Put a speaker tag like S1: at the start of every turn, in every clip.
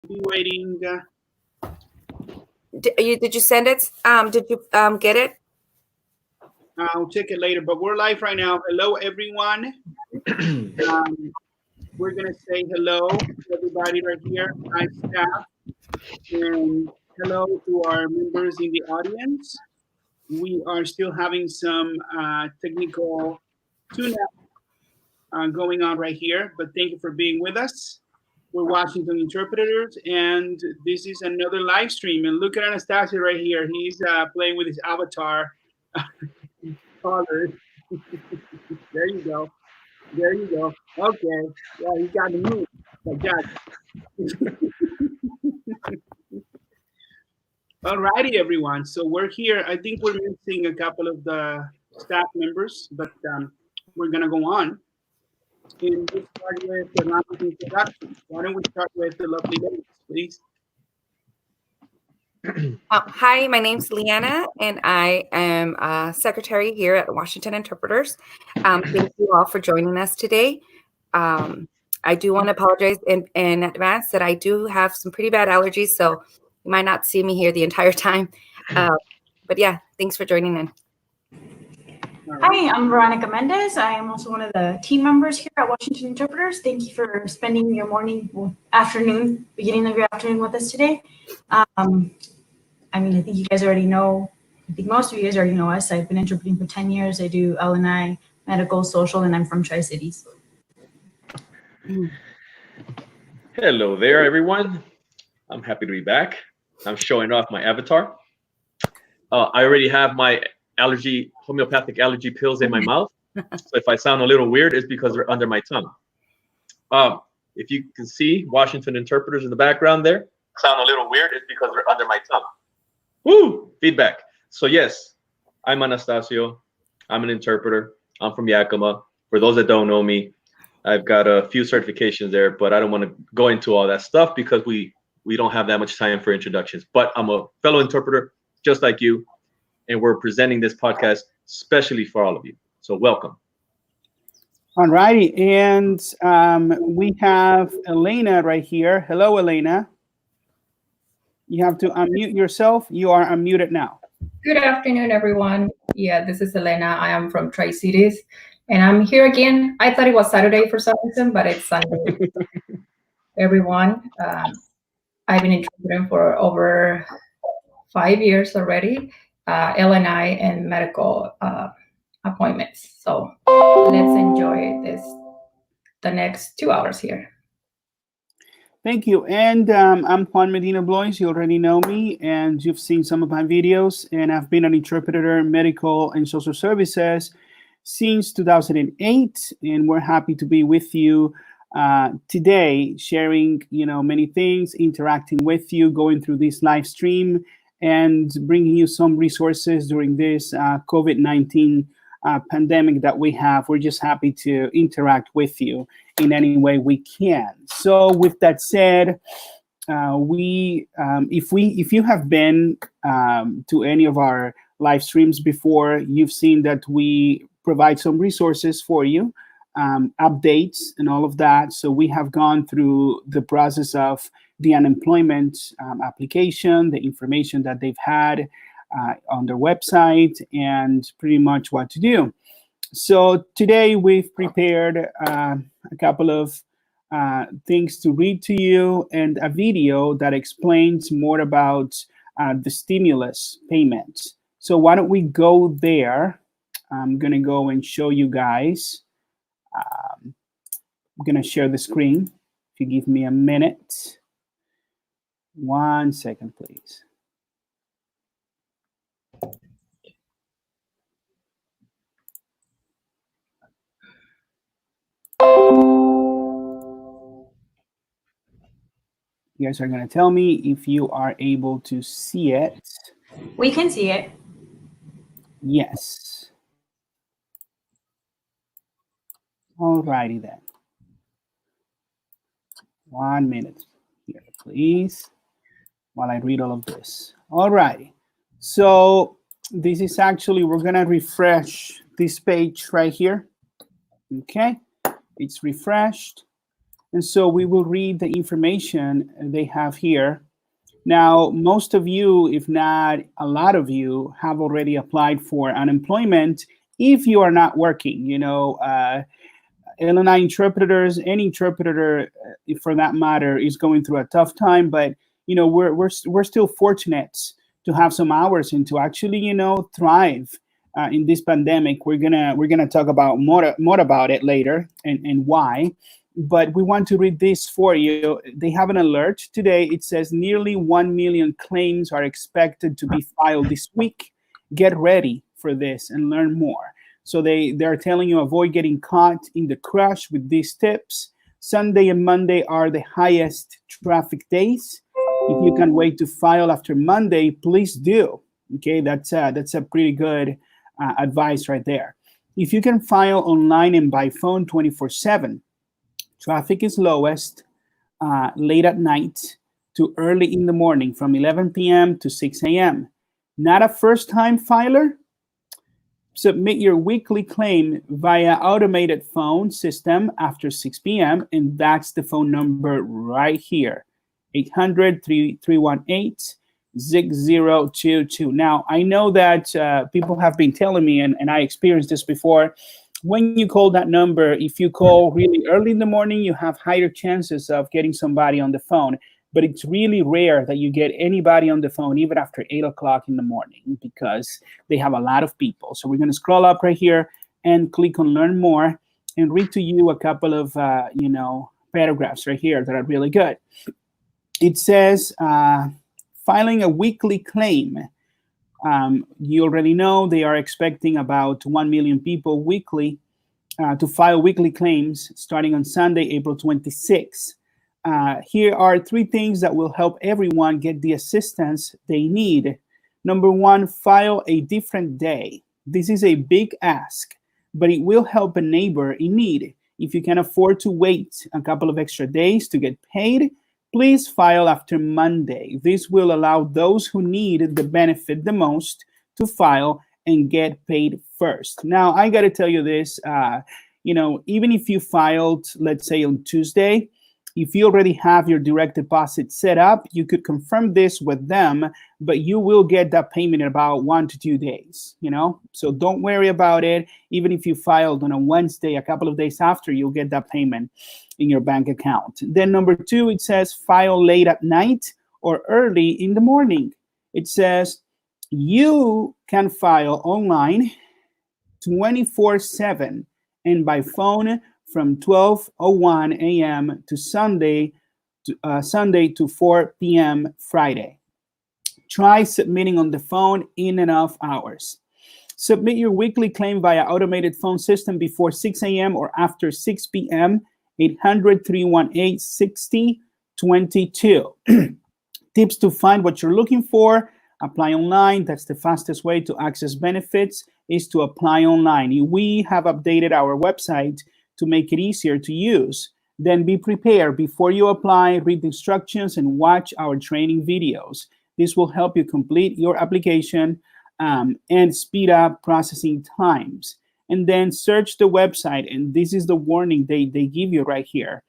S1: Be waiting.
S2: Did you send it? Did you get it?
S1: I'll check it later, but we're live right now. Hello, everyone. We're going to say hello to everybody right here, my staff, and hello to our members in the audience. We are still having some technical tune-up going on right here, but thank you for being with us. We're Washington Interpreters, and this is another live stream. And look at Anastasia right here. He's playing with his avatar. Father. There you go. There you go. Okay. Yeah, you got to move. Like that. All righty, everyone. So we're here. I think we're missing a couple of the staff members, but we're going to go on. And we'll start with the round introduction. Why don't we start with the lovely ladies, please?
S2: Hi, my name's Leanna, and I am secretary here at Washington Interpreters. Thank you all for joining us today. I do want to apologize in advance that I do have some pretty bad allergies, so you might not see me here the entire time. But yeah, thanks for joining in.
S3: Hi, I'm Veronica Mendez. I am also one of the team members here at Washington Interpreters. Thank you for spending your afternoon, beginning of your afternoon with us today. I think you guys already know, I think most of you guys already know us. I've been interpreting for 10 years. I do L&I, medical, social, and I'm from Tri-Cities.
S4: Hello there, everyone. I'm happy to be back. I'm showing off my avatar. I already have my homeopathic allergy pills in my mouth. So if I sound a little weird, it's because they're under my tongue. If you can see Washington Interpreters in the background there, sound a little weird, it's because they're under my tongue. Woo! Feedback. So yes, I'm Anastasio. I'm an interpreter. I'm from Yakima. For those that don't know me, I've got a few certifications there, but I don't want to go into all that stuff because we don't have that much time for introductions. But I'm a fellow interpreter, just like you, and we're presenting this podcast specially for all of you. So welcome.
S1: All righty, and we have Elena right here. Hello, Elena. You have to unmute yourself. You are unmuted now.
S5: Good afternoon, everyone. Yeah, this is Elena. I am from Tri-Cities, and I'm here again. I thought it was Saturday for some reason, but it's Sunday. Everyone, I've been interpreting for over 5 years already, L&I and medical appointments. So let's enjoy the next 2 hours here.
S1: Thank you. And I'm Juan Medina Blois. You already know me, and you've seen some of my videos. And I've been an interpreter, medical and social services since 2008. And we're happy to be with you today, sharing, many things, interacting with you, going through this live stream, and bringing you some resources during this COVID-19 pandemic that we have. We're just happy to interact with you in any way we can. So with that said, if you have been to any of our live streams before, you've seen that we provide some resources for you, updates and all of that. So we have gone through the process of the unemployment application, the information that they've had on their website, and pretty much what to do. So today we've prepared a couple of things to read to you and a video that explains more about the stimulus payment. So why don't we go there? I'm going to go and show you guys. I'm going to share the screen. If you give me a minute. 1 second, please. You guys are going to tell me if you are able to see it.
S3: We can see it.
S1: Yes. All righty then. 1 minute here, please, while I read all of this. All righty. So this is actually, we're going to refresh this page right here. Okay. It's refreshed. And so we will read the information they have here. Now, most of you, if not a lot of you, have already applied for unemployment if you are not working. Illinois interpreters, any interpreter, for that matter, is going through a tough time. But we're still fortunate to have some hours and to actually thrive in this pandemic. We're gonna talk about more about it later and why. But we want to read this for you. They have an alert today. It says nearly 1 million claims are expected to be filed this week. Get ready for this and learn more. So they're telling you avoid getting caught in the crush with these tips. Sunday and Monday are the highest traffic days. If you can wait to file after Monday, please do. Okay, that's a pretty good advice right there. If you can file online and by phone 24/7, traffic is lowest late at night to early in the morning from 11 p.m. to 6 a.m. Not a first-time filer? Submit your weekly claim via automated phone system after 6 p.m. And that's the phone number right here, 800-318-6022. Now, I know that people have been telling me, and I experienced this before, when you call that number, if you call really early in the morning, you have higher chances of getting somebody on the phone. But it's really rare that you get anybody on the phone even after 8 o'clock in the morning because they have a lot of people. So we're going to scroll up right here and click on Learn More and read to you a couple of paragraphs right here that are really good. It says filing a weekly claim. You already know they are expecting about 1 million people weekly to file weekly claims starting on Sunday, April 26th. Here are 3 things that will help everyone get the assistance they need. Number 1, file a different day. This is a big ask, but it will help a neighbor in need. If you can afford to wait a couple of extra days to get paid, please file after Monday. This will allow those who need the benefit the most to file and get paid first. Now, I got to tell you this, even if you filed, let's say on Tuesday, if you already have your direct deposit set up, you could confirm this with them, but you will get that payment in about 1 to 2 days, So don't worry about it. Even if you filed on a Wednesday, a couple of days after, you'll get that payment in your bank account. Then number 2, it says file late at night or early in the morning. It says you can file online 24/7 and by phone from 12:01 a.m. to Sunday to 4 p.m. Friday. Try submitting on the phone in enough hours. Submit your weekly claim via automated phone system before 6 a.m. or after 6 p.m. 800-318-6022. Tips to find what you're looking for. Apply online. That's the fastest way to access benefits, is to apply online. We have updated our website to make it easier to use. Then be prepared. Before you apply, read the instructions and watch our training videos. This will help you complete your application and speed up processing times. And then search the website, and this is the warning they give you right here.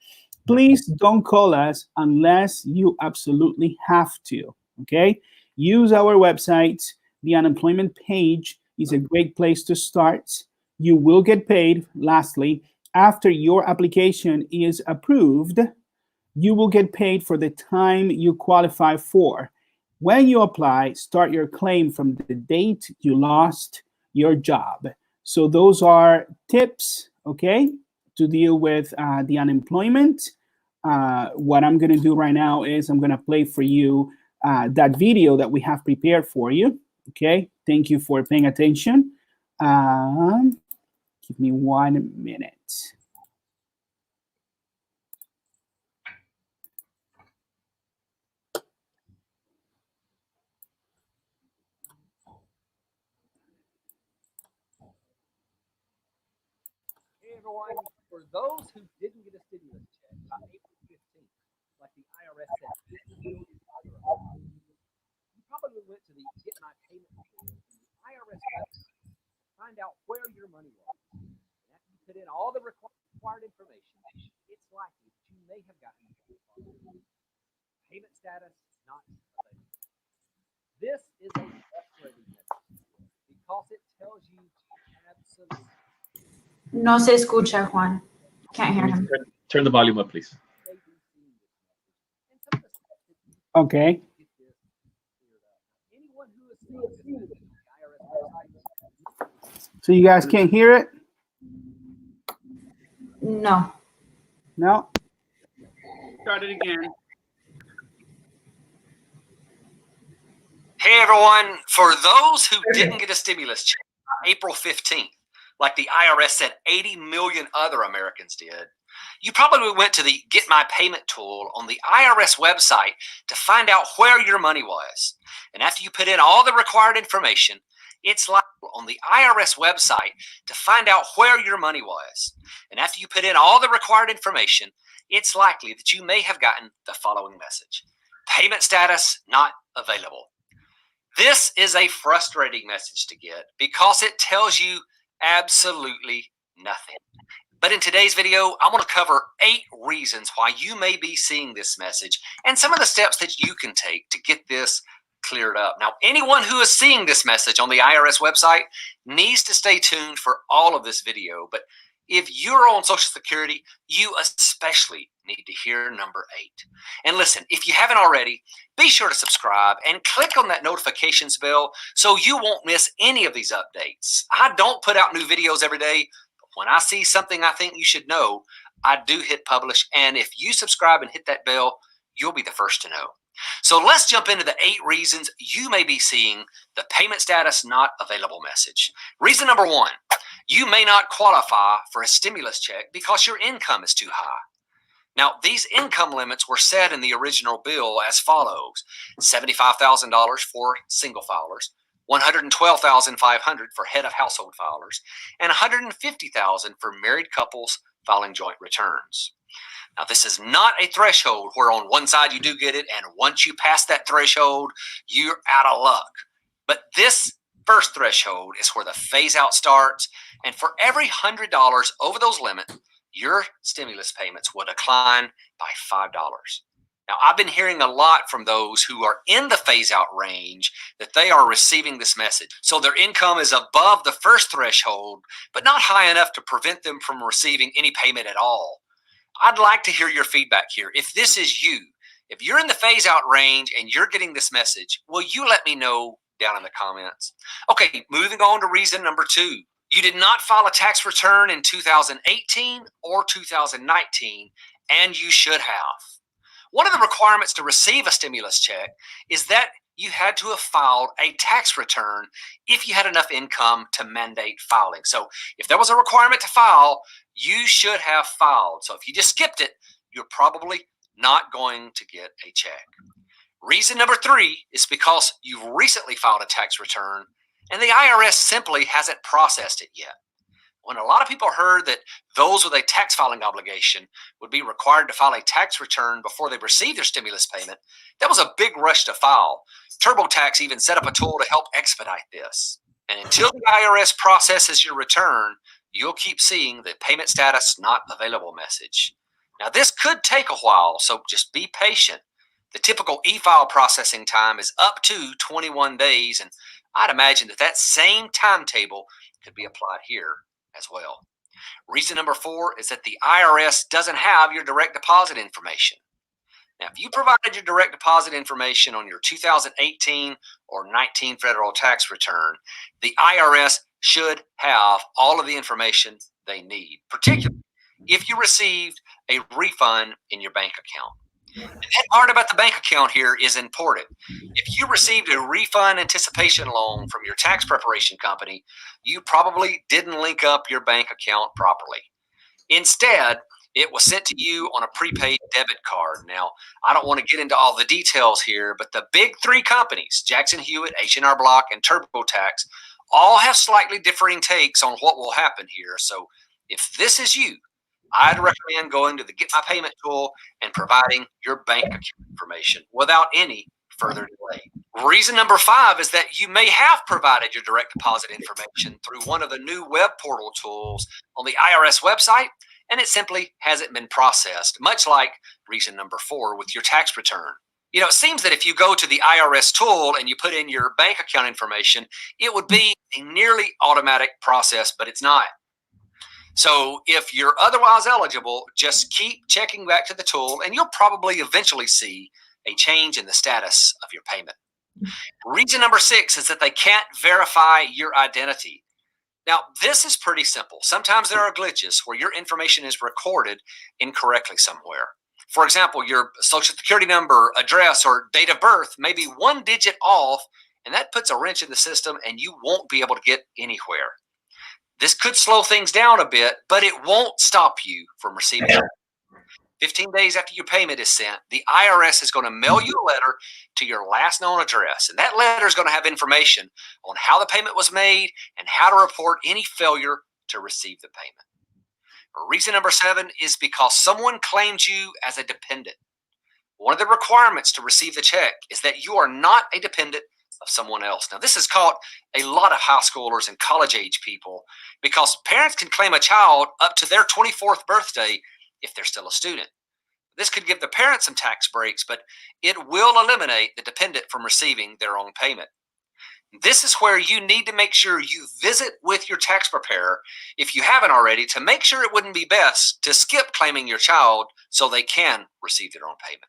S1: Please don't call us unless you absolutely have to, okay? Use our website. The unemployment page is a great place to start. You will get paid. Lastly, after your application is approved, you will get paid for the time you qualify for. When you apply, start your claim from the date you lost your job. So those are tips, okay, to deal with the unemployment. What I'm going to do right now is I'm going to play for you that video that we have prepared for you, okay? Thank you for paying attention. Give me 1 minute.
S6: Hey everyone, for those who didn't get a stimulus check by April 15th, like the IRS said, you probably went to the Get My Payment page in the IRS website to find out where your money was. And after you put in all the required information, it's likely that you may have gotten payment status not available. This is a frustrating message because it tells you absolutely.
S3: No se escucha, Juan. Can't hear him.
S4: Turn the volume up, please.
S1: Okay.
S6: Anyone who is seeing this message on the IRS website.
S1: So you guys can't hear it?
S3: No.
S1: No? Start it again.
S7: Hey everyone, for those who didn't get a stimulus check on April 15th, like the IRS said 80 million other Americans did, you probably went to the Get My Payment tool on the IRS website to find out where your money was. And after you put in all the required information, it's likely on the IRS website to find out where your money was. And after you put in all the required information, it's likely that you may have gotten the following message: payment status not available. This is a frustrating message to get because it tells you absolutely nothing. But in today's video, I want to cover 8 reasons why you may be seeing this message and some of the steps that you can take to get this cleared up. Now, anyone who is seeing this message on the IRS website needs to stay tuned for all of this video. But if you're on Social Security, you especially need to hear number 8. And listen, if you haven't already, be sure to subscribe and click on that notifications bell so you won't miss any of these updates. I don't put out new videos every day, but when I see something I think you should know, I do hit publish. And if you subscribe and hit that bell, you'll be the first to know. So let's jump into the 8 reasons you may be seeing the payment status not available message. Reason number 1, you may not qualify for a stimulus check because your income is too high. Now, these income limits were set in the original bill as follows: $75,000 for single filers, $112,500 for head of household filers, and $150,000 for married couples filing joint returns. Now, this is not a threshold where on one side you do get it, and once you pass that threshold, you're out of luck. But this first threshold is where the phase out starts, and for every $100 over those limits, your stimulus payments will decline by $5. Now, I've been hearing a lot from those who are in the phase out range that they are receiving this message. So their income is above the first threshold, but not high enough to prevent them from receiving any payment at all. I'd like to hear your feedback here. If this is you, if you're in the phase out range and you're getting this message, will you let me know down in the comments? Okay, moving on to reason number 2. You did not file a tax return in 2018 or 2019, and you should have. One of the requirements to receive a stimulus check is that you had to have filed a tax return if you had enough income to mandate filing. So if there was a requirement to file, you should have filed. So if you just skipped it, you're probably not going to get a check. Reason number 3 is because you've recently filed a tax return and the IRS simply hasn't processed it yet. When a lot of people heard that those with a tax filing obligation would be required to file a tax return before they receive their stimulus payment, that was a big rush to file. TurboTax even set up a tool to help expedite this. And until the IRS processes your return, you'll keep seeing the payment status not available message. Now, this could take a while, so just be patient. The typical e-file processing time is up to 21 days, and I'd imagine that that same timetable could be applied here as well. Reason number 4 is that the IRS doesn't have your direct deposit information. Now, if you provided your direct deposit information on your 2018 or 19 federal tax return, the IRS should have all of the information they need, particularly if you received a refund in your bank account. And that part about the bank account here is important. If you received a refund anticipation loan from your tax preparation company, you probably didn't link up your bank account properly. Instead, it was sent to you on a prepaid debit card. Now, I don't want to get into all the details here, but the big 3 companies, Jackson Hewitt, H&R Block, and TurboTax, all have slightly differing takes on what will happen here. So if this is you, I'd recommend going to the Get My Payment tool and providing your bank account information without any further delay. Reason number 5 is that you may have provided your direct deposit information through one of the new web portal tools on the IRS website, and it simply hasn't been processed, much like reason number 4 with your tax return. You know, it seems that if you go to the IRS tool and you put in your bank account information, it would be a nearly automatic process, but it's not. So if you're otherwise eligible, just keep checking back to the tool and you'll probably eventually see a change in the status of your payment. Reason number 6 is that they can't verify your identity. Now, this is pretty simple. Sometimes there are glitches where your information is recorded incorrectly somewhere. For example, your social security number, address, or date of birth may be 1 digit off, and that puts a wrench in the system and you won't be able to get anywhere. This could slow things down a bit, but it won't stop you from receiving it. 15 days after your payment is sent, the IRS is going to mail you a letter to your last known address. And that letter is going to have information on how the payment was made and how to report any failure to receive the payment. Reason number 7 is because someone claimed you as a dependent. One of the requirements to receive the check is that you are not a dependent of someone else. Now, this has caught a lot of high schoolers and college age people because parents can claim a child up to their 24th birthday if they're still a student. This could give the parents some tax breaks, but it will eliminate the dependent from receiving their own payment. This is where you need to make sure you visit with your tax preparer, if you haven't already, to make sure it wouldn't be best to skip claiming your child so they can receive their own payment.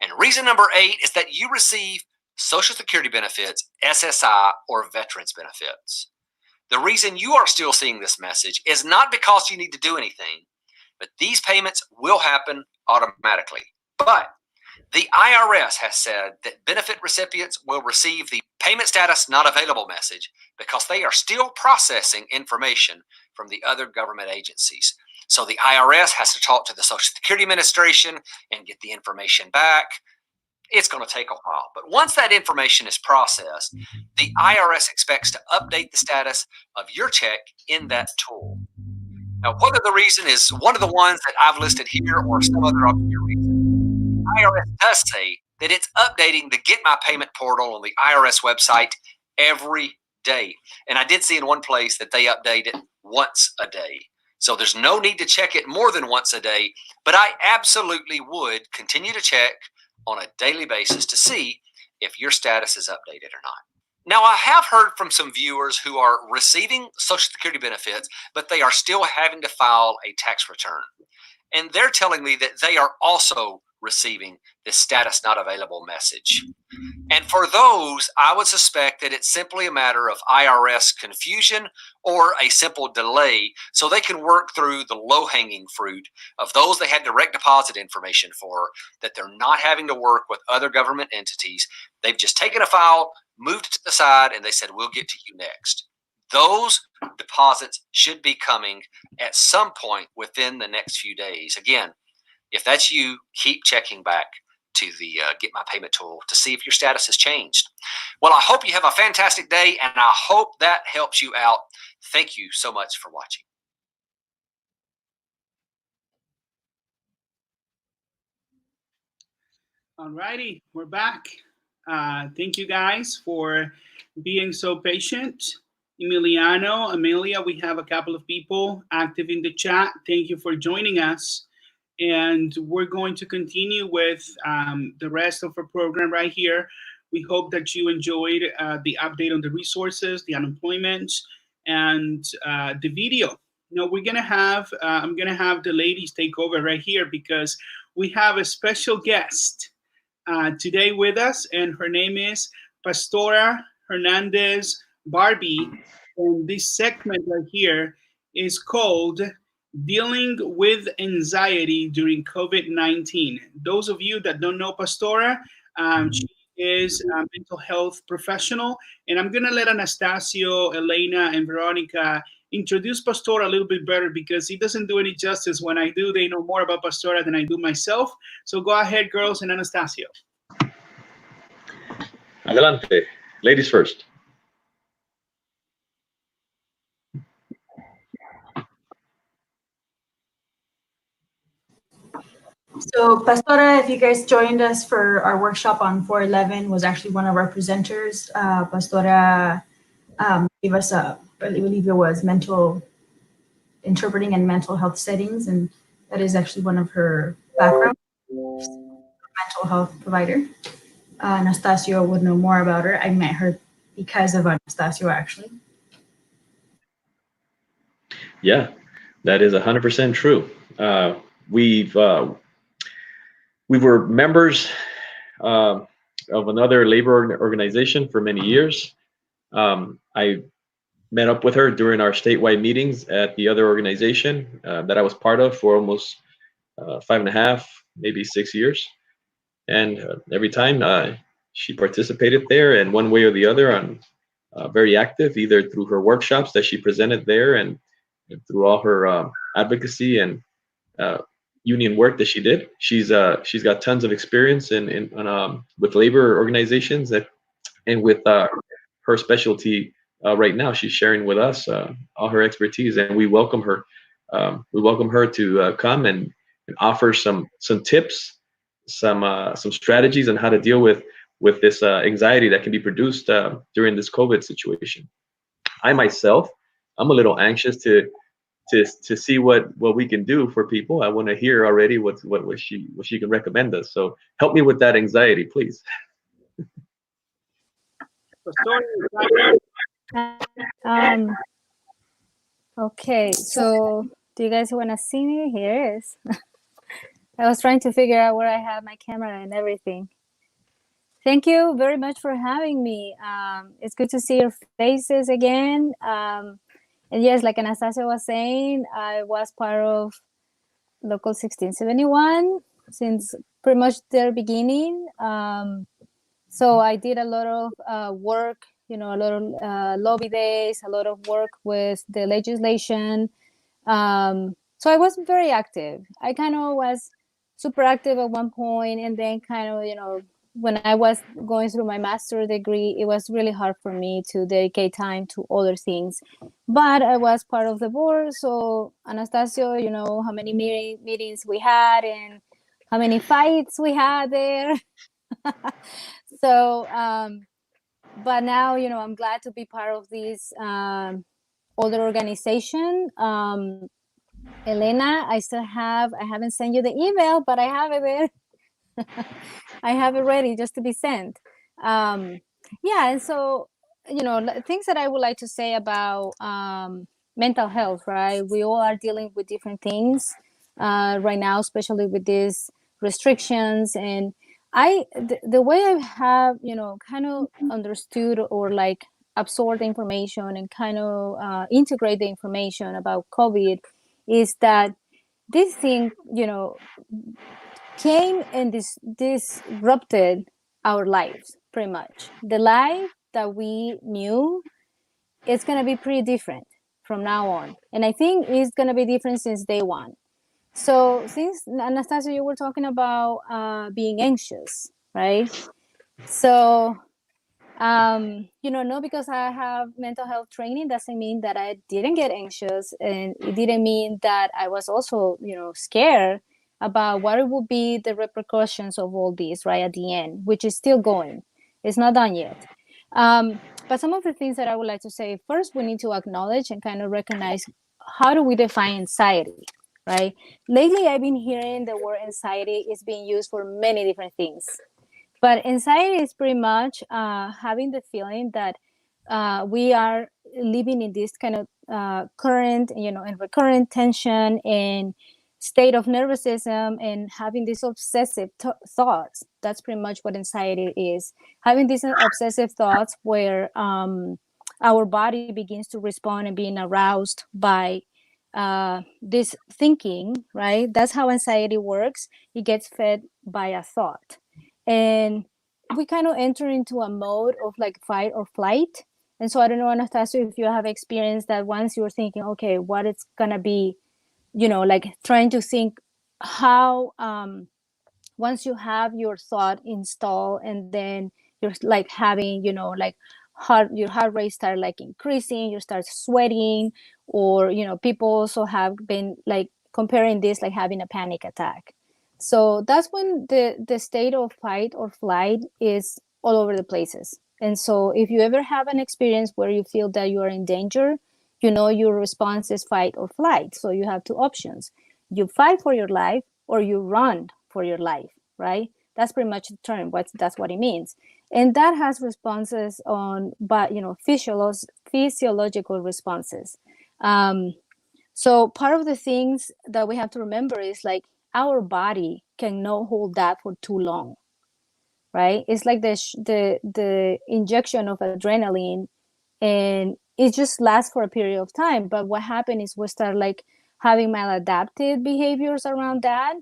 S7: And reason number 8 is that you receive Social Security benefits, SSI, or veterans benefits. The reason you are still seeing this message is not because you need to do anything, but these payments will happen automatically. But the IRS has said that benefit recipients will receive the payment status not available message because they are still processing information from the other government agencies. So the IRS has to talk to the Social Security Administration and get the information back. It's going to take a while. But once that information is processed, the IRS expects to update the status of your check in that tool. Now, whether the reason is one of the ones that I've listed here or some other obscure reason, the IRS does say that it's updating the Get My Payment portal on the IRS website every day. And I did see in one place that they update it once a day. So there's no need to check it more than once a day, but I absolutely would continue to check on a daily basis to see if your status is updated or not. Now, I have heard from some viewers who are receiving Social Security benefits, but they are still having to file a tax return. And they're telling me that they are also receiving this status not available message. And for those, I would suspect that it's simply a matter of IRS confusion or a simple delay so they can work through the low-hanging fruit of those they had direct deposit information for, that they're not having to work with other government entities. They've just taken a file, moved it to the side, and they said, we'll get to you next. Those deposits should be coming at some point within the next few days. Again, if that's you, keep checking back to the Get My Payment tool to see if your status has changed. Well, I hope you have a fantastic day, and I hope that helps you out. Thank you so much for watching.
S1: All righty, we're back. Thank you guys for being so patient. Emiliano, Amelia, we have a couple of people active in the chat. Thank you for joining us. And we're going to continue with the rest of our program right here. We hope that you enjoyed the update on the resources, the unemployment, and the video. Now we're gonna have, I'm gonna have the ladies take over right here because we have a special guest today with us, and her name is Pastora Hernandez Barbee. And this segment right here is called Dealing with Anxiety During COVID-19. Those of you that don't know Pastora, she is a mental health professional. And I'm going to let Anastasio, Elena, and Veronica introduce Pastora a little bit better because it doesn't do any justice when I do. They know more about Pastora than I do myself. So go ahead, girls, and Anastasio.
S4: Adelante. Ladies first.
S3: So Pastora, if you guys joined us for our workshop on 411, was actually one of our presenters. Pastora gave us a, I believe it was mental interpreting in mental health settings, and that is actually one of her backgrounds. She's a mental health provider. Anastasio would know more about her. I met her because of Anastasio, actually.
S4: Yeah, that is 100% true. We were members of another labor organization for many years. I met up with her during our statewide meetings at the other organization that I was part of for almost 5.5, maybe 6 years. And every time she participated there in one way or the other, on very active, either through her workshops that she presented there and through all her advocacy and union work that she did. She's got tons of experience with labor organizations and with her specialty right now. She's sharing with us all her expertise, and we welcome her. We welcome her to come and offer some tips, some strategies on how to deal with this anxiety that can be produced during this COVID situation. I myself, I'm a little anxious to see what we can do for people. I want to hear already what she can recommend us. So help me with that anxiety, please.
S8: Okay, so do you guys want to see me? Here it is. I was trying to figure out where I have my camera and everything. Thank you very much for having me. It's good to see your faces again. And yes, like Anastasia was saying, I was part of Local 1671 since pretty much their beginning. So I did a lot of work, a lot of lobby days, a lot of work with the legislation. So I was very active. I kind of was super active at one point, and then kind of, when I was going through my master's degree, it was really hard for me to dedicate time to other things. But I was part of the board, so Anastasio, how many meetings we had and how many fights we had there. So, but now, I'm glad to be part of this other organization. Elena, I haven't sent you the email, but I have it there. I have it ready just to be sent. And so, things that I would like to say about mental health, right? We all are dealing with different things right now, especially with these restrictions. And the way I have, kind of understood or like absorb the information and kind of integrate the information about COVID is that this thing, came and disrupted our lives pretty much. The life that we knew is going to be pretty different from now on. And I think it's going to be different since day one. So since, Anastasia, you were talking about being anxious, right? So, not because I have mental health training doesn't mean that I didn't get anxious, and it didn't mean that I was also, scared about what it would be the repercussions of all this, right, at the end, which is still going. It's not done yet. But some of the things that I would like to say, first, we need to acknowledge and kind of recognize, how do we define anxiety, right? Lately, I've been hearing the word anxiety is being used for many different things. But anxiety is pretty much having the feeling that we are living in this kind of current, and recurrent tension and state of nervosism, and having these obsessive thoughts. That's pretty much what anxiety is. Having these obsessive thoughts where our body begins to respond and being aroused by this thinking, right? That's how anxiety works. It gets fed by a thought. And we kind of enter into a mode of like fight or flight. And so I don't know, Anastasia, if you have experienced that once you're thinking, okay, what it's going to be, like trying to think how, once you have your thought installed and then you're like having, like your heart rate start like increasing, you start sweating, or, people also have been like comparing this, like having a panic attack. So that's when the state of fight or flight is all over the places. And so if you ever have an experience where you feel that you are in danger, you know your response is fight or flight. So you have two options. You fight for your life or you run for your life, right? That's pretty much the term. That's what it means. And that has responses on, but you know, physiological responses. So part of the things that we have to remember is like our body cannot hold that for too long, right? It's like the injection of adrenaline, and it just lasts for a period of time. But what happened is we start like having maladaptive behaviors around that.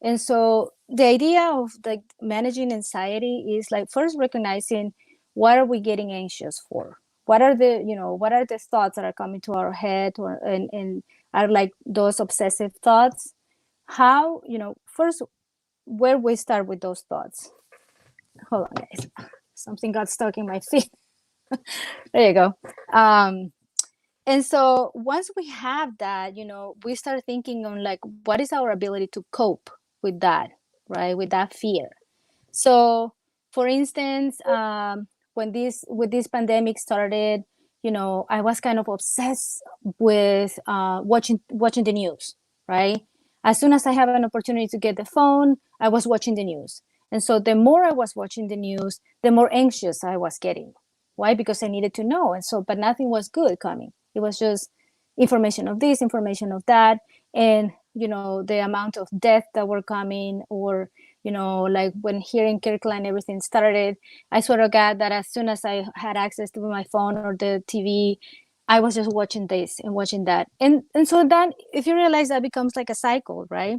S8: And so the idea of like managing anxiety is like first recognizing what are we getting anxious for? What are the, you know, what are the thoughts that are coming to our head, or and are like those obsessive thoughts? How, you know, first where we start with those thoughts. Hold on, guys. Something got stuck in my feet. There you go. And so once we have that, you know, we start thinking on like, what is our ability to cope with that, right? With that fear. So for instance, when this pandemic started, you know, I was kind of obsessed with watching the news, right? As soon as I have an opportunity to get the phone, I was watching the news. And so the more I was watching the news, the more anxious I was getting. Why? Because I needed to know. And so, but nothing was good coming. It was just information of this, information of that. And, you know, the amount of death that were coming, or, you know, like when here in Kirkland, everything started, I swear to God that as soon as I had access to my phone or the TV, I was just watching this and watching that. And so that, if you realize, that becomes like a cycle, right?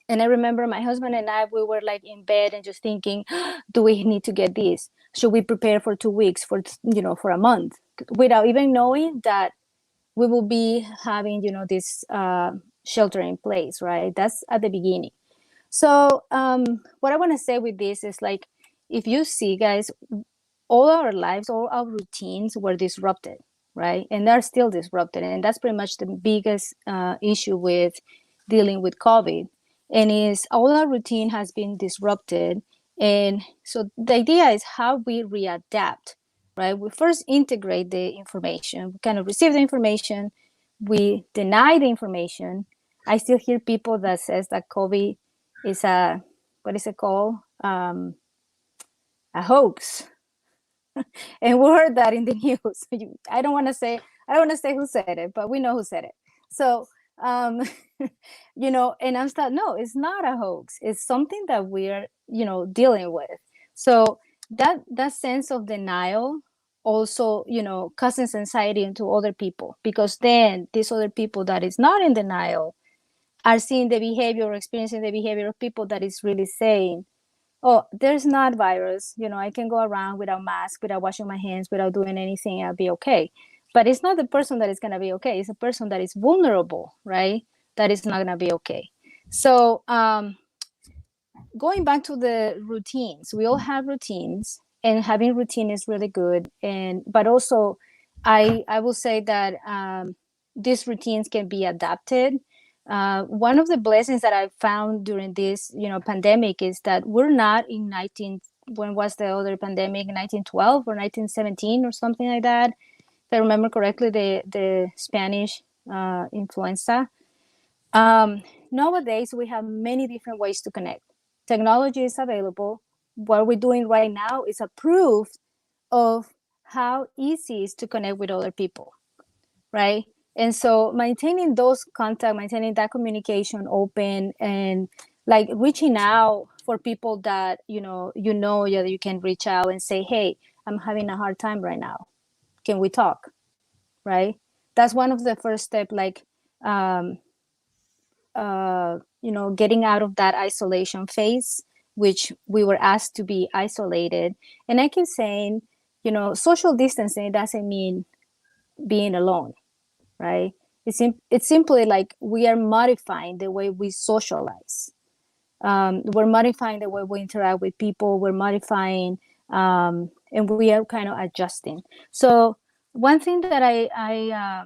S8: And I remember my husband and I, we were like in bed and just thinking, do we need to get this? Should we prepare for 2 weeks, for, you know, for a month, without even knowing that we will be having, you know, this shelter in place, right? That's at the beginning. So what I want to say with this is like, if you see, guys, all our lives, all our routines were disrupted, right? And they're still disrupted. And that's pretty much the biggest issue with dealing with COVID. And is all our routine has been disrupted. And so the idea is how we readapt, right? We first integrate the information. We kind of receive the information. We deny the information. I still hear people that says that COVID is a, what is it called? A hoax. And we heard that in the news. I don't want to say who said it, but we know who said it. So, you know, and I'm still, no, it's not a hoax. It's something that we're, you know, dealing with. So that sense of denial also, you know, causes anxiety into other people, because then these other people that is not in denial are seeing the behavior or experiencing the behavior of people that is really saying, oh, there's not virus, you know, I can go around without mask, without washing my hands, without doing anything, I'll be okay. But it's not the person that is going to be okay. It's a person that is vulnerable, right? That is not going to be okay. So going back to the routines, we all have routines, and having routine is really good. But also I will say that these routines can be adapted. One of the blessings that I found during this, you know, pandemic is that we're not in when was the other pandemic, 1912 or 1917 or something like that, if I remember correctly, the Spanish influenza. Nowadays, we have many different ways to connect. Technology is available. What we're doing right now is a proof of how easy it is to connect with other people, right? And so maintaining those contacts, maintaining that communication open, and like reaching out for people that, you know, that you can reach out and say, hey, I'm having a hard time right now. Can we talk? Right? That's one of the first steps, like, you know, getting out of that isolation phase, which we were asked to be isolated. And I keep saying, you know, social distancing doesn't mean being alone, right? It's simply like we are modifying the way we socialize. We're modifying the way we interact with people. We're modifying, and we are kind of adjusting. So one thing that I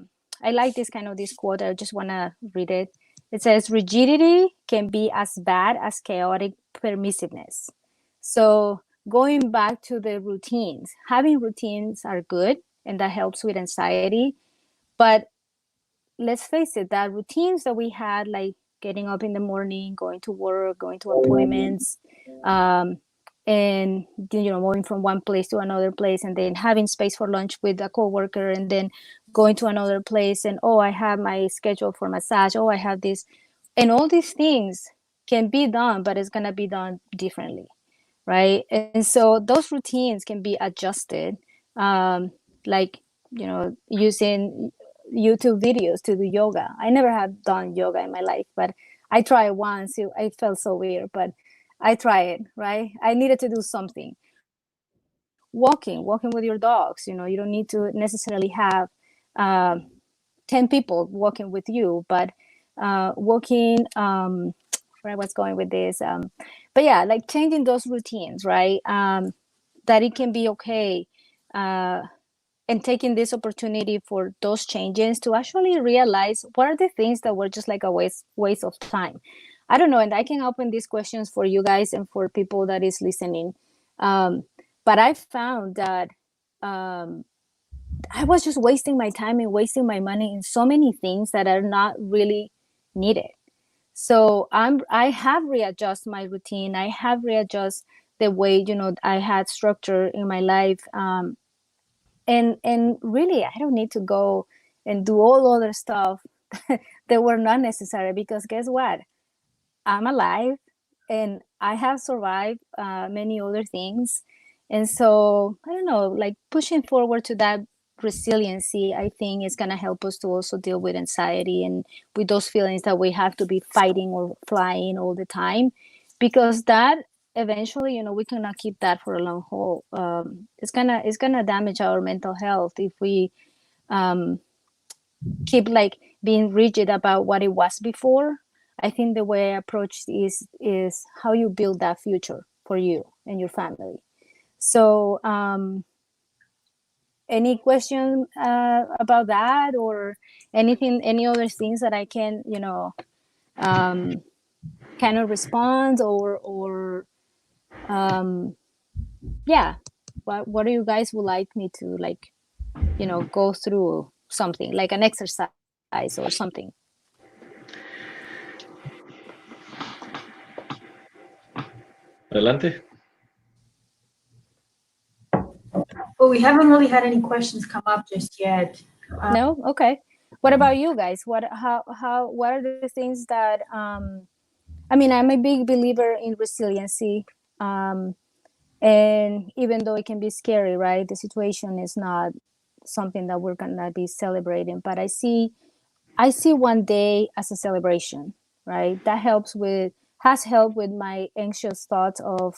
S8: like this quote. I just want to read it. It says, rigidity can be as bad as chaotic permissiveness. So going back to the routines, having routines are good, and that helps with anxiety. But let's face it, that routines that we had, like getting up in the morning, going to work, going to appointments, and moving from one place to another place, and then having space for lunch with a coworker, and then going to another place, and I have my schedule for massage, I have this, and all these things can be done, but it's going to be done differently, right? And so those routines can be adjusted, like using YouTube videos to do yoga. I never have done yoga in my life, but I tried once. I felt so weird, but I try it, right? I needed to do something. Walking with your dogs. You don't need to necessarily have 10 people walking with you, but walking, where I was going with this. But yeah, like changing those routines, right? That it can be okay. And taking this opportunity for those changes to actually realize what are the things that were just like a waste of time. I don't know, and I can open these questions for you guys and for people that is listening. But I found that I was just wasting my time and wasting my money in so many things that are not really needed. So I have readjusted my routine. I have readjusted the way I had structure in my life. And really, I don't need to go and do all other stuff that were not necessary, because guess what? I'm alive and I have survived many other things. And so, I don't know, like pushing forward to that resiliency, I think is going to help us to also deal with anxiety and with those feelings that we have to be fighting or flying all the time, because that eventually, we cannot keep that for a long haul. It's gonna damage our mental health if we keep like being rigid about what it was before. I think the way I approach is how you build that future for you and your family. So, any question about that, or any other things that I can, kind of respond, or yeah, what do you guys would like me to go through something like an exercise or something?
S4: Adelante.
S3: Well, we haven't really had any questions come up just yet.
S8: No? Okay. What about you guys? What are the things that I'm a big believer in resiliency. And even though it can be scary, right? The situation is not something that we're gonna be celebrating, but I see one day as a celebration, right? That has helped with my anxious thoughts of,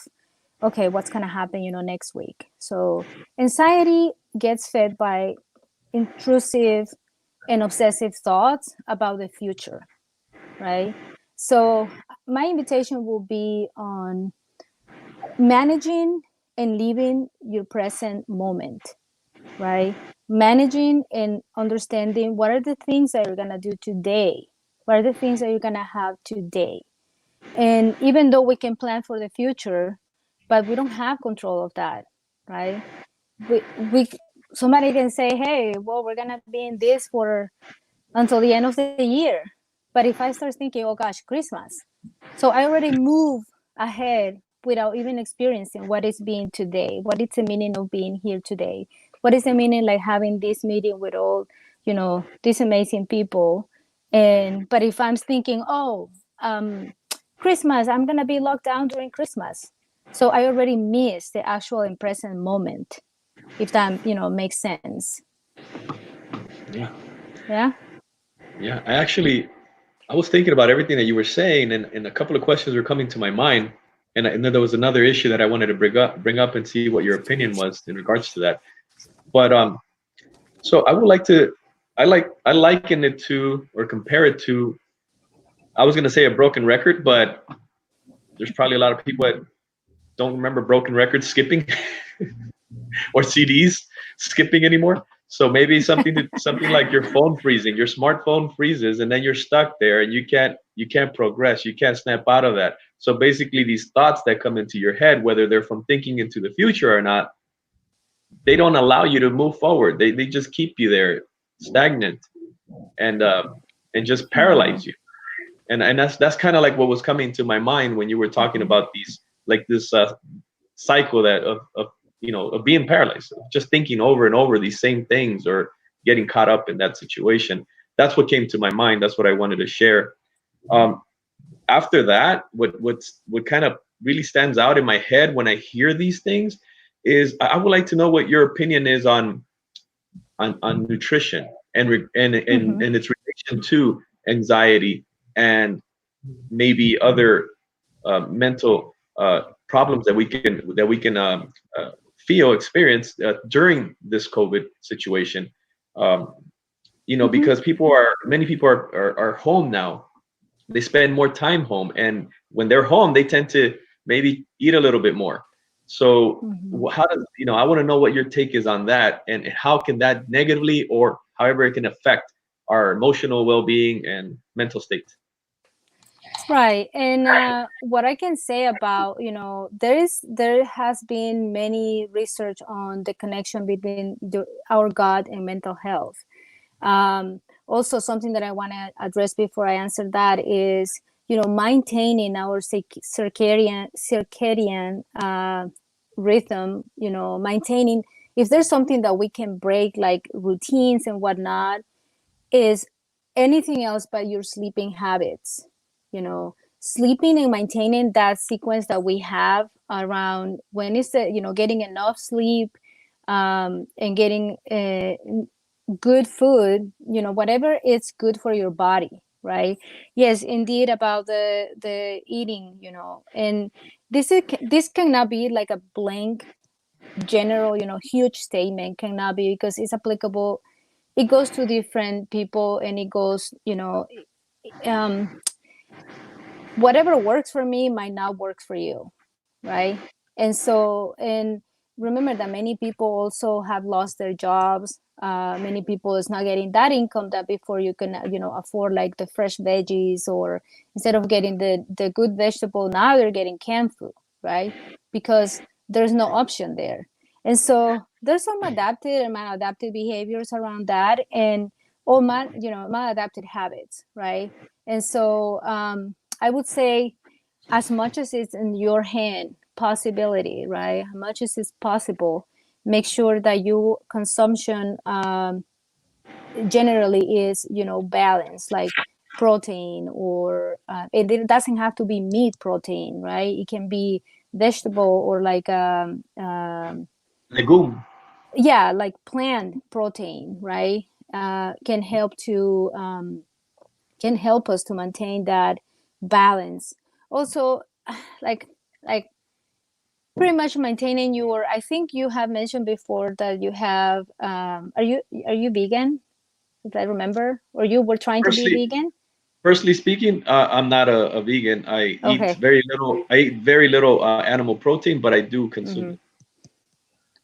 S8: okay, what's gonna happen, next week. So anxiety gets fed by intrusive and obsessive thoughts about the future, right? So my invitation will be on managing and living your present moment, right? Managing and understanding what are the things that you're going to do today? What are the things that you're going to have today? And even though we can plan for the future, but we don't have control of that, right? Somebody can say, hey, well, we're going to be in this for until the end of the year. But if I start thinking, oh gosh, Christmas. So I already move ahead without even experiencing what is being today. What is the meaning of being here today? What is the meaning like having this meeting with all, these amazing people? But if I'm thinking, Christmas, I'm going to be locked down during Christmas. So I already missed the actual and present moment, if that, makes sense.
S4: Yeah.
S8: Yeah.
S4: Yeah. I was thinking about everything that you were saying, and a couple of questions were coming to my mind. And then there was another issue that I wanted to bring up and see what your opinion was in regards to that. But so I would like to, I liken it to, or compare it to, I was going to say a broken record, but there's probably a lot of people that don't remember broken records skipping or CDs skipping anymore. So maybe something like your phone freezing, your smartphone freezes, and then you're stuck there, and you can't progress, you can't snap out of that. So basically, these thoughts that come into your head, whether they're from thinking into the future or not, they don't allow you to move forward. They just keep you there. stagnant and just paralyze you. And that's kind of like what was coming to my mind when you were talking about these, like this cycle that of being paralyzed, just thinking over and over these same things or getting caught up in that situation. That's what came to my mind. That's what I wanted to share. After that, what kind of really stands out in my head when I hear these things is I would like to know what your opinion is on nutrition and its relation to anxiety and maybe other mental problems that we can experience during this COVID situation. Because many people are home now. They spend more time home, and when they're home, they tend to maybe eat a little bit more. So how does, I want to know what your take is on that, and how can that negatively or however it can affect our emotional well-being and mental state.
S8: Right. And what I can say about, there has been many research on the connection between our gut and mental health. Also, something that I want to address before I answer that is, maintaining our circadian rhythm, maintaining, if there's something that we can break, like routines and whatnot, is anything else but your sleeping habits. Sleeping and maintaining that sequence that we have around when is the, getting enough sleep, and getting good food, whatever it's good for your body, right? Yes, indeed, about the eating, and this cannot be like a blank general, huge statement, cannot be, because it's applicable. It goes to different people, and it goes, whatever works for me might not work for you, right? And remember that many people also have lost their jobs. Many people is not getting that income that before you can, afford like the fresh veggies, or instead of getting the good vegetable, now they're getting canned food, right? Because there's no option there. And so there's some adapted and maladapted behaviors around that, and maladapted habits, right? And so I would say, as much as it's in your hand, possibility, right? As much as it's possible, make sure that your consumption generally is, balanced, like protein, or it doesn't have to be meat protein, right? It can be vegetable, or like
S4: legume.
S8: Yeah, like plant protein, right? Can help us to maintain that balance. Also, like pretty much maintaining your, I think you have mentioned before that you have are you vegan, if I remember, or you were trying to be vegan?
S4: Personally speaking, I'm not a vegan. I
S8: Okay.
S4: eat very little. I eat very little animal protein, but I do consume it.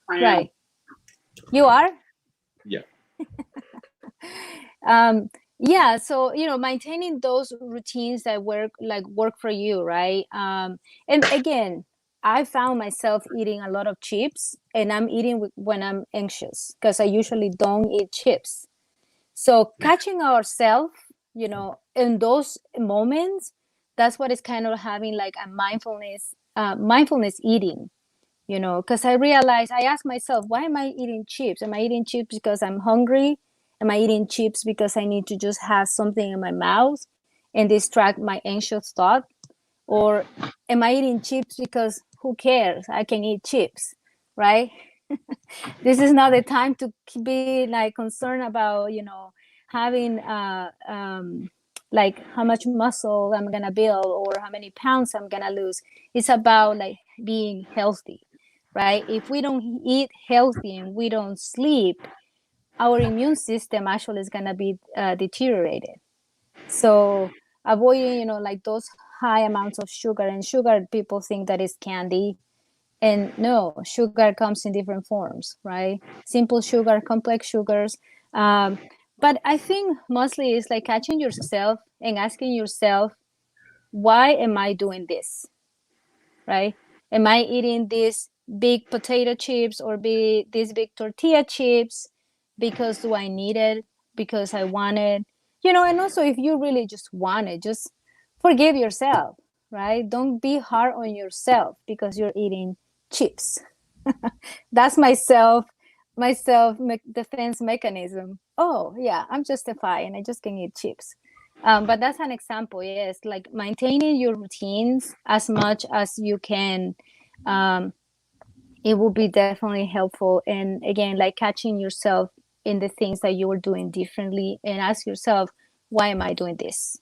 S8: Right. You are?
S4: Yeah.
S8: Yeah, so maintaining those routines that work for you, right? And again, I found myself eating a lot of chips, and I'm eating when I'm anxious, because I usually don't eat chips. So catching ourselves, in those moments, that's what is kind of having like a mindfulness eating, because I ask myself, why am I eating chips? Am I eating chips because I'm hungry? Am I eating chips because I need to just have something in my mouth and distract my anxious thought? Or am I eating chips because who cares? I can eat chips, right? This is not the time to be like concerned about, having like how much muscle I'm gonna build or how many pounds I'm gonna lose. It's about like being healthy, right? If we don't eat healthy and we don't sleep, our immune system actually is gonna be deteriorated. So avoiding, like those high amounts of sugar, and sugar, people think that is candy. And no, sugar comes in different forms, right? Simple sugar, complex sugars. But I think mostly it's like catching yourself and asking yourself, why am I doing this, right? Am I eating these big potato chips or these big tortilla chips because do I need it? because I wanted, and also if you really just want it, just forgive yourself, right? Don't be hard on yourself because you're eating chips. That's my defense mechanism. Oh yeah, I'm justified and I just can eat chips. But that's an example. Yes, like maintaining your routines as much as you can. It will be definitely helpful. And again, like catching yourself in the things that you are doing differently, and ask yourself, why am I doing this?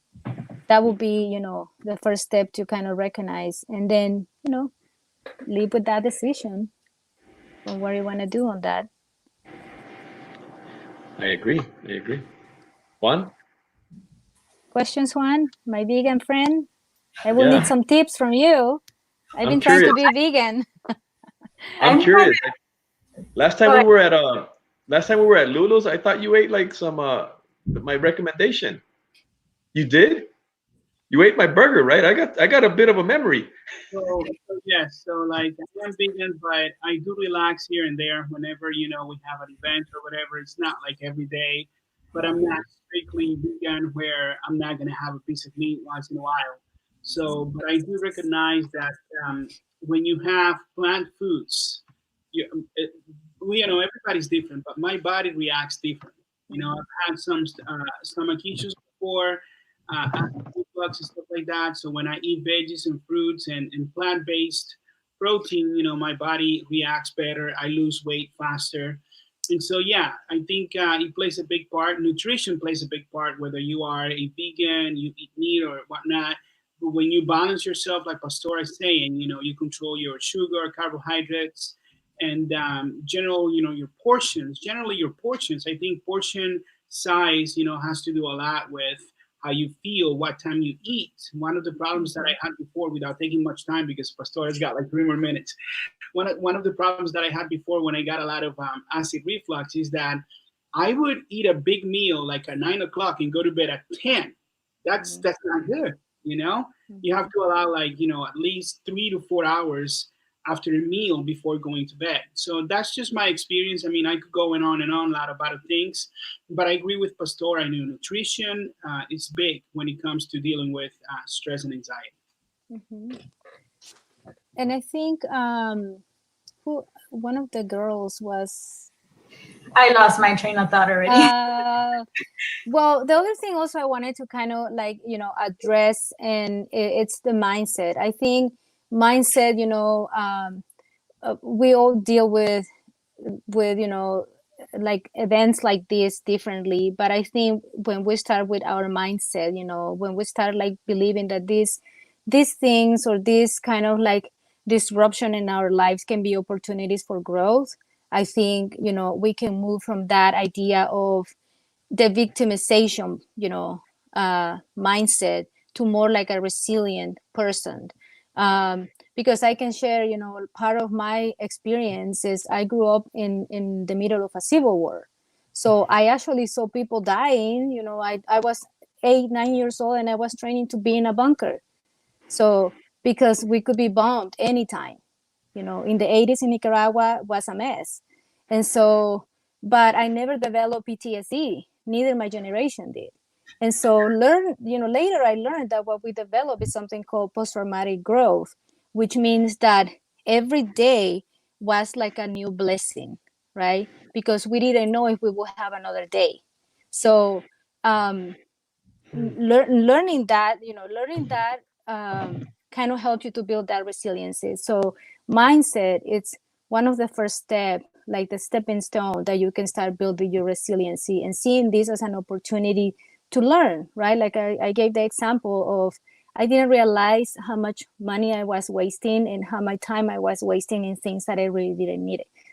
S8: That will be, the first step to kind of recognize, and then, live with that decision on what you want to do on that.
S4: I agree. Juan?
S8: Questions, Juan, my vegan friend? I will need some tips from you. I've been trying to be vegan.
S4: I'm curious. Last time we were at Lulu's, I thought you ate like some my recommendation. You did? You ate my burger, right? I got a bit of a memory.
S1: So yes, so like I'm vegan, but I do relax here and there whenever we have an event or whatever. It's not like every day, but I'm not strictly vegan where I'm not gonna have a piece of meat once in a while. So, but I do recognize that when you have plant foods, everybody's different, but my body reacts different. I've had some stomach issues before, reflux and stuff like that. So when I eat veggies and fruits and plant-based protein, my body reacts better. I lose weight faster. And so, yeah, I think it plays a big part. Nutrition plays a big part, whether you are a vegan, you eat meat or whatnot. But when you balance yourself, like Pastora is saying, you control your sugar, carbohydrates, and generally your portions. Generally, your portions. I think portion size, has to do a lot with how you feel, what time you eat. One of the problems that I had before, without taking much time, because Pastora's got like 3 more minutes. One of the problems that I had before when I got a lot of acid reflux is that I would eat a big meal like at 9 o'clock and go to bed at 10. That's not good. You have to allow at least 3 to 4 hours after a meal before going to bed. So that's just my experience. I mean, I could go on and on a lot about things, but I agree with Pastora. I know nutrition is big when it comes to dealing with stress and anxiety.
S8: Mm-hmm. And I think one of the girls was...
S3: I lost my train of thought already.
S8: Well, the other thing also I wanted to kind of address, and it's the mindset. I think mindset, we all deal with like events like this differently. But I think when we start with our mindset, when we start like believing that these things or this kind of like disruption in our lives can be opportunities for growth, I think, we can move from that idea of the victimization, mindset to more like a resilient person. Because I can share, part of my experience is I grew up in the middle of a civil war. So I actually saw people dying. I was 8-9 years old and I was training to be in a bunker. So because we could be bombed anytime, in the 80s in Nicaragua was a mess. And so, but I never developed PTSD, neither my generation did. And so later I learned that what we develop is something called post-traumatic growth, which means that every day was like a new blessing, right? Because we didn't know if we would have another day. So learning that kind of helped you to build that resiliency. So mindset, it's one of the first steps, like the stepping stone that you can start building your resiliency and seeing this as an opportunity to learn, right? Like I gave the example of, I didn't realize how much money I was wasting and how much time I was wasting in things that I really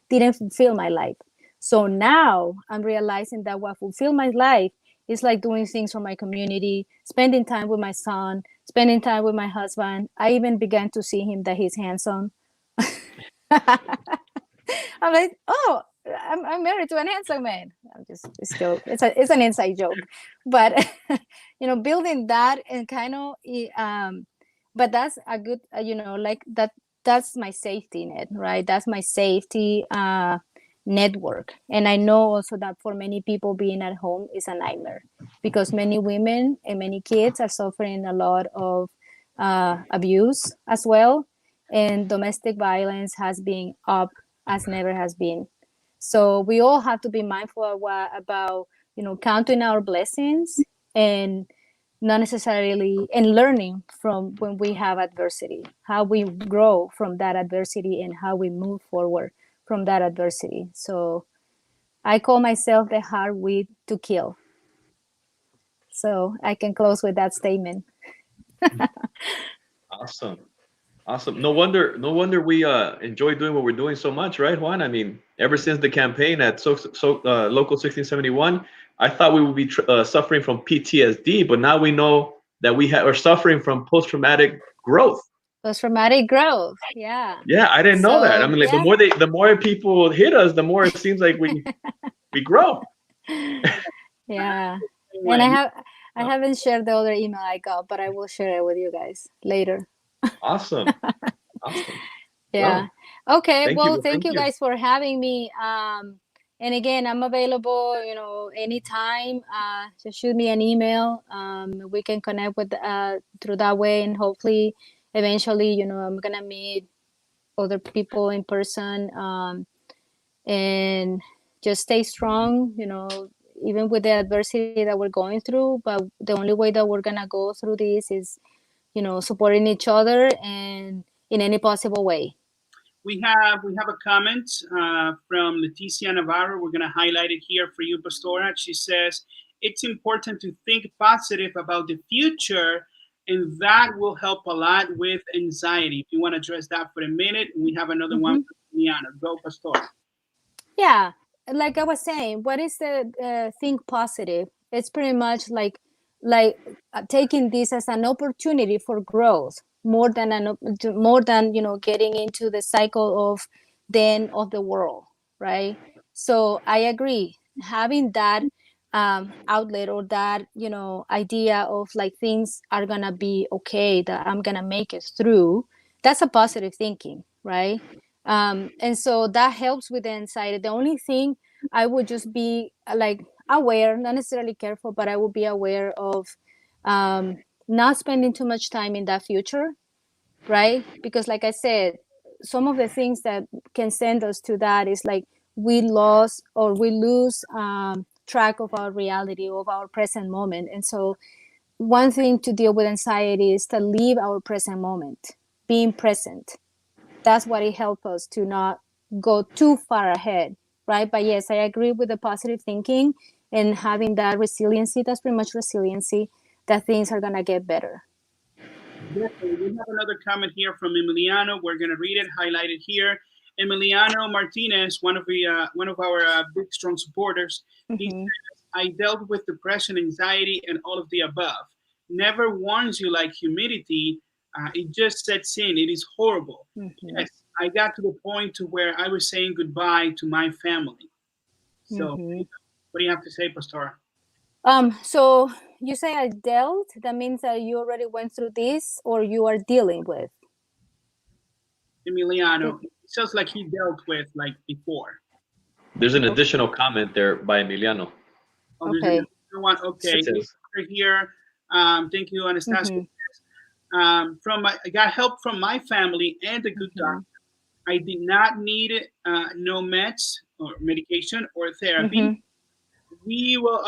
S8: didn't fulfill my life. So now I'm realizing that what fulfilled my life is like doing things for my community, spending time with my son, spending time with my husband. I even began to see him that he's handsome. I'm like, oh, I'm married to an handsome man. I'm just still, it's an inside joke, but building that and kind of, but that's a good, like that's my safety net, right? That's my safety network. And I know also that for many people, being at home is a nightmare, because many women and many kids are suffering a lot of abuse as well. And domestic violence has been up as never has been. So we all have to be mindful about, counting our blessings, and not necessarily, and learning from when we have adversity, how we grow from that adversity and how we move forward from that adversity. So I call myself the hard weed to kill. So I can close with that statement.
S4: Awesome. No wonder we enjoy doing what we're doing so much, right, Juan? I mean, ever since the campaign at Local 1671, I thought we would be suffering from PTSD, but now we know that we are suffering from post-traumatic growth.
S8: Post-traumatic growth, yeah.
S4: Yeah, I didn't know that. I mean, like,
S8: yeah.
S4: the more people hit us, the more it seems like we grow.
S8: Yeah, and I haven't shared the other email I got, but I will share it with you guys later.
S4: Awesome.
S8: Yeah. Well, okay. Thank you
S4: you
S8: guys for having me. And again, I'm available, anytime. Just shoot me an email. We can connect with through that way, and hopefully, eventually, I'm gonna meet other people in person. And just stay strong. Even with the adversity that we're going through. But the only way that we're gonna go through this is, supporting each other and in any possible way.
S1: We have a comment from Leticia Navarro. We're going to highlight it here for you, Pastora. She says, it's important to think positive about the future, and that will help a lot with anxiety. If you want to address that for a minute, we have another one from Liana. Go, Pastora.
S8: Yeah, like I was saying, what is the think positive? It's pretty much like taking this as an opportunity for growth, more than getting into the cycle of the end of the world, right? So I agree, having that outlet, or that idea of like things are gonna be okay, that I'm gonna make it through, that's a positive thinking, right? And so that helps with the anxiety. The only thing I would just be like aware, not necessarily careful, but I would be aware of not spending too much time in that future, right? Because like I said, some of the things that can send us to that is like we lose track of our reality, of our present moment. And so one thing to deal with anxiety is to leave our present moment, being present. That's what it helps us to not go too far ahead, right? But yes, I agree with the positive thinking and having that resiliency. That's pretty much resiliency, that things are gonna get better.
S1: Definitely. We have another comment here from Emiliano. We're gonna read it, highlight it here. Emiliano Martinez, one of our big strong supporters. He says, I dealt with depression, anxiety, and all of the above. Never warns you like humidity. It just sets in. It is horrible. Yes, I got to the point to where I was saying goodbye to my family. So, what do you have to say, Pastora?
S8: So you say I dealt. That means that you already went through this, or you are dealing with.
S1: Emiliano, it sounds like he dealt with like before.
S4: There's an additional comment there by Emiliano.
S1: Oh, okay. Okay. Here. Thank you, Anastasia. I got help from my family and a good doctor. I did not need no meds or medication or therapy. We were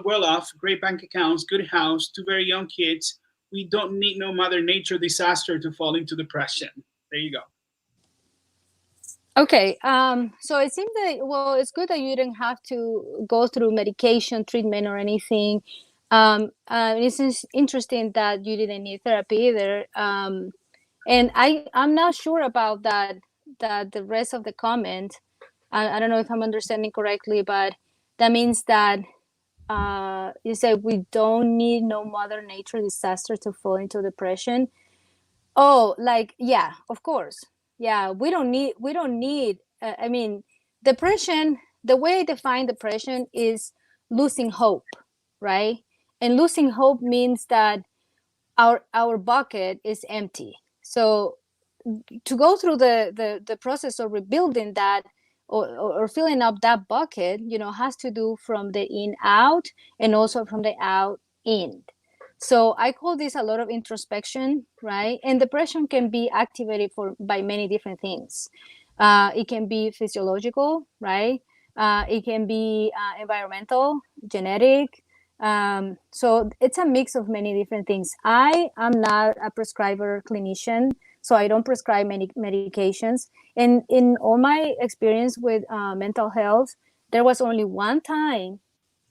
S1: well off, great bank accounts, good house, 2 very young kids. We don't need no Mother Nature disaster to fall into depression. There you go.
S8: Okay. So it seems that, it's good that you didn't have to go through medication, treatment, or anything. It's interesting that you didn't need therapy either. And I'm not sure about that the rest of the comment. I don't know if I'm understanding correctly, but that means that you said we don't need no Mother Nature disaster to fall into depression. Oh, like, yeah, of course. Yeah, we don't need, I mean, depression, the way I define depression is losing hope, right? And losing hope means that our bucket is empty. So to go through the process of rebuilding that, or filling up that bucket, has to do from the in out and also from the out in. So I call this a lot of introspection, right? And depression can be activated by many different things. It can be physiological, right? It can be environmental, genetic. So it's a mix of many different things. I am not a prescriber clinician, so I don't prescribe many medications. And in all my experience with mental health, there was only one time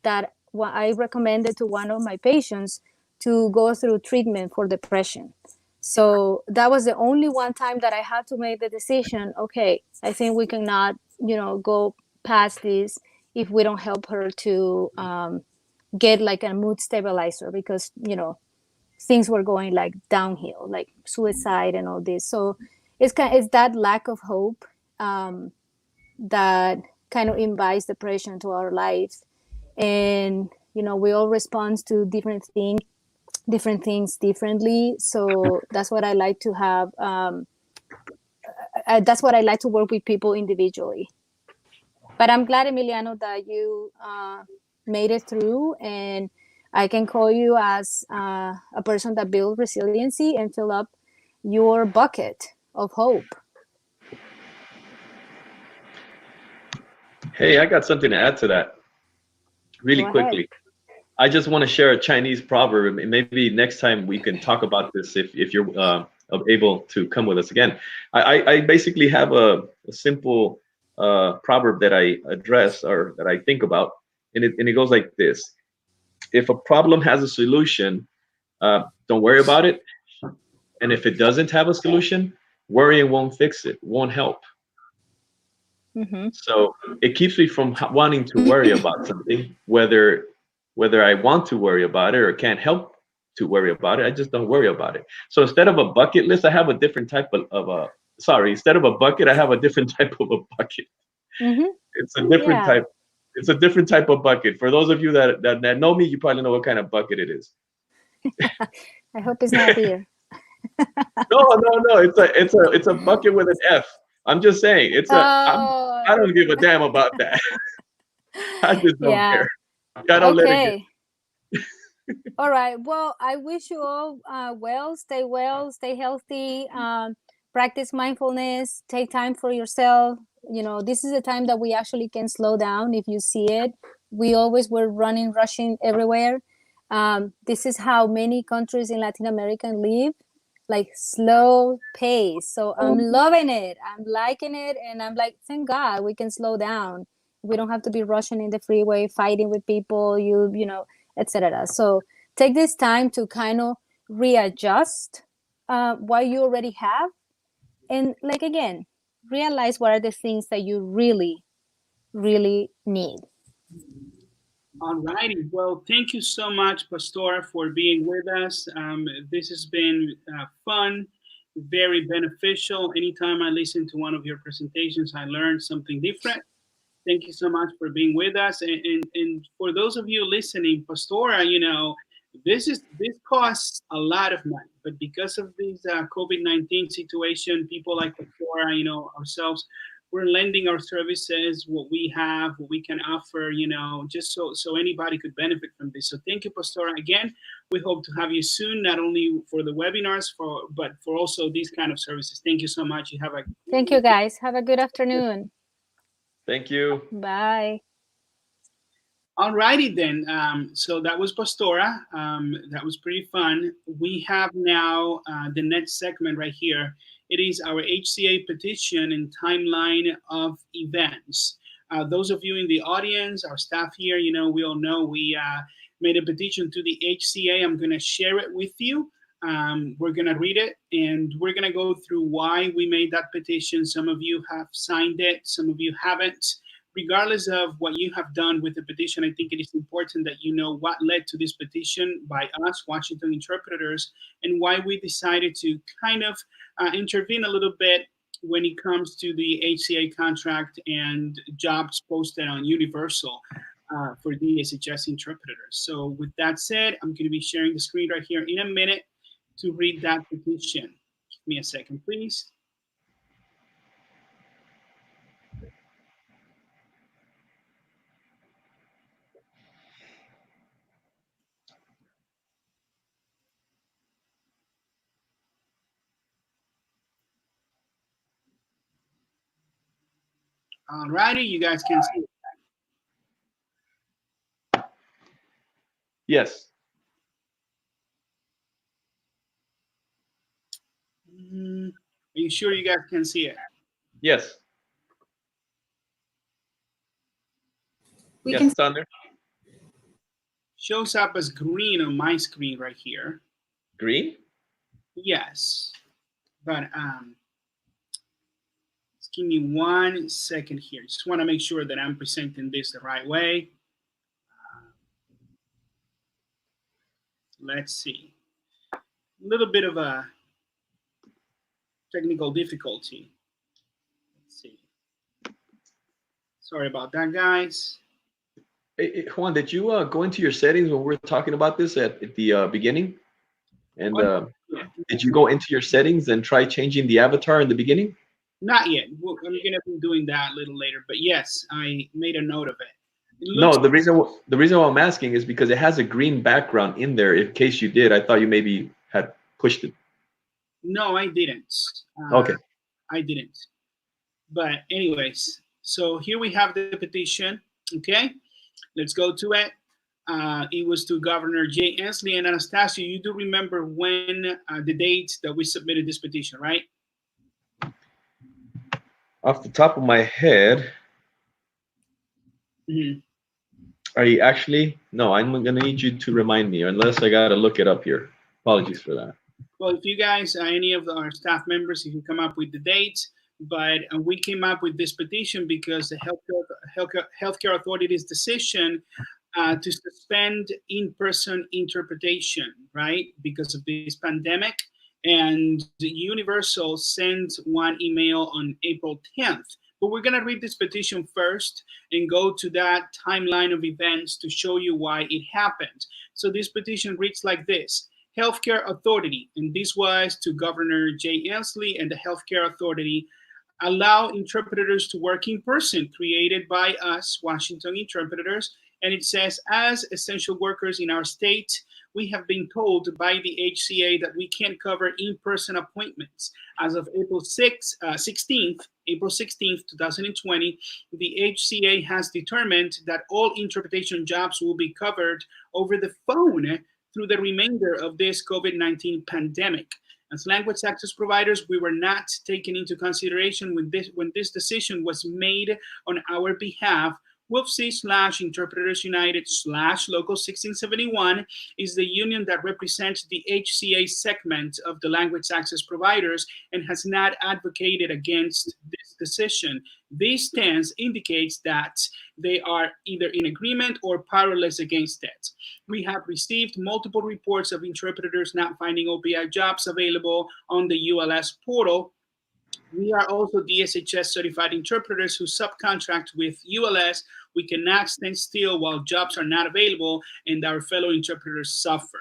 S8: that I recommended to one of my patients to go through treatment for depression. So that was the only one time that I had to make the decision, okay, I think we cannot, go past this if we don't help her to get like a mood stabilizer, because, things were going like downhill, like suicide and all this. So it's that lack of hope that kind of invites depression to our lives. And, we all respond to different things differently. So that's what I like to have. That's what I like to work with people individually. But I'm glad, Emiliano, that you made it through, and I can call you as a person that builds resiliency and fill up your bucket of hope.
S4: Hey, I got something to add to that really quickly. I just want to share a Chinese proverb. Maybe next time we can talk about this if you're able to come with us again. I basically have a simple proverb that I address or that I think about, and it goes like this: if a problem has a solution, don't worry about it, and if it doesn't have a solution, worrying won't fix it, won't help.
S8: Mm-hmm.
S4: So it keeps me from wanting to worry about something, whether I want to worry about it or can't help to worry about it. I just don't worry about it. So instead of a bucket list, I have a different type instead of a bucket, I have a different type of a bucket.
S8: Mm-hmm.
S4: It's a different type. It's a different type of bucket. For those of you that know me, you probably know what kind of bucket it is.
S8: I hope it's not beer.
S4: No. It's a bucket with an F. I'm just saying. I don't give a damn about that. I just don't care. I don't let it get.
S8: All right. Well, I wish you all well, stay healthy, practice mindfulness, take time for yourself. This is a time that we actually can slow down if you see it. We always were running, rushing everywhere. This is how many countries in Latin America live, like slow pace. So I'm loving it. I'm liking it. And I'm like, thank God we can slow down. We don't have to be rushing in the freeway, fighting with people, etc. So take this time to kind of readjust what you already have. And like, again, realize what are the things that you really, really need.
S1: All righty. Well, thank you so much, Pastora, for being with us. This has been fun, very beneficial. Anytime I listen to one of your presentations, I learn something different. Thank you so much for being with us. And for those of you listening, Pastora, this costs a lot of money, but because of this COVID-19 situation, people like Pastora, ourselves, we're lending our services, what we have, what we can offer, just so anybody could benefit from this. So thank you, Pastora. Again, we hope to have you soon, not only for the webinars, but for also these kind of services. Thank you so much.
S8: Thank you, guys. Have a good afternoon.
S4: Thank you.
S8: Bye.
S1: All righty then. So that was Pastora. That was pretty fun. We have now the next segment right here. It is our HCA petition and timeline of events. Those of you in the audience, our staff here, we all know we made a petition to the HCA. I'm going to share it with you. We're going to read it, and we're going to go through why we made that petition. Some of you have signed it, some of you haven't. Regardless of what you have done with the petition, I think it is important that you know what led to this petition by us, Washington interpreters, and why we decided to kind of intervene a little bit when it comes to the HCA contract and jobs posted on Universal for DSHS interpreters. So with that said, I'm going to be sharing the screen right here in a minute to read that petition. Give me a second, please. Alrighty, you guys can see it.
S4: Yes.
S1: Are you sure you guys can see it?
S4: Yes. Yes, it's on there.
S1: Shows up as green on my screen right here.
S4: Green?
S1: Yes. But just give me 1 second here. Just want to make sure that I'm presenting this the right way. Let's see. A little bit of a technical difficulty. Let's see. Sorry about that, guys.
S4: Hey, Juan, did you go into your settings when we were talking about this at the beginning? And did you go into your settings and try changing the avatar in the beginning?
S1: Not yet. I'm going to be doing that a little later. But yes, I made a note of it.
S4: No, the reason why I'm asking is because it has a green background in there. In case you did, I thought you maybe had pushed it.
S1: No, I didn't.
S4: Okay.
S1: I didn't. But anyways, so here we have the petition. Okay, let's go to it. It was to Governor Jay Inslee and Anastasio. You do remember when the date that we submitted this petition, right?
S4: Off the top of my head, are you actually? No, I'm going to need you to remind me, unless I got to look it up here. Apologies for that.
S1: Well, if you guys, any of our staff members, if you come up with the dates, but we came up with this petition because the healthcare authority's decision to suspend in-person interpretation, right, because of this pandemic. And Universal sent one email on April 10th. But we're going to read this petition first and go to that timeline of events to show you why it happened. So this petition reads like this. Healthcare Authority, and this was to Governor Jay Inslee and the Healthcare Authority, allow interpreters to work in person, created by us, Washington interpreters. And it says, as essential workers in our state, we have been told by the HCA that we can't cover in-person appointments. As of April 16th, 2020, the HCA has determined that all interpretation jobs will be covered over the phone through the remainder of this COVID-19 pandemic. As language access providers, we were not taken into consideration when this decision was made on our behalf. WFC/Interpreters United/Local 1671 is the union that represents the HCA segment of the language access providers and has not advocated against this decision. This stance indicates that they are either in agreement or powerless against it. We have received multiple reports of interpreters not finding OPI jobs available on the ULS portal. We are also DSHS certified interpreters who subcontract with ULS. We cannot stand still while jobs are not available and our fellow interpreters suffer.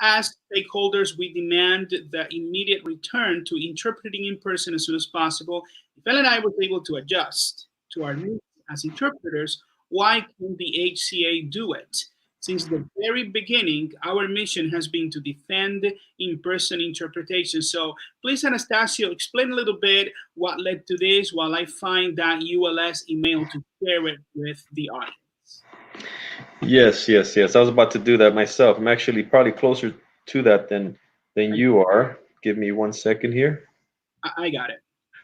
S1: As stakeholders, we demand the immediate return to interpreting in person as soon as possible. If LNI was able to adjust to our needs as interpreters, why can't the HCA do it? Since the very beginning, our mission has been to defend in-person interpretation. So please, Anastasio, explain a little bit what led to this while I find that ULS email to share it with the audience.
S4: Yes. I was about to do that myself. I'm actually probably closer to that than you are. Give me 1 second here.
S1: I got it.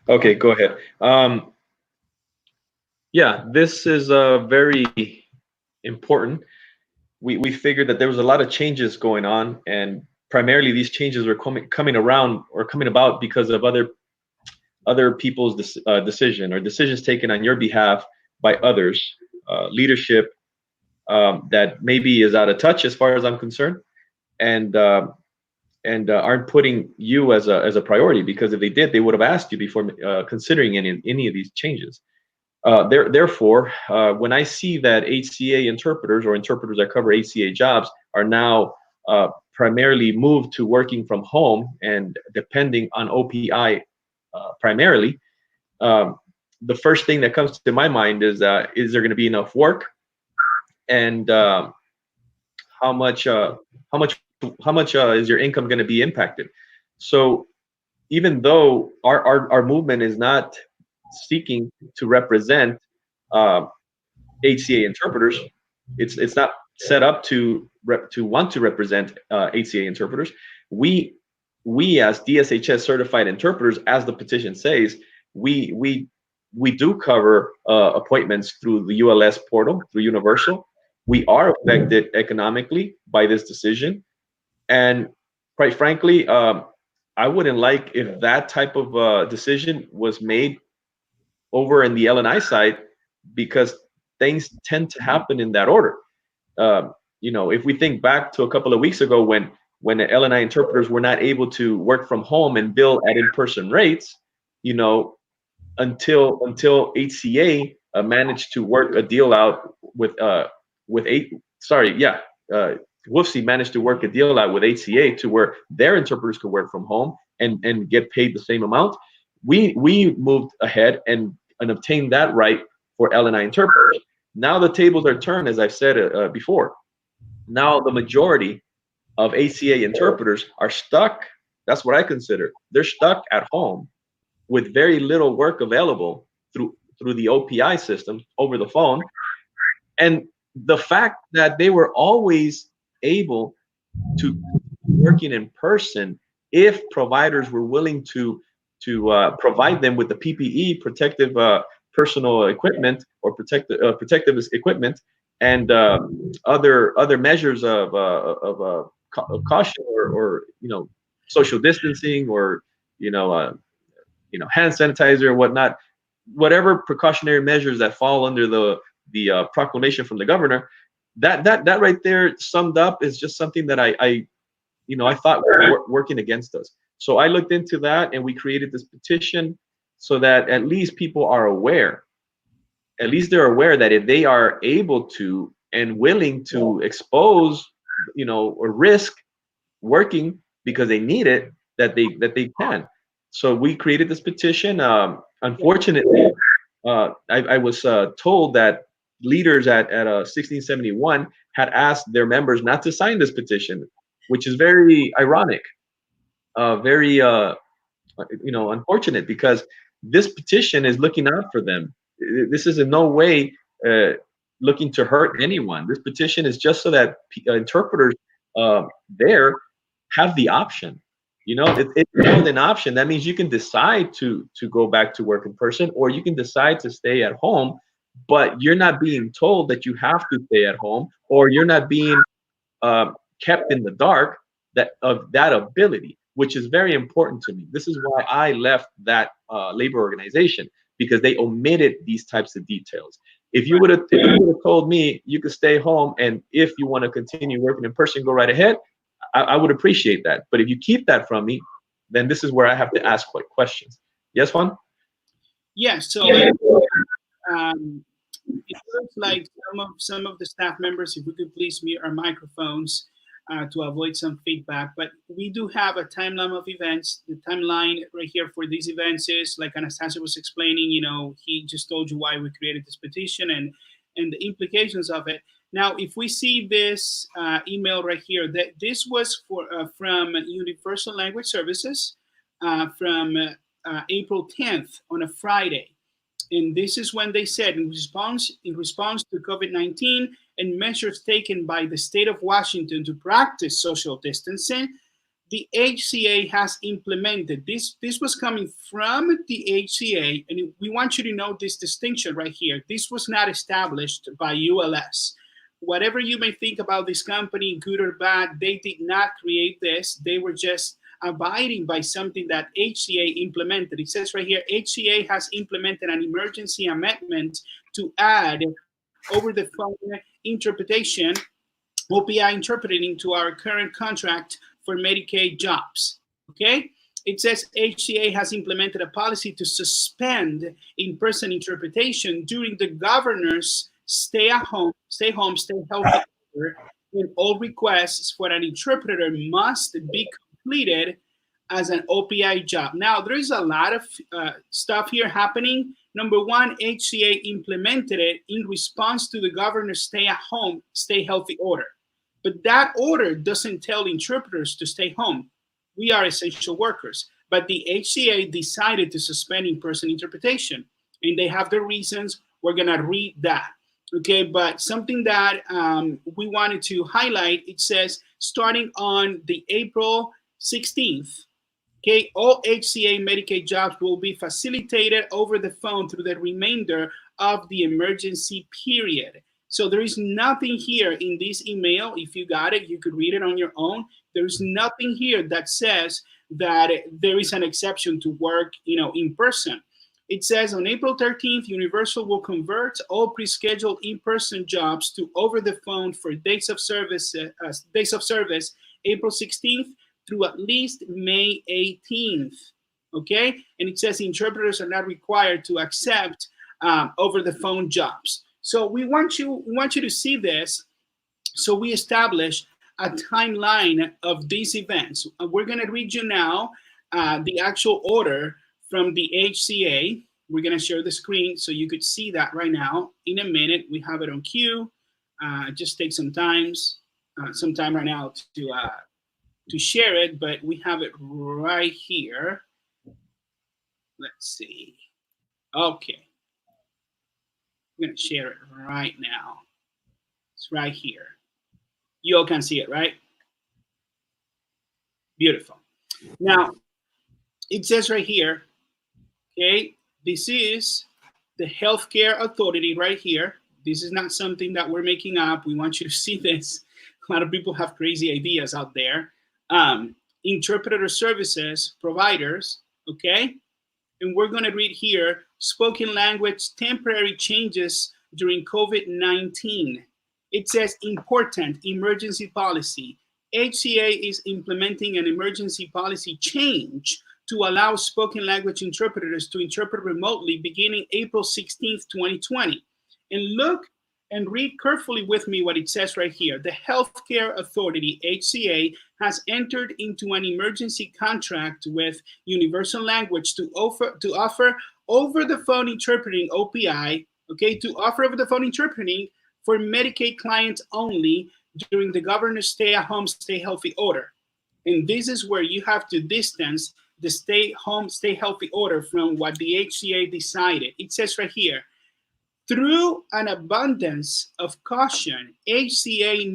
S4: Okay, go ahead. Yeah, this is very important. We figured that there was a lot of changes going on, and primarily these changes were coming about because of other people's decisions taken on your behalf by others, leadership that maybe is out of touch as far as I'm concerned, and aren't putting you as a priority, because if they did, they would have asked you before considering any of these changes. Therefore, when I see that HCA interpreters or interpreters that cover HCA jobs are now primarily moved to working from home and depending on OPI primarily, the first thing that comes to my mind is there going to be enough work, and how much is your income going to be impacted? So even though our movement is not seeking to represent HCA interpreters. It's not set up to want to represent HCA interpreters. We as DSHS certified interpreters, as the petition says, we do cover appointments through the ULS portal, through Universal. We are affected economically by this decision, and quite frankly, I wouldn't like if that type of decision was made over in the L&I side, because things tend to happen in that order. If we think back to a couple of weeks ago when the L&I interpreters were not able to work from home and bill at in-person rates, until HCA managed to work a deal out with WFC managed to work a deal out with HCA to where their interpreters could work from home and get paid the same amount. We moved ahead and obtained that right for L&I interpreters. Now the tables are turned, as I've said before. Now the majority of HCA interpreters are stuck. That's what I consider. They're stuck at home with very little work available through the OPI system over the phone. And the fact that they were always able to working in person if providers were willing to provide them with the PPE, protective personal equipment, or protective equipment, and other measures of caution, or social distancing, or hand sanitizer or whatnot, whatever precautionary measures that fall under the proclamation from the governor. That right there summed up is just something that I thought were working against us. So I looked into that, and we created this petition so that at least people are aware. At least they're aware that if they are able to and willing to expose, or risk working because they need it, that they can. So we created this petition. Unfortunately, I was told that leaders at 1671 had asked their members not to sign this petition, which is very ironic, very unfortunate, because this petition is looking out for them. This is in no way looking to hurt anyone. This petition is just so that interpreters there have the option. It's called an option. That means you can decide to go back to work in person, or you can decide to stay at home, but you're not being told that you have to stay at home, or you're not being kept in the dark of that ability, which is very important to me. This is why I left that labor organization, because they omitted these types of details. If you would have told me you could stay home, and if you want to continue working in person, go right ahead, I would appreciate that. But if you keep that from me, then this is where I have to ask questions. Yes, Juan?
S1: Yeah, so it looks like some of the staff members, if we could please mute our microphones to avoid some feedback. But we do have a timeline of events. The timeline right here for these events is, like Anastasia was explaining, he just told you why we created this petition and the implications of it. Now, if we see this email right here, that this was from Universal Language Services from April 10th on a Friday. And this is when they said, in response to COVID-19 and measures taken by the state of Washington to practice social distancing, the HCA has implemented this. This was coming from the HCA, and we want you to know this distinction right here. This was not established by ULS. Whatever you may think about this company, good or bad, they did not create this. They were just abiding by something that HCA implemented. It says right here, HCA has implemented an emergency amendment to add over-the-phone interpretation, OPI interpreting, to our current contract for Medicaid jobs, okay? It says HCA has implemented a policy to suspend in-person interpretation during the governor's stay home, stay healthy order, and all requests for an interpreter must be completed as an OPI job. Now, there is a lot of stuff here happening. Number one, HCA implemented it in response to the governor's stay at home, stay healthy order. But that order doesn't tell interpreters to stay home. We are essential workers. But the HCA decided to suspend in-person interpretation. and they have their reasons. We're going to read that. Okay, but something that we wanted to highlight, it says starting on the April 16th, okay, all HCA Medicaid jobs will be facilitated over the phone through the remainder of the emergency period. So there is nothing here in this email. If you got it, you could read it on your own. There's nothing here that says that there is an exception to work, in person. It says on April 13th, Universal will convert all pre-scheduled in-person jobs to over the phone for days of service, April 16th through at least May 18th. Okay, and it says interpreters are not required to accept over the phone jobs. So we want you to see this. So we establish a timeline of these events. We're going to read you now the actual order from the HCA. We're going to share the screen so you could see that right now. In a minute, we have it on queue. Just take some time right now to share it, but we have it right here. Let's see. Okay. I'm going to share it right now. It's right here. You all can see it, right? Beautiful. Now, it says right here, okay, this is the healthcare authority right here. This is not something that we're making up. We want you to see this. A lot of people have crazy ideas out there. Interpreter services providers, okay? And we're going to read here, spoken language temporary changes during COVID-19. It says important emergency policy. HCA is implementing an emergency policy change to allow spoken language interpreters to interpret remotely beginning April 16th, 2020. And look and read carefully with me what it says right here. The Healthcare Authority, HCA, has entered into an emergency contract with Universal Language to offer over the phone interpreting OPI, okay, to offer over the phone interpreting for Medicaid clients only during the governor's stay-at-home, stay-healthy order. And this is where you have to distance the stay-home, stay-healthy order from what the HCA decided. It says right here, through an abundance of caution, HCA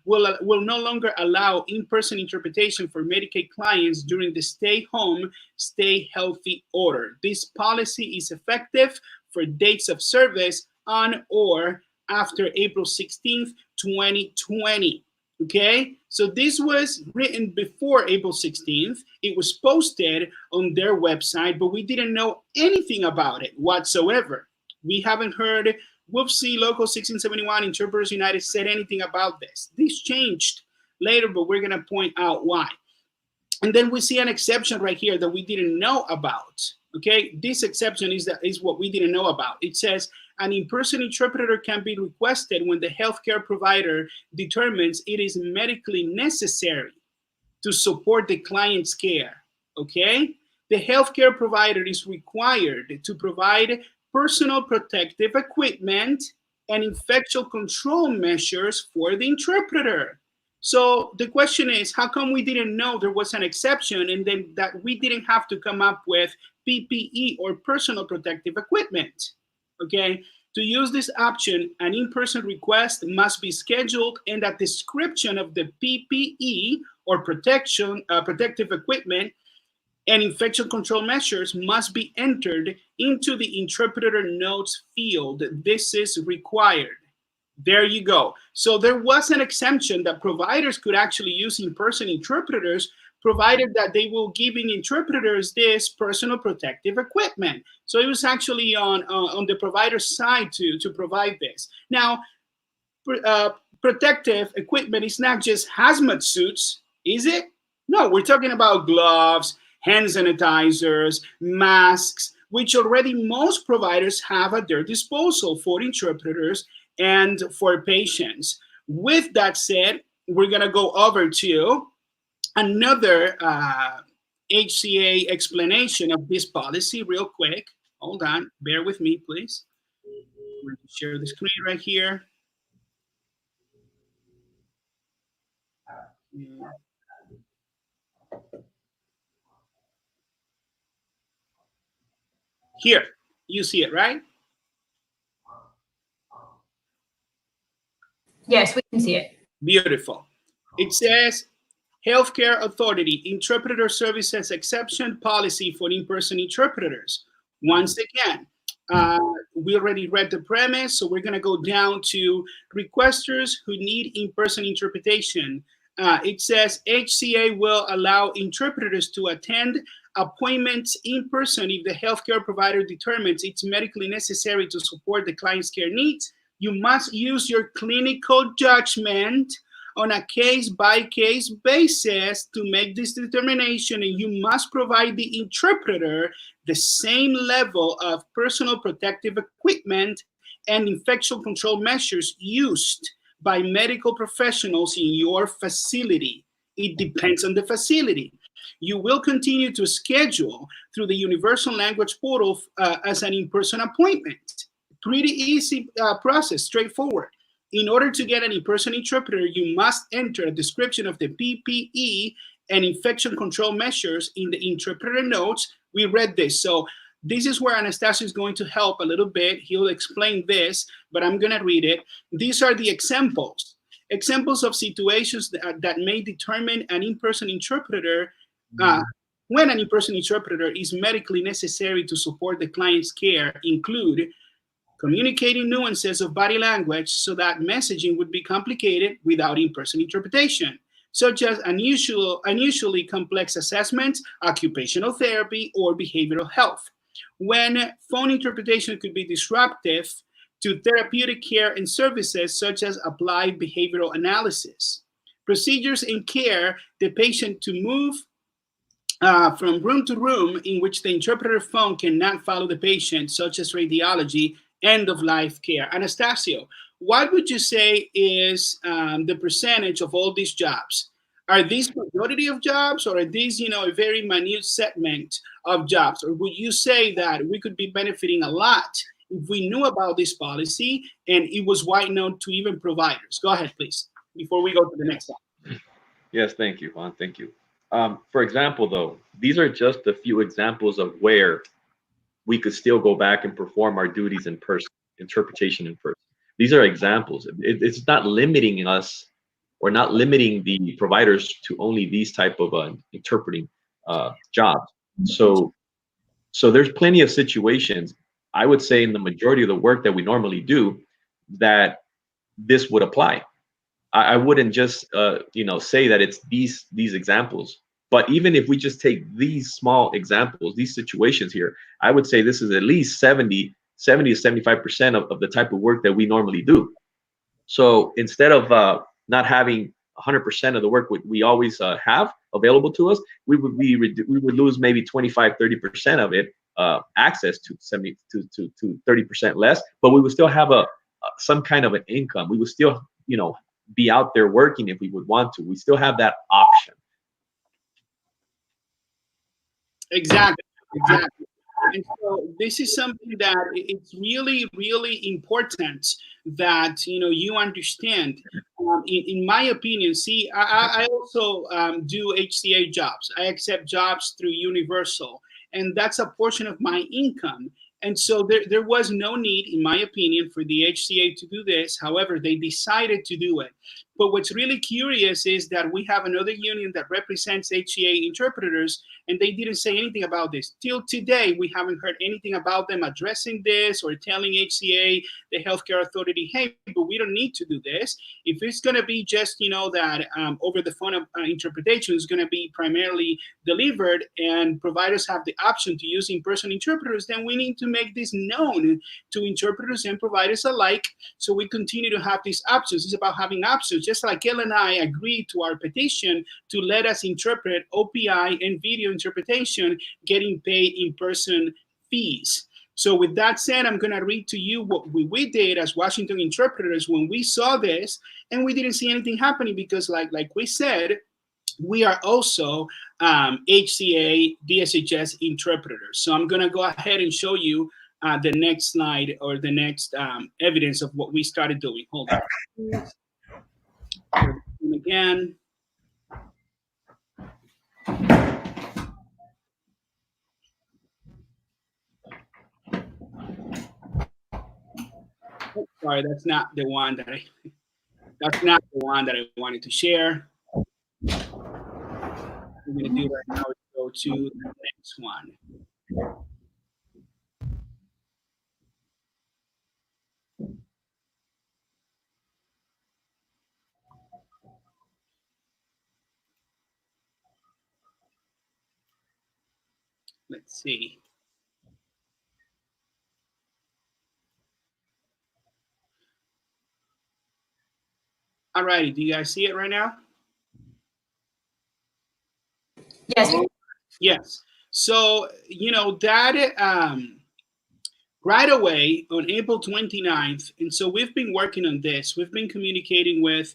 S1: will no longer allow in-person interpretation for Medicaid clients during the stay-home, stay-healthy order. This policy is effective for dates of service on or after April 16th, 2020. Okay, so this was written before April 16th. It was posted on their website, but we didn't know anything about it whatsoever. We haven't heard Whoopsie Local 1671 Interpreters United said anything about this. This changed later, but we're going to point out why. And then we see an exception right here that we didn't know about. Okay, this exception is what we didn't know about. It says an in-person interpreter can be requested when the healthcare provider determines it is medically necessary to support the client's care. Okay, the healthcare provider is required to provide personal protective equipment and infection control measures for the interpreter. So the question is, how come we didn't know there was an exception and then that we didn't have to come up with PPE or personal protective equipment? Okay, to use this option, an in-person request must be scheduled and a description of the PPE or protective equipment and infection control measures must be entered into the interpreter notes field. This is required. There you go. So there was an exemption that providers could actually use in-person interpreters, provided that they will giving interpreters this personal protective equipment. So it was actually on the provider's side to provide this. Now, protective equipment is not just hazmat suits, is it? No, we're talking about gloves, hand sanitizers, masks, which already most providers have at their disposal for interpreters and for patients. With that said, we're going to go over to another HCA explanation of this policy real quick. Hold on, bear with me, please. I'm going to share the screen right here. Yeah. Here, You see it, right?
S3: Yes, we can see it.
S1: Beautiful. It says Healthcare Authority Interpreter Services Exception Policy for In-Person Interpreters. Once again, we already read the premise, so we're going to go down to requesters who need in-person interpretation. It says HCA will allow interpreters to attend appointments in person if the healthcare provider determines it's medically necessary to support the client's care needs. You must use your clinical judgment on a case-by-case basis to make this determination, and you must provide the interpreter the same level of personal protective equipment and infection control measures used by medical professionals in your facility. It depends on the facility. You will continue to schedule through the Universal Language Portal as an in-person appointment. Pretty easy process, straightforward. In order to get an in-person interpreter, you must enter a description of the PPE and infection control measures in the interpreter notes. We read this. So this is where Anastasio is going to help a little bit. He'll explain this, but I'm going to read it. These are the examples. Examples of situations that may determine an in-person interpreter when an in-person interpreter is medically necessary to support the client's care include communicating nuances of body language so that messaging would be complicated without in-person interpretation, such as unusually complex assessments, occupational therapy, or behavioral health. When phone interpretation could be disruptive to therapeutic care and services such as applied behavioral analysis. Procedures and care the patient to move from room to room in which the interpreter phone cannot follow the patient, such as radiology, end-of-life care. Anastasio, what would you say is the percentage of all these jobs? Are these majority of jobs, or are these, a very minute segment of jobs? Or would you say that we could be benefiting a lot if we knew about this policy and it was wide known to even providers? Go ahead, please, before we go to the next slide.
S4: Yes, thank you, Juan. Thank you. For example, though, these are just a few examples of where we could still go back and perform our duties in person, interpretation in person. These are examples. It's not limiting us or not limiting the providers to only these type of interpreting jobs. So there's plenty of situations, I would say in the majority of the work that we normally do, that this would apply. I wouldn't just say that it's these examples. But even if we just take these small examples, these situations here, I would say this is at least 70 to 75% of the type of work that we normally do. So instead of not having 100% of the work we always have available to us, we would lose maybe 25, 30% of it, access to 70 to 30% less, but we would still have some kind of an income. We would still, be out there working if we would want to. We still have that option. Exactly.
S1: And so this is something that it's really, really important that you understand. In my opinion, see, I also do HCA jobs. I accept jobs through Universal, and that's a portion of my income. And so there was no need, in my opinion, for the HCA to do this. However, they decided to do it. But what's really curious is that we have another union that represents HCA interpreters, and they didn't say anything about this. Till today, we haven't heard anything about them addressing this or telling HCA, the healthcare authority, hey, but we don't need to do this. If it's going to be just, that over the phone interpretation is going to be primarily delivered and providers have the option to use in-person interpreters, then we need to make this known to interpreters and providers alike so we continue to have these options. It's about having options. Just like Elle and I agreed to our petition to let us interpret OPI and video interpretation, getting paid in-person fees. So with that said, I'm going to read to you what we did as Washington interpreters when we saw this, and we didn't see anything happening because like we said, we are also HCA DSHS interpreters. So I'm going to go ahead and show you the next slide or the next evidence of what we started doing. Hold on. And again. Oh, sorry, that's not the one that I wanted to share. What we're going to do right now is go to the next one. Let's see. All righty, do you guys see it right now?
S3: Yes.
S1: Yes. So, that right away on April 29th, and so we've been working on this. We've been communicating with,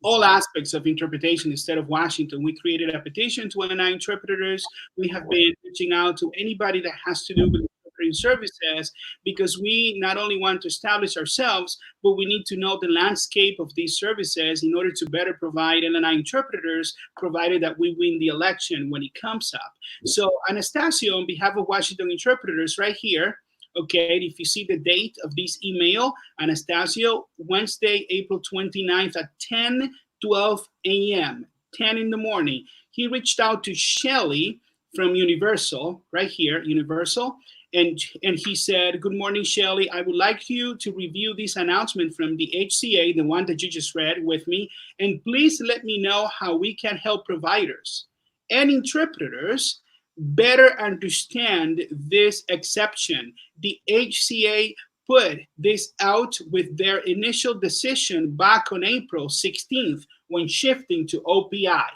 S1: all aspects of interpretation instead of Washington. We created a petition to allow interpreters. We have been reaching out to anybody that has to do with interpreting services, because we not only want to establish ourselves, but we need to know the landscape of these services in order to better provide LNI interpreters, provided that we win the election when it comes up. So Anastasio, on behalf of Washington interpreters, right here, okay, if you see the date of this email, Anastasio, Wednesday, April 29th at 10:12 a.m., 10 in the morning, he reached out to Shelly from Universal, right here, Universal, and he said, "Good morning, Shelly. I would like you to review this announcement from the HCA, the one that you just read with me, and please let me know how we can help providers and interpreters better understand this exception. The HCA put this out with their initial decision back on April 16th when shifting to OPI.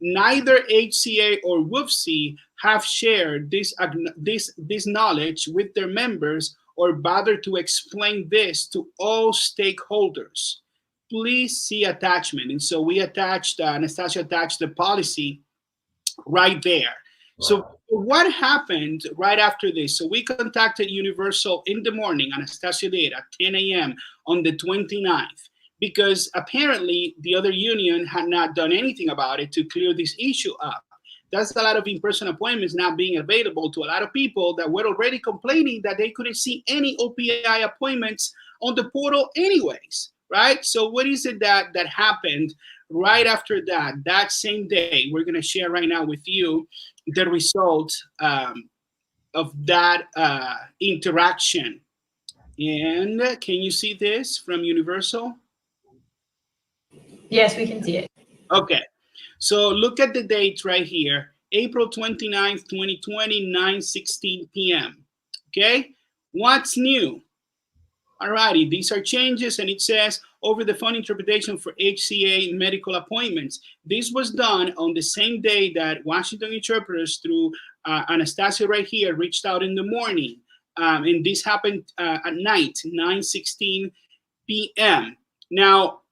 S1: Neither HCA or WFC have shared this knowledge with their members or bothered to explain this to all stakeholders. Please see attachment." And so we attached, Anastasia attached the policy right there. So what happened right after this? So we contacted Universal in the morning, Anastasia did, at 10 a.m. on the 29th, because apparently the other union had not done anything about it to clear this issue up. That's a lot of in-person appointments not being available to a lot of people that were already complaining that they couldn't see any OPI appointments on the portal anyways, right? So what is it that happened right after that? That same day, we're going to share right now with you the result of that interaction. And can you see this from Universal?
S3: Yes, we can see it.
S1: Okay. So look at the date right here, April 29th, 2020, 9:16 p.m. Okay. What's new? All righty, these are changes, and it says over the phone interpretation for HCA medical appointments. This was done on the same day that Washington interpreters, through Anastasia right here, reached out in the morning. And this happened at night, 9:16 p.m. Now,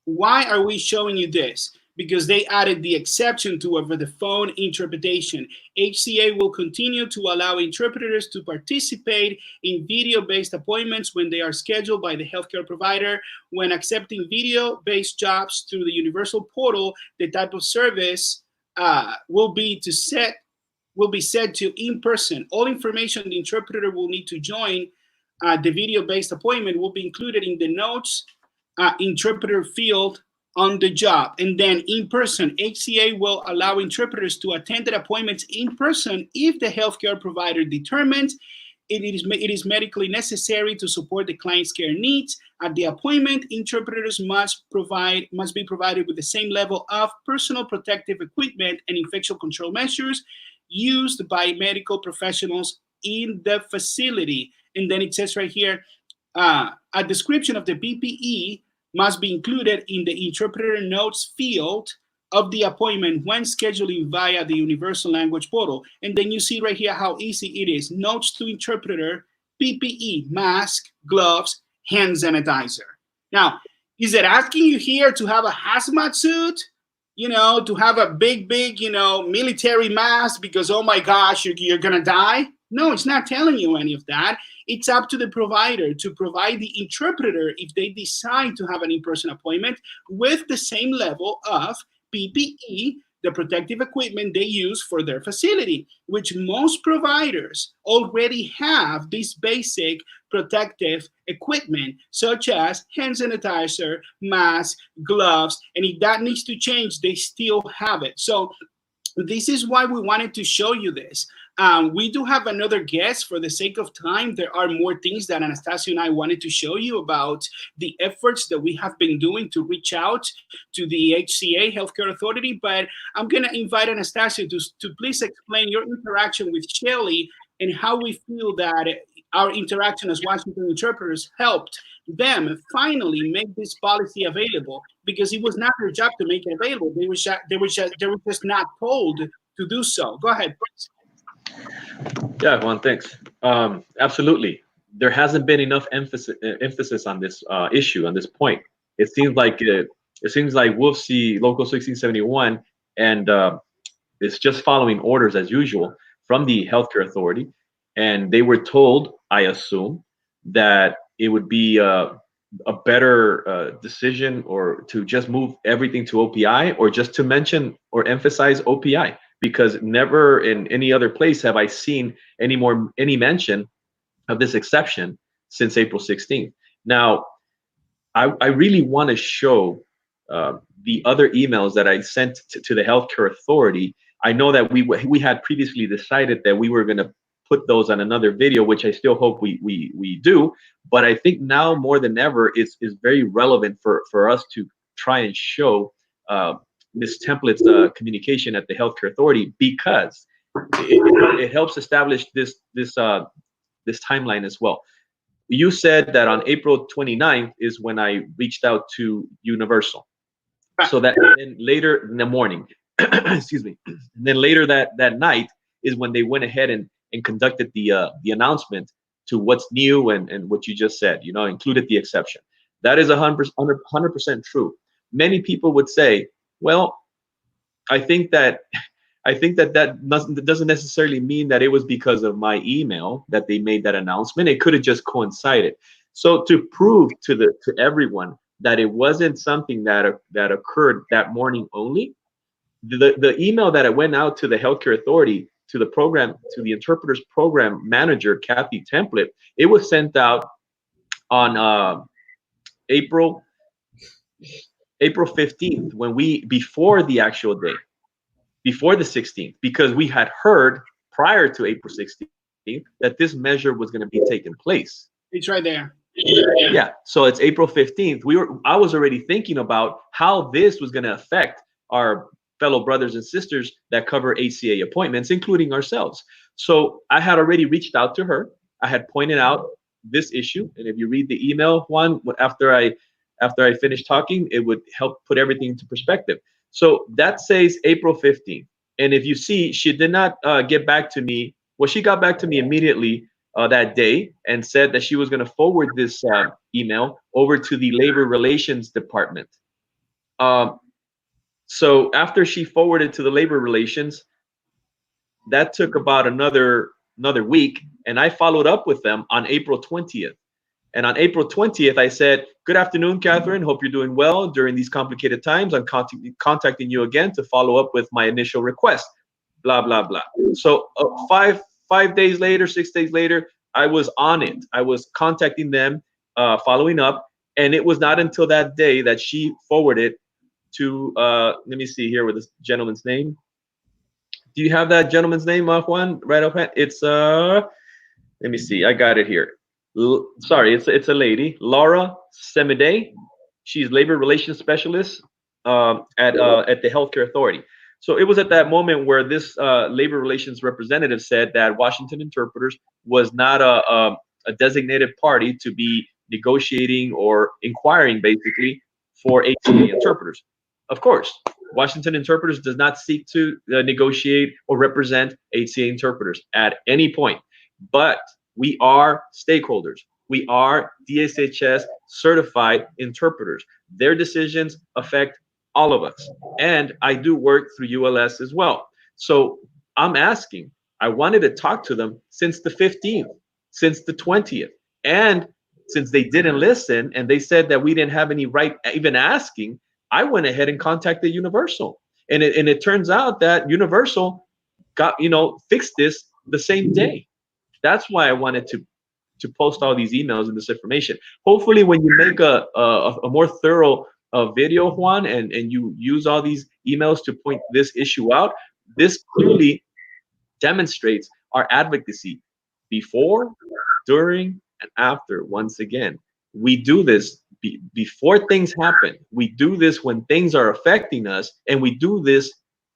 S1: why are we showing you this? Because they added the exception to over the phone interpretation. HCA will continue to allow interpreters to participate in video-based appointments when they are scheduled by the healthcare provider. When accepting video-based jobs through the Universal portal, the type of service will be set to in-person. All information the interpreter will need to join the video-based appointment will be included in the notes interpreter field on the job. And then in person, HCA will allow interpreters to attend the appointments in person if the healthcare provider determines it is medically necessary to support the client's care needs. At the appointment, interpreters must be provided with the same level of personal protective equipment and infection control measures used by medical professionals in the facility. And then it says right here, a description of the PPE must be included in the interpreter notes field of the appointment when scheduling via the Universal Language Portal. And then you see right here how easy it is. Notes to interpreter, PPE, mask, gloves, hand sanitizer. Now, is it asking you here to have a hazmat suit? To have a big, military mask because, oh my gosh, you're going to die? No, it's not telling you any of that. It's up to the provider to provide the interpreter, if they decide to have an in-person appointment, with the same level of PPE the protective equipment they use for their facility, which most providers already have this basic protective equipment, such as hand sanitizer, mask, gloves, and if that needs to change, they still have it. So this is why we wanted to show you this. We do have another guest. For the sake of time, there are more things that Anastasia and I wanted to show you about the efforts that we have been doing to reach out to the HCA Healthcare Authority. But I'm going to invite Anastasia to please explain your interaction with Shelly and how we feel that our interaction as Washington interpreters helped them finally make this policy available, because it was not their job to make it available. They were just not told to do so. Go ahead, please.
S4: Yeah, Juan, thanks. Absolutely. There hasn't been enough emphasis on this issue, on this point. It seems like we'll see Local 1671, and it's just following orders as usual from the healthcare authority. And they were told, I assume, that it would be a better decision or to just move everything to OPI, or just to mention or emphasize OPI, because never in any other place have I seen any mention of this exception since April 16th. Now, I really want to show the other emails that I sent to the healthcare authority. I know that we had previously decided that we were going to put those on another video, which I still hope we do. But I think now more than ever, is very relevant for us to try and show Ms. Template's communication at the healthcare authority, because it helps establish this timeline as well. You said that on April 29th is when I reached out to Universal. So that then later in the morning, excuse me, and then later that night is when they went ahead and conducted the announcement to what's new and what you just said, included the exception. That is 100% true. Many people would say, well, I think that doesn't necessarily mean that it was because of my email that they made that announcement. It could have just coincided. So to prove to everyone that it wasn't something that occurred that morning only, the email that it went out to the healthcare authority, to the interpreters program manager, Kathy Template, it was sent out on April 15th, before the actual day, before the 16th, because we had heard prior to April 16th that this measure was going to be taking place.
S1: It's right there.
S4: Yeah, so it's April 15th. I was already thinking about how this was going to affect our fellow brothers and sisters that cover HCA appointments, including ourselves. So I had already reached out to her. I had pointed out this issue, and if you read the email, Juan, after I finished talking, it would help put everything into perspective. So that says April 15th. And if you see, she did not get back to me. Well, she got back to me immediately that day and said that she was going to forward this email over to the Labor Relations Department. So after she forwarded to the Labor Relations, that took about another week, and I followed up with them on April 20th. And on April 20th, I said, "Good afternoon, Catherine. Hope you're doing well during these complicated times. I'm contacting you again to follow up with my initial request, blah, blah, blah." So 5 days later, 6 days later, I was on it. I was contacting them, following up. And it was not until that day that she forwarded to, let me see here with this gentleman's name. Do you have that gentleman's name, Juan, right offhand? It's, let me see. I got it here. Sorry, it's a lady, Laura Semide. She's labor relations specialist at the healthcare authority. So it was at that moment where this labor relations representative said that Washington Interpreters was not a designated party to be negotiating or inquiring, basically, for HCA interpreters. Of course, Washington Interpreters does not seek to negotiate or represent HCA interpreters at any point, but we are stakeholders. We are DSHS certified interpreters. Their decisions affect all of us. And I do work through ULS as well. So I'm asking, I wanted to talk to them since the 15th, since the 20th. And since they didn't listen and they said that we didn't have any right even asking, I went ahead and contacted Universal. And it turns out that Universal got, fixed this the same day. That's why I wanted to post all these emails and this information. Hopefully when you make a more thorough video, Juan, and you use all these emails to point this issue out, this clearly demonstrates our advocacy before, during, and after. Once again, we do this before things happen. We do this when things are affecting us, and we do this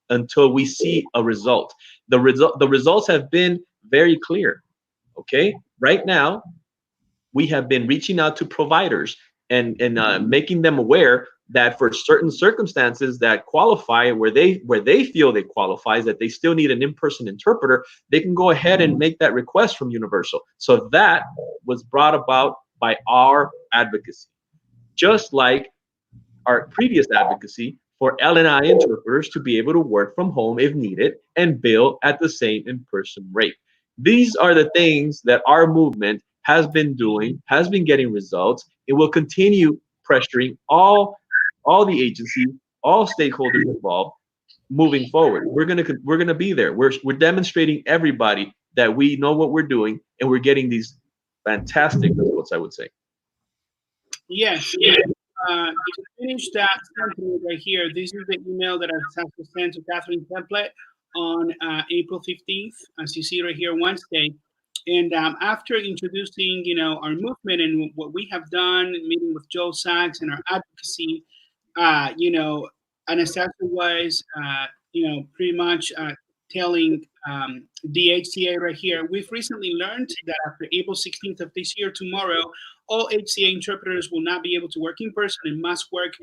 S4: until we see a result. The results have been very clear. Okay, right now we have been reaching out to providers and making them aware that for certain circumstances that qualify, where they feel they qualify, that they still need an in-person interpreter, they can go ahead and make that request from Universal. So that was brought about by our advocacy, just like our previous advocacy for L&I interpreters to be able to work from home if needed and bill at the same in-person rate. These are the things that our movement has been doing, has been getting results. It will continue pressuring all the agencies, all stakeholders involved moving forward. We're gonna be there. We're demonstrating everybody that we know what we're doing, and we're getting these fantastic results, I would say.
S1: Yes. To finish that sentiment right here, this is the email that I have to send to Catherine Template on April 15th, as you see right here, Wednesday. And after introducing, our movement and what we have done, meeting with Joe Sachs and our advocacy, Anastasia was, pretty much telling the HCA right here, we've recently learned that after April 16th of this year, tomorrow, all HCA interpreters will not be able to work in person and must work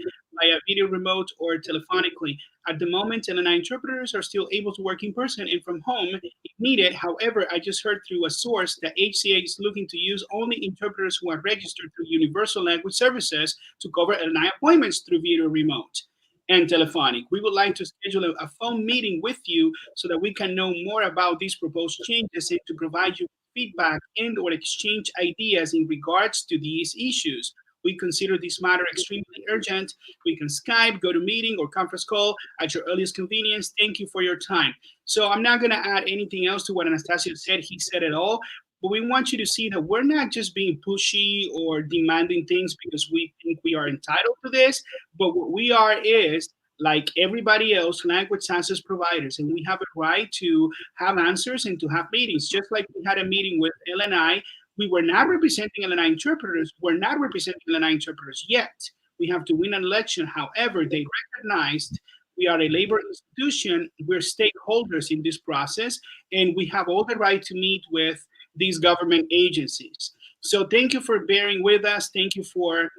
S1: via video remote or telephonically. At the moment, L&I interpreters are still able to work in person and from home if needed. However, I just heard through a source that HCA is looking to use only interpreters who are registered through Universal Language Services to cover L&I appointments through video remote and telephonic. We would like to schedule a phone meeting with you so that we can know more about these proposed changes and to provide you feedback and or exchange ideas in regards to these issues. We consider this matter extremely urgent. We can Skype, go to meeting or conference call at your earliest convenience. Thank you for your time. So I'm not gonna add anything else to what Anastasia said. He said it all. But we want you to see that we're not just being pushy or demanding things because we think we are entitled to this, but what we are is, like everybody else, language access providers, and we have a right to have answers and to have meetings. Just like we had a meeting with L&I, we were not representing L&I interpreters. We're not representing L&I interpreters yet. We have to win an election. However, they recognized we are a labor institution. We're stakeholders in this process, and we have all the right to meet with these government agencies. So thank you for bearing with us. Thank you for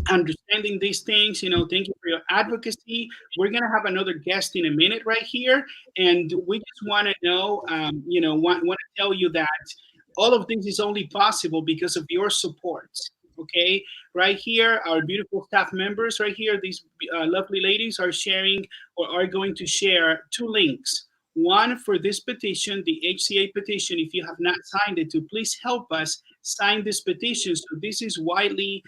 S1: understanding these things. Thank you for your advocacy. We're gonna have another guest in a minute right here, and we just want to know, want to tell you that all of this is only possible because of your support. Okay, right here, our beautiful staff members right here, these lovely ladies are sharing or are going to share 2 links. One for this petition, the HCA petition. If you have not signed it, to please help us sign this petition. So this is widely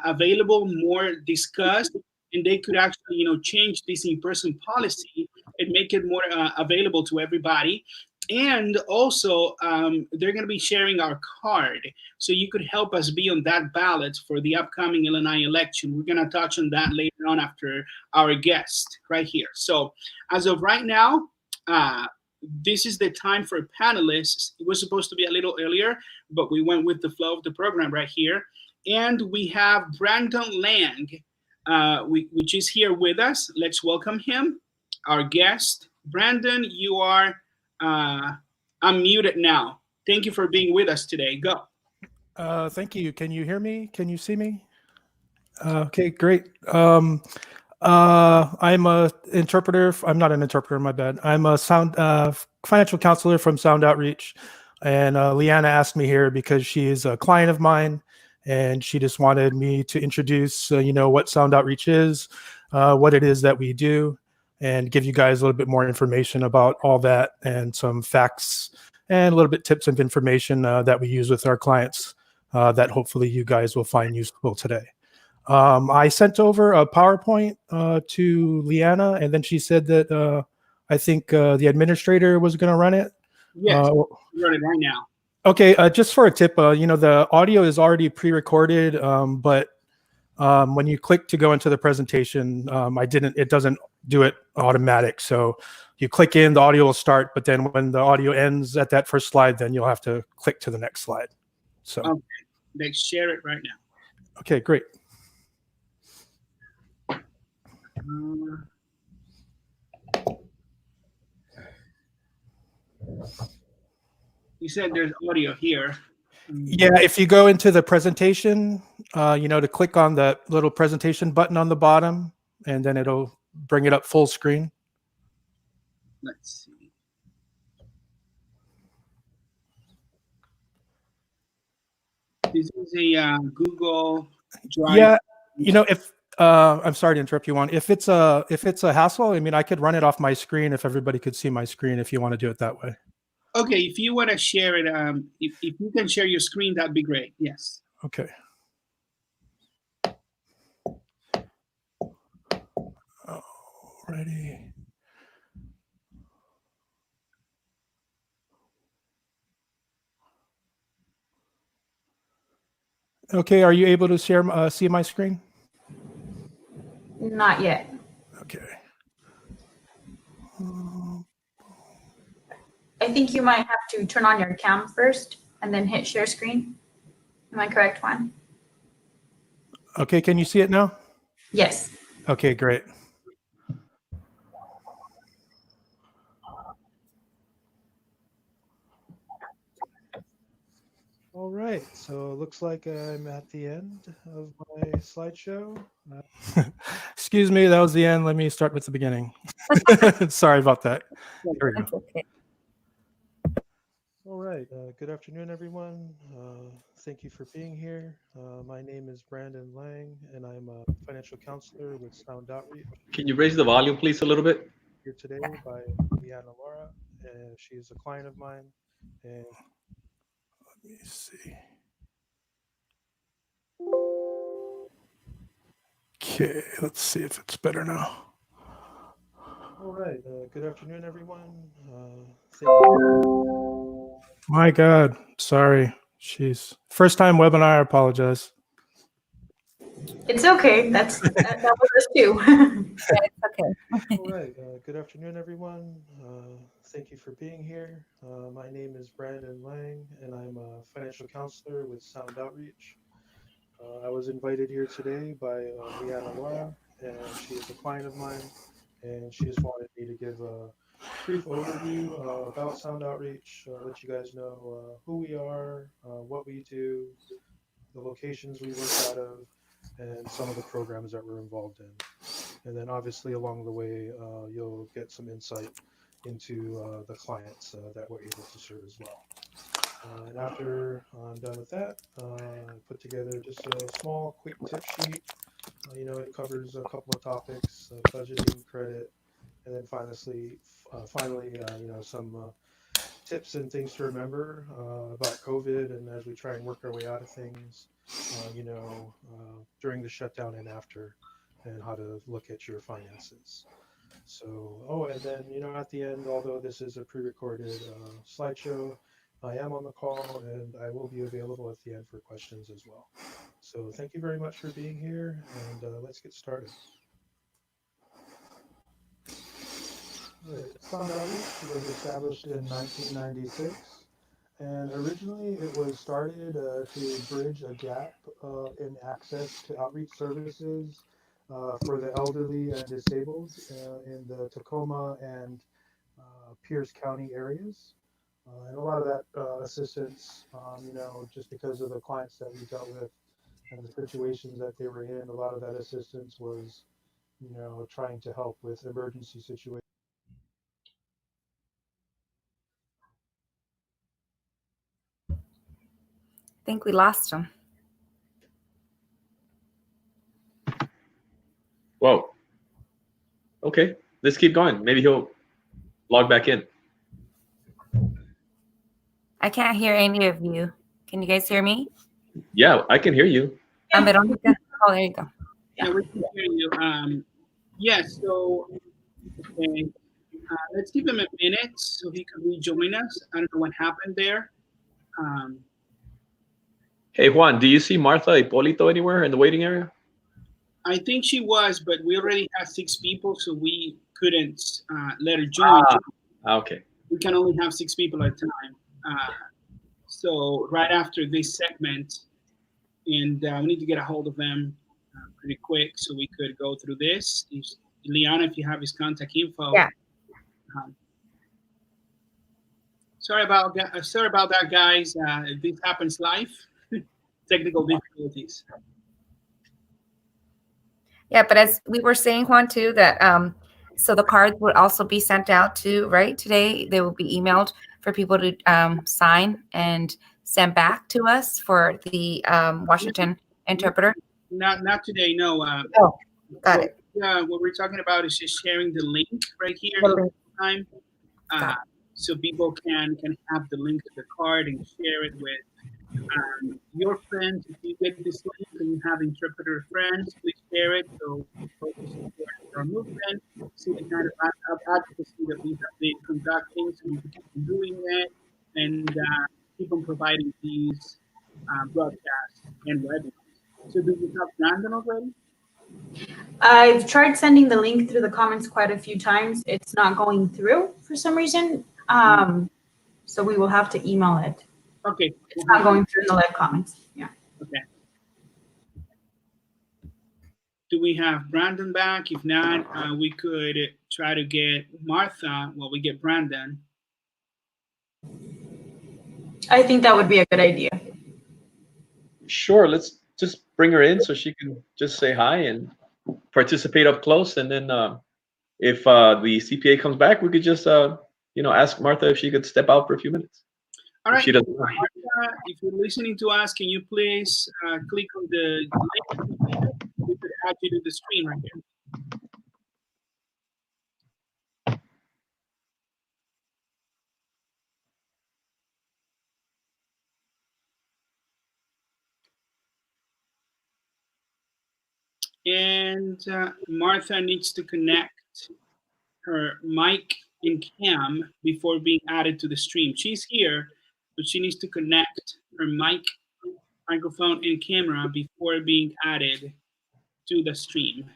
S1: available, more discussed, and they could actually, change this in-person policy and make it more available to everybody. And also, they're going to be sharing our card, so you could help us be on that ballot for the upcoming Illinois election. We're going to touch on that later on after our guest right here. So as of right now, this is the time for panelists. It was supposed to be a little earlier, but we went with the flow of the program right here. And we have Brandon Lang, which is here with us. Let's welcome him, our guest. Brandon, you are unmuted now. Thank you for being with us today. Go.
S9: Thank you. Can you hear me? Can you see me? Okay, great. I'm a interpreter. I'm not an interpreter, my bad. I'm a financial counselor from Sound Outreach. And Leanna asked me here because she is a client of mine, and she just wanted me to introduce, what Sound Outreach is, what it is that we do, and give you guys a little bit more information about all that and some facts and a little bit tips of information that we use with our clients that hopefully you guys will find useful today. I sent over a PowerPoint to Leanna, and then she said that I think the administrator was going to run it.
S1: Yes, run it right now.
S9: Okay, just for a tip, the audio is already pre-recorded, but when you click to go into the presentation, it doesn't do it automatic. So you click in, the audio will start, but then when the audio ends at that first slide, then you'll have to click to the next slide. So
S1: okay, let's share it right now.
S9: Okay, great.
S1: You said there's audio here.
S9: Yeah, if you go into the presentation, to click on that little presentation button on the bottom, and then it'll bring it up full screen.
S1: Let's see. This is a Google Drive.
S9: Yeah, if I'm sorry to interrupt you, Juan. If it's a hassle, I mean, I could run it off my screen if everybody could see my screen. If you want to do it that way.
S1: Okay, if you want to share it, if you can share your screen, that'd be great. Yes.
S9: Okay. Alrighty. Okay, are you able to share see my screen?
S3: Not yet.
S9: Okay.
S3: I think you might have to turn on your cam first and then hit share screen. Am I correct, Juan?
S9: Okay, can you see it now?
S3: Yes.
S9: Okay, great. All right, so it looks like I'm at the end of my slideshow. Excuse me, that was the end. Let me start with the beginning. Sorry about that. Here we go.
S2: Okay.
S9: All right, good afternoon, everyone. Thank you for being here. My name is Brandon Lang, and I'm a financial counselor with Sound Outreach.
S4: Can you raise the volume, please, a little bit?
S9: Here today by Leanna Laura, and she is a client of mine. And let me see. Okay, let's see if it's better now. All right, good afternoon, everyone. Thank you. My God, sorry. Jeez. First time webinar, I apologize.
S3: It's okay. That was us too.
S2: It's okay.
S9: All right, good afternoon, everyone. Thank you for being here. My name is Brandon Lang, and I'm a financial counselor with Sound Outreach. I was invited here today by Leanna Laura, and she is a client of mine, and she just wanted me to give a brief overview about Sound Outreach, let you guys know who we are, what we do, the locations we work out of, and some of the programs that we're involved in. And then obviously along the way, you'll get some insight into the clients that we're able to serve as well. And after I'm done with that, I put together just a small, quick tip sheet. It covers a couple of topics, budgeting, credit, and then finally, some tips and things to remember about COVID, and as we try and work our way out of things, during the shutdown and after, and how to look at your finances. So, and then, at the end, although this is a pre-recorded slideshow, I am on the call, and I will be available at the end for questions as well. So thank you very much for being here, and let's get started. Sound Outreach was established in 1996, and originally it was started to bridge a gap in access to outreach services for the elderly and disabled in the Tacoma and Pierce County areas. And a lot of that assistance, just because of the clients that we dealt with and the situations that they were in, a lot of that assistance was, trying to help with emergency situations.
S2: I think we lost him.
S4: Whoa. Okay, let's keep going. Maybe he'll log back in.
S2: I can't hear any of you. Can you guys hear me?
S4: Yeah, I can hear you.
S2: Veronica. Oh, there you go.
S1: Yeah, we can hear you. Yes, so okay. Let's give him a minute so he can rejoin us. I don't know what happened there.
S4: Hey, Juan, do you see Martha Hipolito anywhere in the waiting area?
S1: I think she was, but we already had 6 people, so we couldn't let her join.
S4: Okay.
S1: We can only have 6 people at a time. So right after this segment, and we need to get a hold of them pretty quick so we could go through this. Liana, if you have his contact info.
S2: Yeah.
S1: Sorry about that, guys. This happens live. Technical difficulties.
S2: Yeah, but as we were saying, Juan, too, that so the cards would also be sent out too, right? Today they will be emailed for people to sign and send back to us for the Washington interpreter.
S1: Not today, no.
S2: Got it.
S1: Yeah, what we're talking about is just sharing the link right here. Time, so people can have the link to the card and share it with your friends. If you get this link and you have interpreter friends, please share it so people can support our movement, see the kind of advocacy that we have been conducting, so we can keep doing it and keep on providing these broadcasts and webinars. So do you have Brandon already?
S3: I've tried sending the link through the comments quite a few times. It's not going through for some reason. So we will have to email it.
S1: Okay.
S3: It's not going through in the live comments. Yeah.
S1: Okay. Do we have Brandon back? If not, we could try to get Martha while we get Brandon.
S3: I think that would be a good idea.
S4: Sure, let's just bring her in so she can just say hi and participate up close. And then if the CPA comes back, we could just ask Martha if she could step out for a few minutes.
S1: All right.
S4: If she doesn't.
S1: Martha, if you're listening to us, can you please click on the link? We could add you to the screen right here. And Martha needs to connect her mic and cam before being added to the stream. She's here, but she needs to connect her microphone and camera before being added to the stream.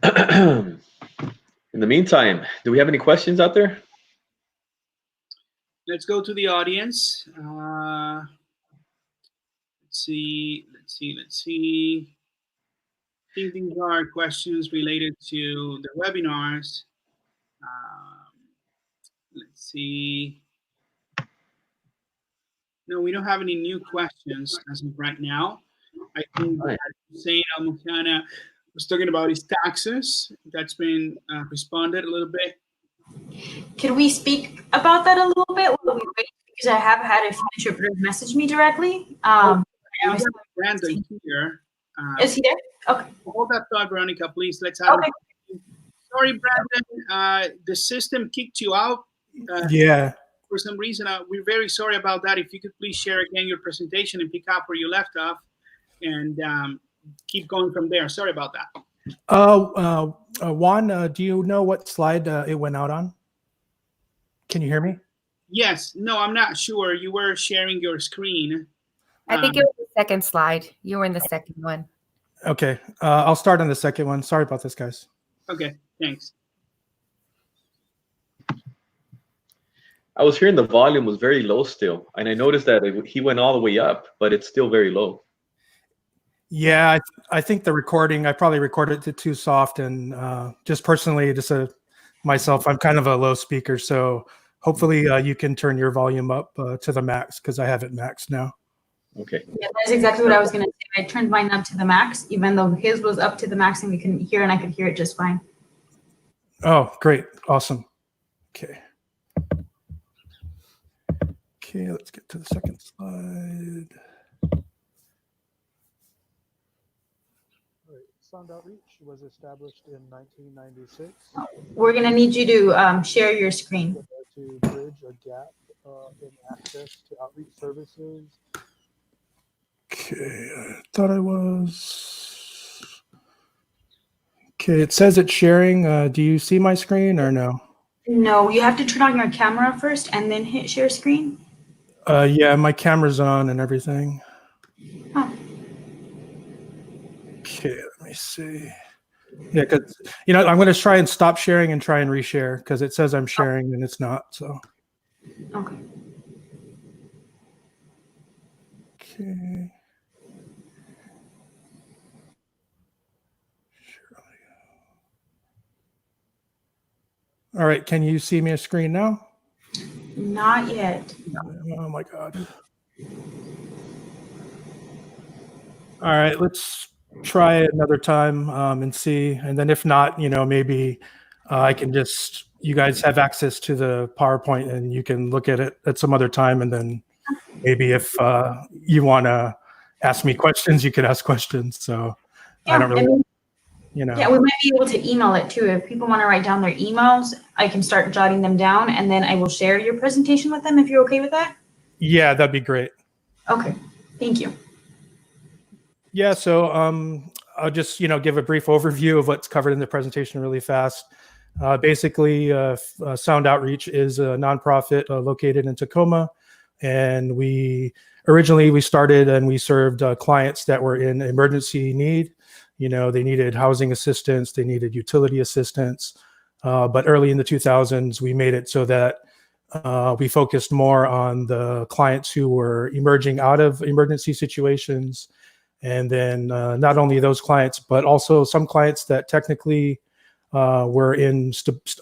S4: In the meantime, do we have any questions out there?
S1: Let's go to the audience. Let's see. I think these are questions related to the webinars. Let's see. No, we don't have any new questions as of right now. I think Hussein Al-Mukhana was talking about his taxes. That's been responded a little bit.
S3: Can we speak about that a little bit while we wait? Because I have had a few interpreters message me directly.
S1: Brandon here.
S3: Is he there? Okay.
S1: Hold that thought, Veronica, please. Let's have him. Sorry, Brandon. The system kicked you out.
S9: Yeah.
S1: For some reason, we're very sorry about that. If you could please share again your presentation and pick up where you left off and keep going from there. Sorry about that.
S9: Juan, do you know what slide it went out on? Can you hear me?
S1: Yes. No, I'm not sure. You were sharing your screen.
S2: I think it was the second slide. You were in the second one.
S9: Okay. I'll start on the second one. Sorry about this, guys.
S1: Okay. Thanks.
S4: I was hearing the volume was very low still, and I noticed that he went all the way up, but it's still very low.
S9: Yeah, I think the recording, I probably recorded it too soft, and just personally, myself, I'm kind of a low speaker, so hopefully you can turn your volume up to the max, because I have it maxed now.
S4: Okay.
S3: Yeah, that's exactly what I was going to say. I turned mine up to the max, even though his was up to the max and we couldn't hear, and I could hear it just fine.
S9: Oh, great. Awesome. Okay. Okay, let's get to the second slide. Sound Outreach was established in 1996.
S3: We're going to need you to share your screen.
S9: To bridge a gap in access to outreach services. Okay, I thought I was. Okay, it says it's sharing. Do you see my screen or no?
S3: No, you have to turn on your camera first and then hit share screen.
S9: Yeah, my camera's on and everything.
S3: Oh.
S9: Okay, let me see. Yeah, because I'm going to try and stop sharing and try and reshare because it says I'm sharing and it's not. So.
S3: Okay.
S9: Okay. All right, can you see me a screen now?
S3: Not yet.
S9: Oh my God. All right, let's try it another time and see. And then if not, maybe I can just, you guys have access to the PowerPoint and you can look at it at some other time. And then maybe if you want to ask me questions, you can ask questions. So
S3: Yeah,
S9: I don't really,
S3: Yeah, we might be able to email it too. If people want to write down their emails, I can start jotting them down and then I will share your presentation with them if you're okay with that.
S9: Yeah, that'd be great.
S3: Okay, thank you.
S9: Yeah, so I'll just give a brief overview of what's covered in the presentation really fast. Basically, Sound Outreach is a nonprofit located in Tacoma, and we started and we served clients that were in emergency need. They needed housing assistance, they needed utility assistance, but early in the 2000s, we made it so that we focused more on the clients who were emerging out of emergency situations. And then not only those clients, but also some clients that technically were in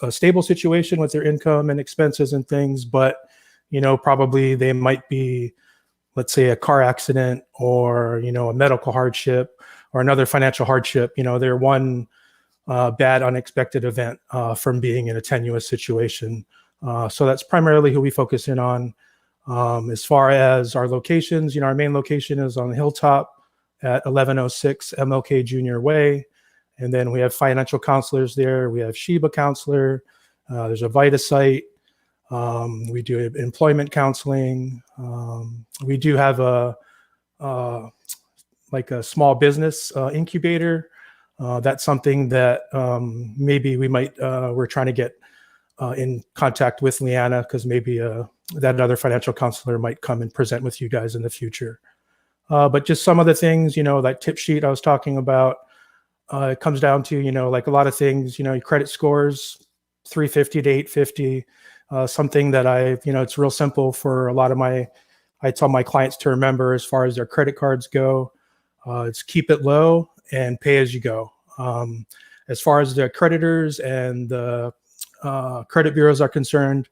S9: a stable situation with their income and expenses and things, but probably they might be, let's say, a car accident or a medical hardship or another financial hardship. They're one bad unexpected event from being in a tenuous situation. So that's primarily who we focus in on. As far as our locations, our main location is on the Hilltop at 1106 MLK Junior Way. And then we have financial counselors there. We have Sheba counselor. There's a Vita site. We do employment counseling. We do have a small business incubator. That's something that maybe we're trying to get in contact with Leanna, because maybe that other financial counselor might come and present with you guys in the future. But just some of the things, that tip sheet I was talking about, it comes down to, like a lot of things, your credit scores, 350 to 850, something that it's real simple for a lot of I tell my clients to remember as far as their credit cards go. It's keep it low and pay as you go. As far as the creditors and the credit bureaus are concerned,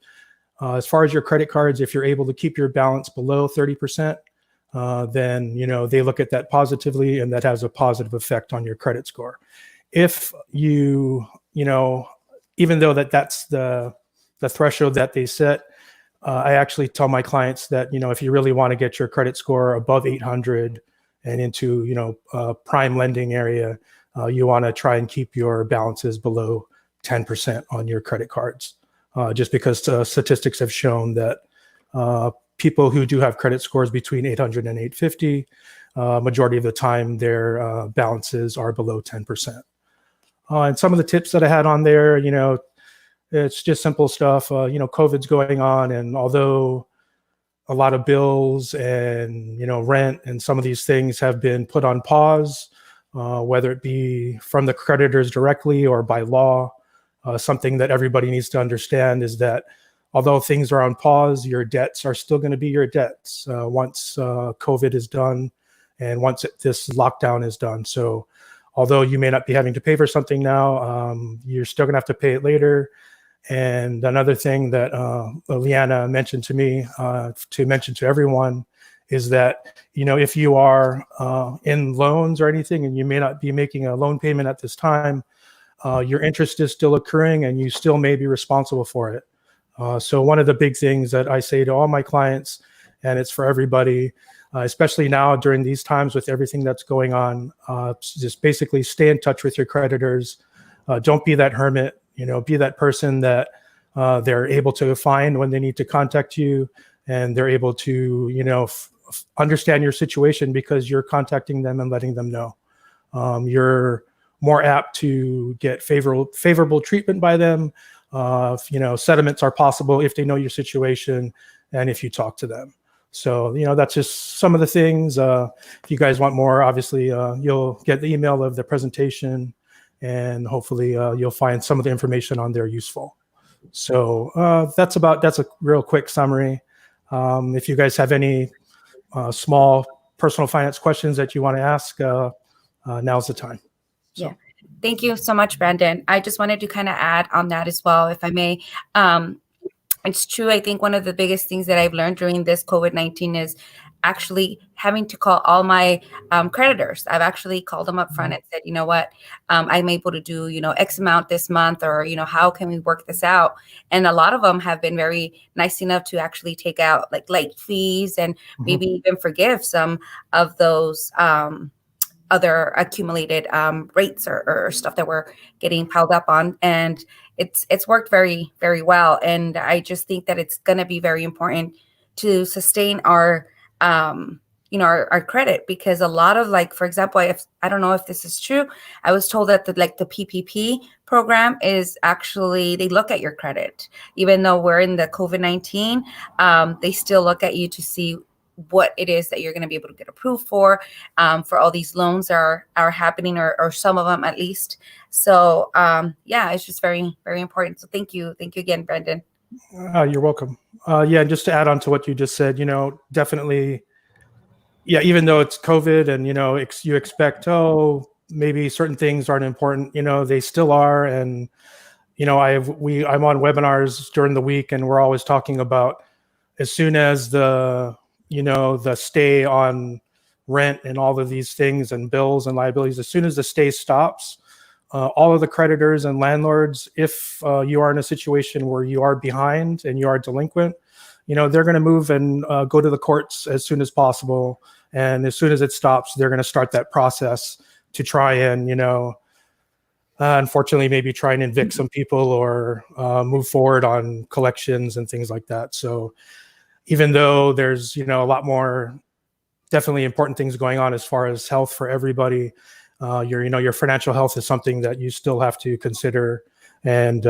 S9: as far as your credit cards, if you're able to keep your balance below 30%, then they look at that positively, and that has a positive effect on your credit score. If you even though that's the threshold that they set, I actually tell my clients that if you really want to get your credit score above 800 and into prime lending area, you want to try and keep your balances below 10% on your credit cards, just because statistics have shown that people who do have credit scores between 800 and 850, majority of the time their balances are below 10%. And some of the tips that I had on there, it's just simple stuff. COVID's going on, and although a lot of bills and rent and some of these things have been put on pause, whether it be from the creditors directly or by law, something that everybody needs to understand is that although things are on pause, your debts are still going to be your debts once COVID is done and once this lockdown is done. So although you may not be having to pay for something now, you're still going to have to pay it later. And another thing that Leanna mentioned to me to mention to everyone is that, if you are in loans or anything and you may not be making a loan payment at this time, your interest is still accruing and you still may be responsible for it. So one of the big things that I say to all my clients, and it's for everybody, especially now during these times with everything that's going on, just basically stay in touch with your creditors. Don't be that hermit, be that person that they're able to find when they need to contact you, and they're able to, understand your situation because you're contacting them and letting them know. You're more apt to get favorable treatment by them. Settlements are possible if they know your situation and if you talk to them. So, that's just some of the things. If you guys want more, obviously, you'll get the email of the presentation, and hopefully you'll find some of the information on there useful. So that's a real quick summary. If you guys have any small personal finance questions that you want to ask, now's the time. So.
S2: Yeah. Thank you so much, Brandon. I just wanted to kind of add on that as well, if I may. It's true. I think one of the biggest things that I've learned during this COVID-19 is actually having to call all my creditors. I've actually called them up front and said, you know what, I'm able to do, X amount this month, or, how can we work this out? And a lot of them have been very nice enough to actually take out like late fees and maybe even forgive some of those other accumulated rates or stuff that we're getting piled up on. And it's worked very, very well. And I just think that it's going to be very important to sustain our credit, because a lot of, like, for example, I don't know if this is true. I was told that the PPP program is actually, they look at your credit, even though we're in the COVID-19, they still look at you to see what it is that you're going to be able to get approved for all these loans are happening, or some of them at least. So it's just very, very important. So thank you again, Brandon.
S9: You're welcome. Just to add on to what you just said, definitely, even though it's COVID and, you expect, maybe certain things aren't important, they still are. And, I'm on webinars during the week, and we're always talking about, as soon as the stay on rent and all of these things and bills and liabilities, as soon as the stay stops, all of the creditors and landlords, if you are in a situation where you are behind and you are delinquent, they're going to move and go to the courts as soon as possible. And as soon as it stops, they're going to start that process to try and, unfortunately, maybe try and evict some people or move forward on collections and things like that. So even though there's, a lot more definitely important things going on as far as health for everybody, your financial health is something that you still have to consider. And,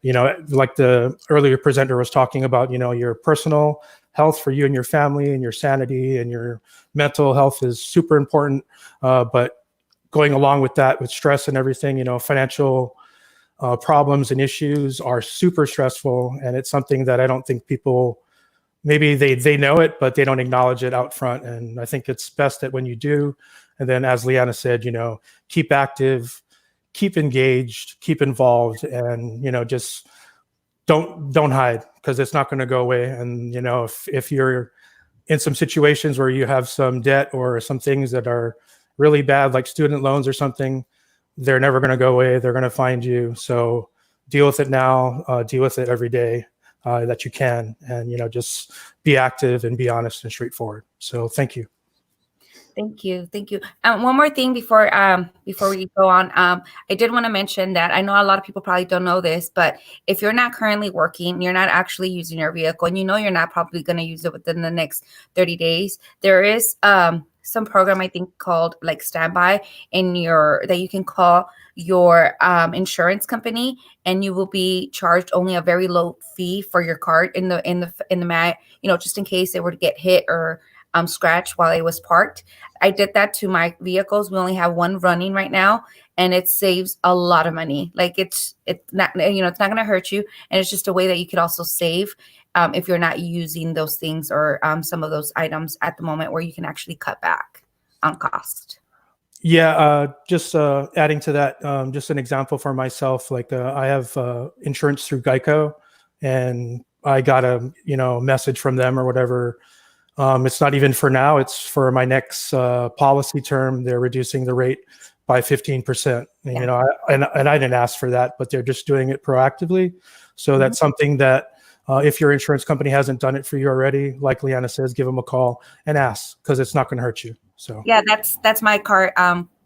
S9: like the earlier presenter was talking about, your personal health for you and your family, and your sanity and your mental health is super important. But going along with that, with stress and everything, financial problems and issues are super stressful. And it's something that I don't think people, maybe they know it, but they don't acknowledge it out front. And I think it's best that when you do, and then as Leanna said, keep active, keep engaged, keep involved, and, just don't hide, because it's not going to go away. And, if you're in some situations where you have some debt or some things that are really bad, like student loans or something, they're never going to go away. They're going to find you. So deal with it now, deal with it every day that you can, and, just be active and be honest and straightforward. So thank you.
S2: Thank you. One more thing before we go on, I did want to mention that I know a lot of people probably don't know this, but if you're not currently working, you're not actually using your vehicle, and you're not probably going to use it within the next 30 days, there is some program, I think, called like Standby that you can call your insurance company, and you will be charged only a very low fee for your card in the mat, just in case it were to get hit or scratched while it was parked. I did that to my vehicles. We only have one running right now, and it saves a lot of money. Like it's not, it's not going to hurt you. And it's just a way that you could also save if you're not using those things or some of those items at the moment, where you can actually cut back on cost.
S9: Yeah, just adding to that, just an example for myself. Like I have insurance through Geico, and I got a message from them or whatever. It's not even for now; it's for my next policy term. They're reducing the rate by 15%.
S2: Yeah.
S9: And I didn't ask for that, but they're just doing it proactively. So that's something that if your insurance company hasn't done it for you already, like Leanna says, give them a call and ask, because it's not going to hurt you. So
S2: yeah, that's my car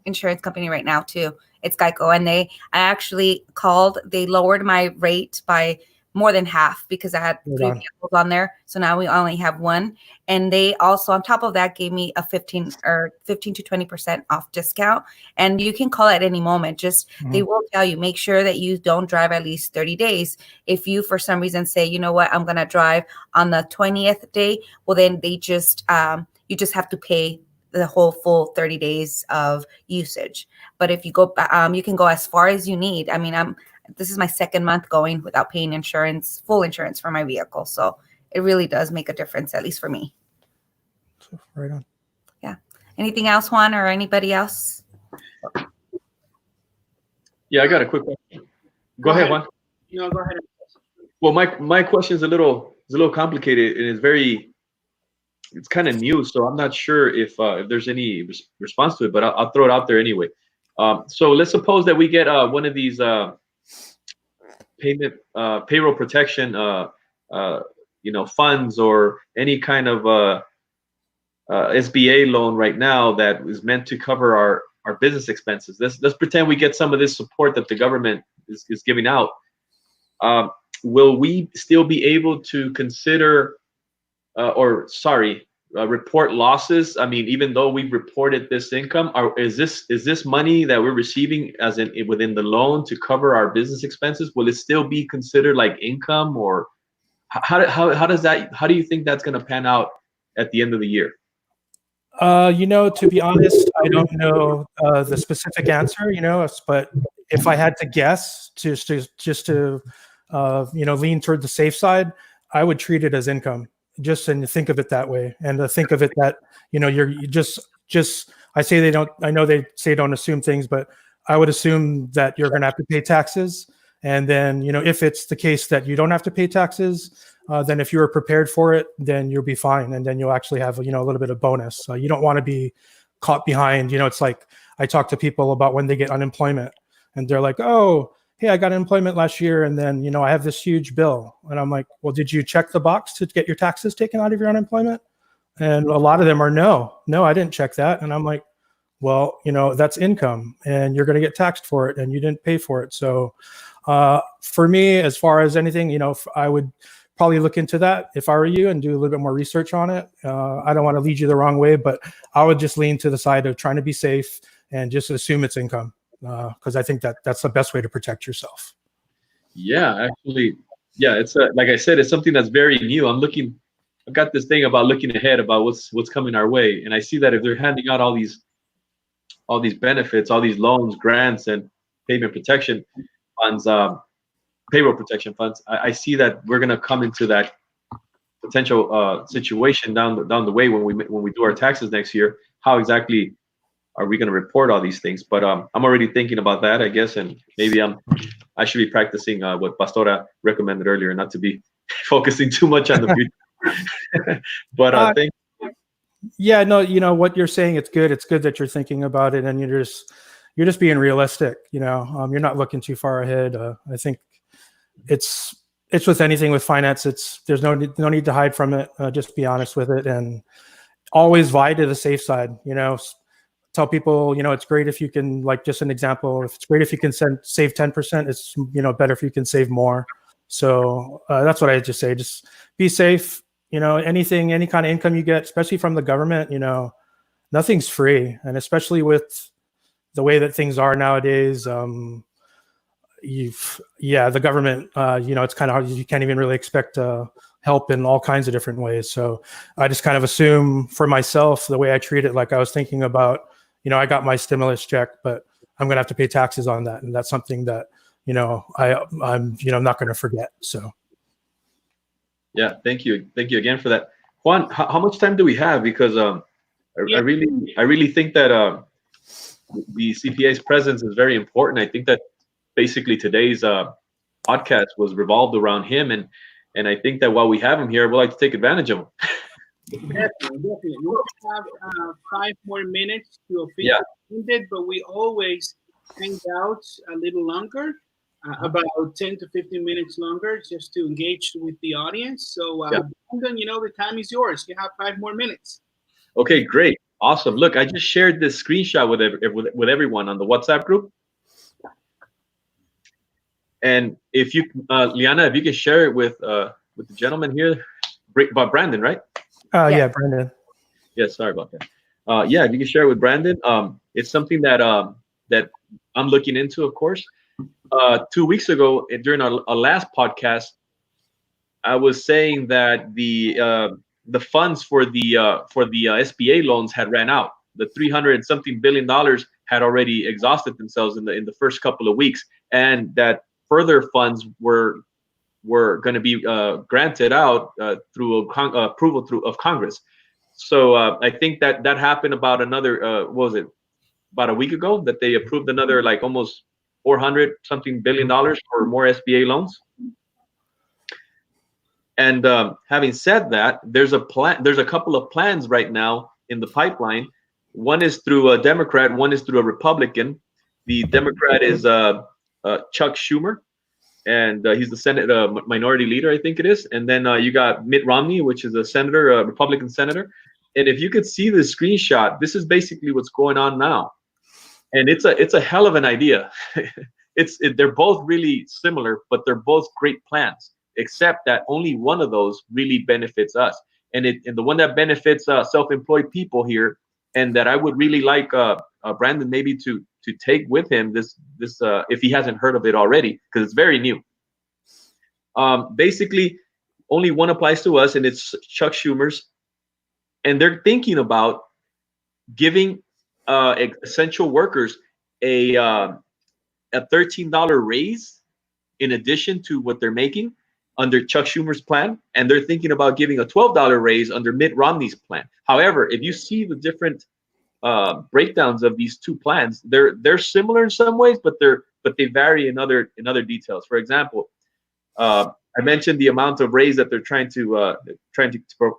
S2: insurance company right now too. It's Geico, and I actually called. They lowered my rate by more than half because I had
S9: Hold
S2: 3
S9: on.
S2: vehicles on there. So now we only have 1. And they also, on top of that, gave me a 15 to 20% off discount. And you can call at any moment. Just they will tell you, make sure that you don't drive at least 30 days. If you, for some reason, say, you know what, I'm going to drive on the 20th day, well, then they just, you just have to pay the whole full 30 days of usage. But if you go, you can go as far as you need. I mean, this is my 2nd month going without paying insurance, full insurance for my vehicle. So it really does make a difference, at least for me.
S9: Right on.
S2: Yeah. Anything else, Juan, or anybody else?
S4: Yeah, I got a quick question. Go ahead, Juan.
S1: No, go ahead.
S4: Well, my question is a little complicated, and it's kind of new, so I'm not sure if there's any response to it, but I'll throw it out there anyway. So let's suppose that we get one of these payroll protection funds, or any kind of SBA loan right now that is meant to cover our business expenses. Let's pretend we get some of this support that the government is giving out. Will we still be able to consider report losses? I mean, even though we've reported this income, is this money that we're receiving within the loan to cover our business expenses? Will it still be considered like income, or how do you think that's going to pan out at the end of the year?
S9: To be honest, I don't know the specific answer, but if I had to guess, just to lean toward the safe side, I would treat it as income, and think of it that way. And think of it that, you're I know they say don't assume things, but I would assume that you're going to have to pay taxes. And then, if it's the case that you don't have to pay taxes, then if you were prepared for it, then you'll be fine. And then you'll actually have, a little bit of bonus. So you don't want to be caught behind. It's like I talk to people about when they get unemployment and they're like, oh, hey, I got unemployment last year. And then, I have this huge bill. And I'm like, well, did you check the box to get your taxes taken out of your unemployment? And a lot of them are no, I didn't check that. And I'm like, well, that's income and you're going to get taxed for it and you didn't pay for it. So for me, as far as anything, I would probably look into that if I were you and do a little bit more research on it. I don't want to lead you the wrong way, but I would just lean to the side of trying to be safe and just assume it's income, because I think that's the best way to protect yourself.
S4: Yeah, actually, yeah, it's like I said, it's something that's very new. I've got this thing about looking ahead about what's coming our way, and I see that if they're handing out all these benefits, all these loans, grants, and payment protection funds, payroll protection funds, I see that we're going to come into that potential situation down the way when we do our taxes next year. How exactly are we going to report all these things? But I'm already thinking about that, I guess, and maybe I should be practicing what Pastora recommended earlier, not to be focusing too much on the future. But thank you.
S9: Yeah, no, what you're saying, it's good. It's good that you're thinking about it, and you're just being realistic. You're not looking too far ahead. I think it's with anything with finance. There's no need to hide from it. Just be honest with it, and always vie to the safe side. Tell people, it's great if you can, like, just an example, if it's great if you can save 10%, it's, better if you can save more. So that's what I just say. Just be safe. Any kind of income you get, especially from the government, nothing's free. And especially with the way that things are nowadays, the government, it's kind of hard. You can't even really expect help in all kinds of different ways. So I just kind of assume for myself, the way I treat it, like I was thinking about, I got my stimulus check, but I'm going to have to pay taxes on that. And that's something that, I'm not going to forget. So.
S4: Yeah. Thank you. Thank you again for that. Juan, how much time do we have? Because I really think that the CPA's presence is very important. I think that basically today's podcast was revolved around him. And I think that while we have him here, we'd like to take advantage of him.
S1: Definitely. We'll have 5 more minutes to officially end it, but we always hang out a little longer, about 10 to 15 minutes longer, just to engage with the audience. So, Brandon, the time is yours. You have 5 more minutes.
S4: Okay, great. Awesome. Look, I just shared this screenshot with everyone on the WhatsApp group. And if you, Liana, if you can share it with the gentleman here, about Brandon, right?
S9: Yeah, Brandon.
S4: Yeah, sorry about that. Yeah, if you can share it with Brandon, it's something that that I'm looking into, of course. 2 weeks ago, during our last podcast, I was saying that the funds for the SBA loans had ran out. The $300-something billion had already exhausted themselves in the first couple of weeks, and that further funds were going to be granted out through approval of Congress. So I think that happened about another what was it, about a week ago, that they approved another like almost $400-something billion for more SBA loans. And having said that, there's a couple of plans right now in the pipeline. One is through a Democrat, one is through a Republican. The Democrat is Chuck Schumer, and he's the Senate minority leader, I think it is. And then you got Mitt Romney, which is a senator, a Republican senator. And if you could see the screenshot, this is basically what's going on now. And it's a hell of an idea. They're both really similar, but they're both great plans, except that only one of those really benefits us. And the one that benefits self-employed people here, and that I would really like Brandon maybe to take with him this if he hasn't heard of it already, because it's very new. Basically, only one applies to us, and it's Chuck Schumer's, and they're thinking about giving essential workers a $13 raise in addition to what they're making under Chuck Schumer's plan, and they're thinking about giving a $12 raise under Mitt Romney's plan. However, if you see the different breakdowns of these two plans, they're similar in some ways, but they vary in other details. For example, I mentioned the amount of raise that they're trying to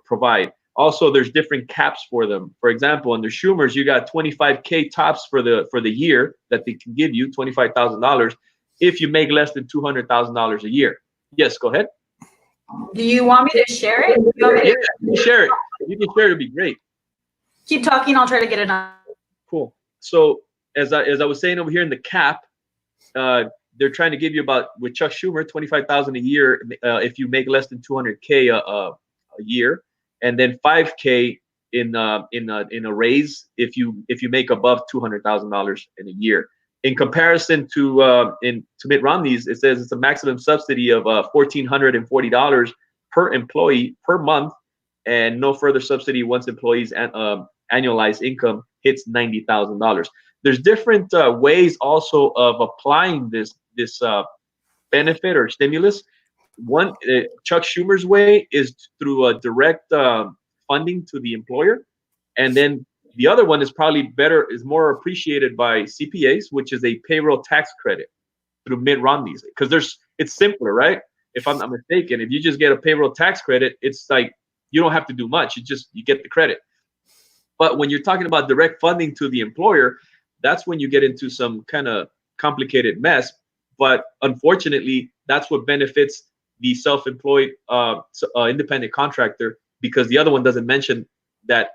S4: provide. Also, there's different caps for them. For example, under Schumer's, you got $25K tops for the year that they can give you, $25,000 if you make less than $200,000 a year. Yes, go ahead.
S3: Do you want me to share it?
S4: Yeah, you can share it. If you can share it, it'd be great.
S3: Keep talking. I'll try to get it on.
S4: Cool. So as I was saying over here in the cap, they're trying to give you with Chuck Schumer, $25,000 a year if you make less than $200K a year, and then $5K in a raise if you make above $200,000 in a year. In comparison to Mitt Romney's, it says it's a maximum subsidy of $1,440 per employee per month, and no further subsidy once employees' annualized income hits $90,000. There's different ways also of applying this benefit or stimulus. One, Chuck Schumer's way is through a direct funding to the employer, and then the other one is probably is more appreciated by CPAs, which is a payroll tax credit through Mitt Romney's, because it's simpler, right? If I'm not mistaken, if you just get a payroll tax credit, it's like you don't have to do much. You get the credit. But when you're talking about direct funding to the employer, that's when you get into some kind of complicated mess. But unfortunately, that's what benefits the self-employed independent contractor, because the other one doesn't mention that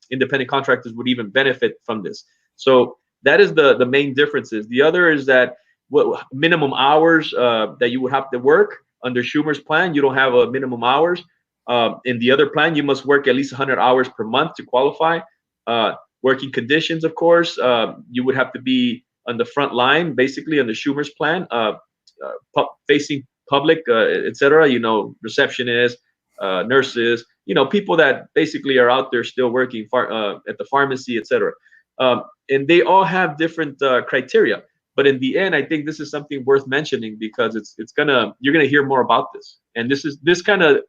S4: independent contractors would even benefit from this. So that is the main differences. The other is that minimum hours that you would have to work under Schumer's plan, you don't have a minimum hours. In the other plan, you must work at least 100 hours per month to qualify. Working conditions, of course, you would have to be on the front line, basically, on the Schumer's plan, facing public, etc. Receptionists, nurses, people that basically are out there still working at the pharmacy, etc. And they all have different criteria. But in the end, I think this is something worth mentioning, because you're gonna hear more about this. And this kind of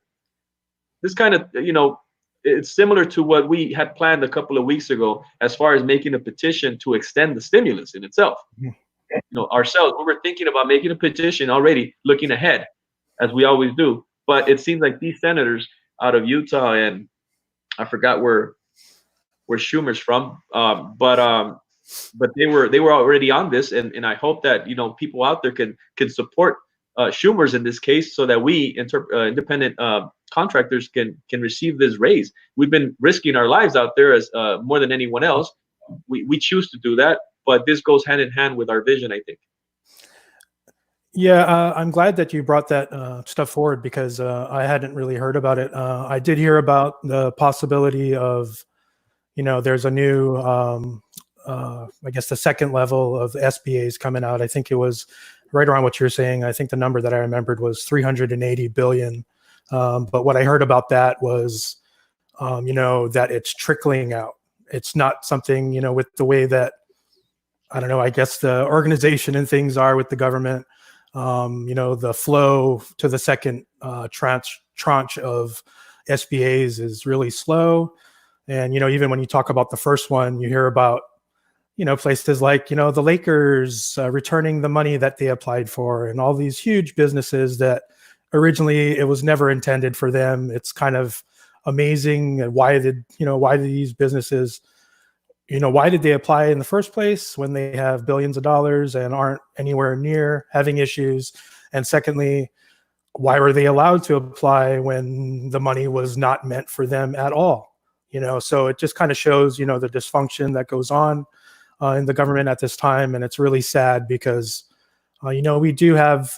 S4: it's similar to what we had planned a couple of weeks ago, as far as making a petition to extend the stimulus in itself. Ourselves, we were thinking about making a petition already, looking ahead, as we always do. But it seems like these senators out of Utah, and I forgot where Schumer's from, but they were already on this, and I hope that people out there can support Schumer's in this case, so that we independent contractors can receive this raise. We've been risking our lives out there as more than anyone else. We choose to do that, but this goes hand in hand with our vision, I think.
S9: Yeah, I'm glad that you brought that stuff forward because I hadn't really heard about it. I did hear about the possibility of, there's a new, I guess the second level of SBAs coming out. I think it was right around what you're saying. I think the number that I remembered was 380 billion. But what I heard about that was, that it's trickling out. It's not something, with the way that, I don't know, I guess the organization and things are with the government. The flow to the second tranche of SBAs is really slow. And, even when you talk about the first one, you hear about, places like, the Lakers returning the money that they applied for and all these huge businesses that originally it was never intended for them. It's kind of amazing. Why did these businesses, why did they apply in the first place when they have billions of dollars and aren't anywhere near having issues? And secondly, why were they allowed to apply when the money was not meant for them at all? So it just kind of shows, the dysfunction that goes on in the government at this time. And it's really sad because, we do have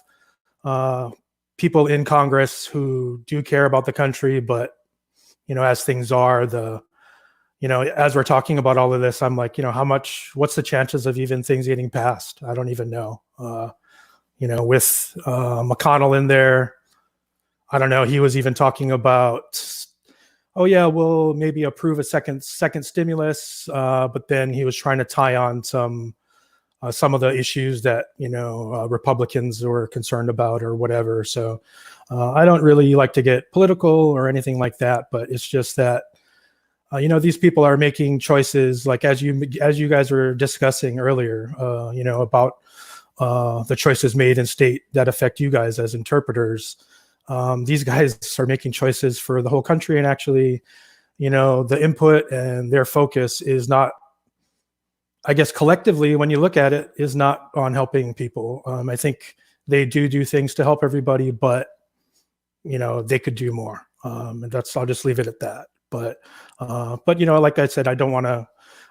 S9: people in Congress who do care about the country, but, as things are, as we're talking about all of this, I'm like, what's the chances of even things getting passed? I don't even know. With McConnell in there, I don't know. He was even talking about, oh yeah, we'll maybe approve a second stimulus, but then he was trying to tie on some of the issues that Republicans were concerned about or whatever. So I don't really like to get political or anything like that, but it's just that these people are making choices, like as you guys were discussing earlier, about the choices made in state that affect you guys as interpreters. These guys are making choices for the whole country, and actually, the input and their focus is not, I guess collectively, when you look at it, is not on helping people. I think they do things to help everybody, but they could do more. And I'll just leave it at that. But like I said, I'm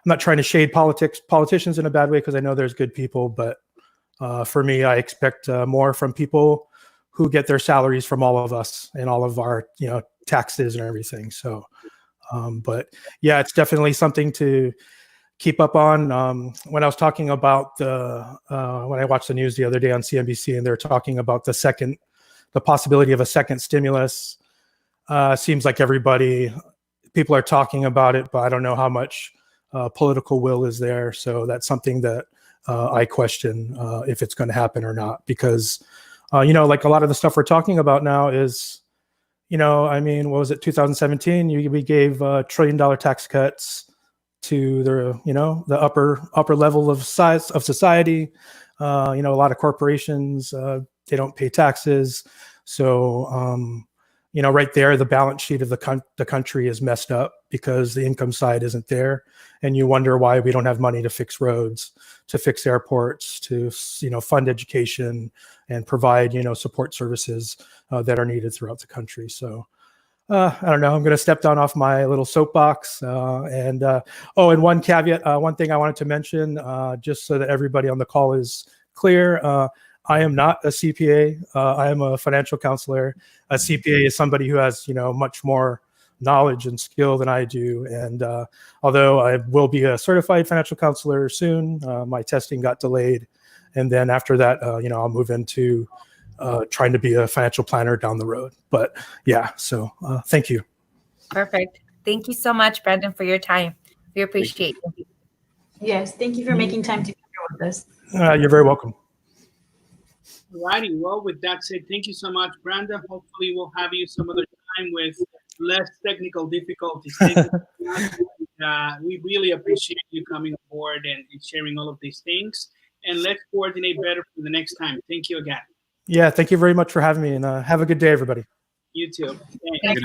S9: not trying to shade politicians in a bad way, because I know there's good people, but for me, I expect more from people who get their salaries from all of us and all of our, taxes and everything. So, but yeah, it's definitely something to keep up on. When I was talking about when I watched the news the other day on CNBC, and they're talking about the possibility of a second stimulus, seems like people are talking about it, but I don't know how much political will is there. So that's something that I question if it's going to happen or not, because, like a lot of the stuff we're talking about now is, what was it, 2017? We gave $1 trillion tax cuts to the upper level of society. A lot of corporations, they don't pay taxes. So, right there, the balance sheet of the country is messed up because the income side isn't there. And you wonder why we don't have money to fix roads, to fix airports, to, fund education and provide, support services that are needed throughout the country. So I don't know, I'm going to step down off my little soapbox. And one caveat, one thing I wanted to mention, just so that everybody on the call is clear, I am not a CPA. I am a financial counselor. A CPA is somebody who has, much more knowledge and skill than I do. And although I will be a certified financial counselor soon, my testing got delayed. And then after that, I'll move into trying to be a financial planner down the road. But yeah, so thank you.
S2: Perfect. Thank you so much, Brandon, for your time. We appreciate you.
S3: Yes, thank you for making time to be here with us.
S9: You're very welcome.
S1: Alrighty, well, with that said, thank you so much, Brenda. Hopefully we'll have you some other time with less technical difficulties. We really appreciate you coming aboard and sharing all of these things. And let's coordinate better for the next time. Thank you again.
S9: Yeah, thank you very much for having me, and have a good day, everybody.
S1: You too.
S3: Thanks.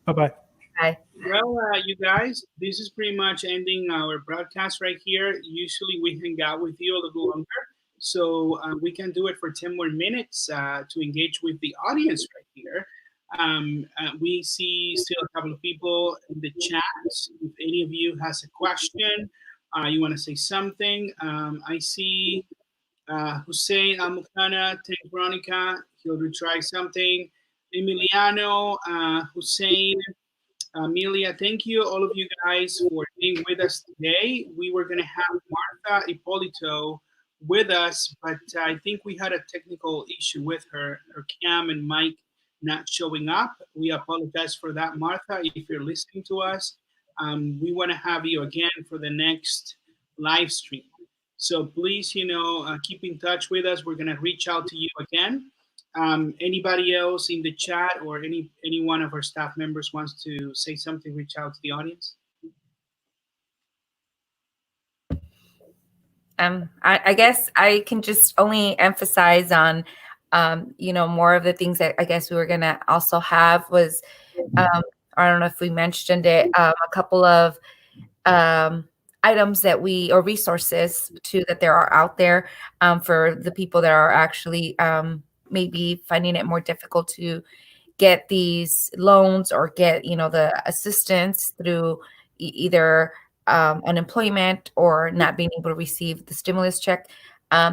S9: Bye-bye.
S2: Bye.
S1: Well, you guys, this is pretty much ending our broadcast right here. Usually we hang out with you a little longer. So we can do it for 10 more minutes to engage with the audience right here. We see still a couple of people in the chat. If any of you has a question, you want to say something, I see Hussein Amukana, thank Veronica. He'll retry something. Emiliano, Hussein, Amelia, thank you, all of you guys, for being with us today. We were going to have Martha Ippolito with us, but I think we had a technical issue with her cam and mic not showing up. We apologize for that, Martha, if you're listening to us. We want to have you again for the next live stream. So please, keep in touch with us. We're going to reach out to you again. Anybody else in the chat or any one of our staff members wants to say something, reach out to the audience?
S2: I guess I can just only emphasize on, more of the things that I guess we were going to also have was, I don't know if we mentioned it, a couple of items that or resources too, that there are out there for the people that are actually maybe finding it more difficult to get these loans or get, the assistance through either unemployment or not being able to receive the stimulus check.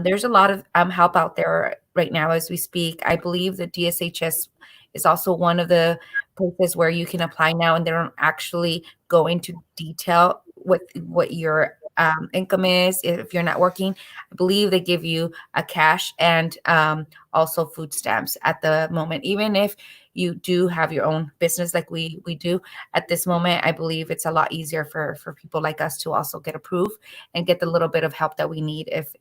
S2: There's a lot of help out there right now as we speak. I believe the DSHS is also one of the places where you can apply now, and they don't actually go into detail what your income is if you're not working. I believe they give you a cash and also food stamps at the moment. Even if you do have your own business like we do at this moment, I believe it's a lot easier for people like us to also get approved and get the little bit of help that we need if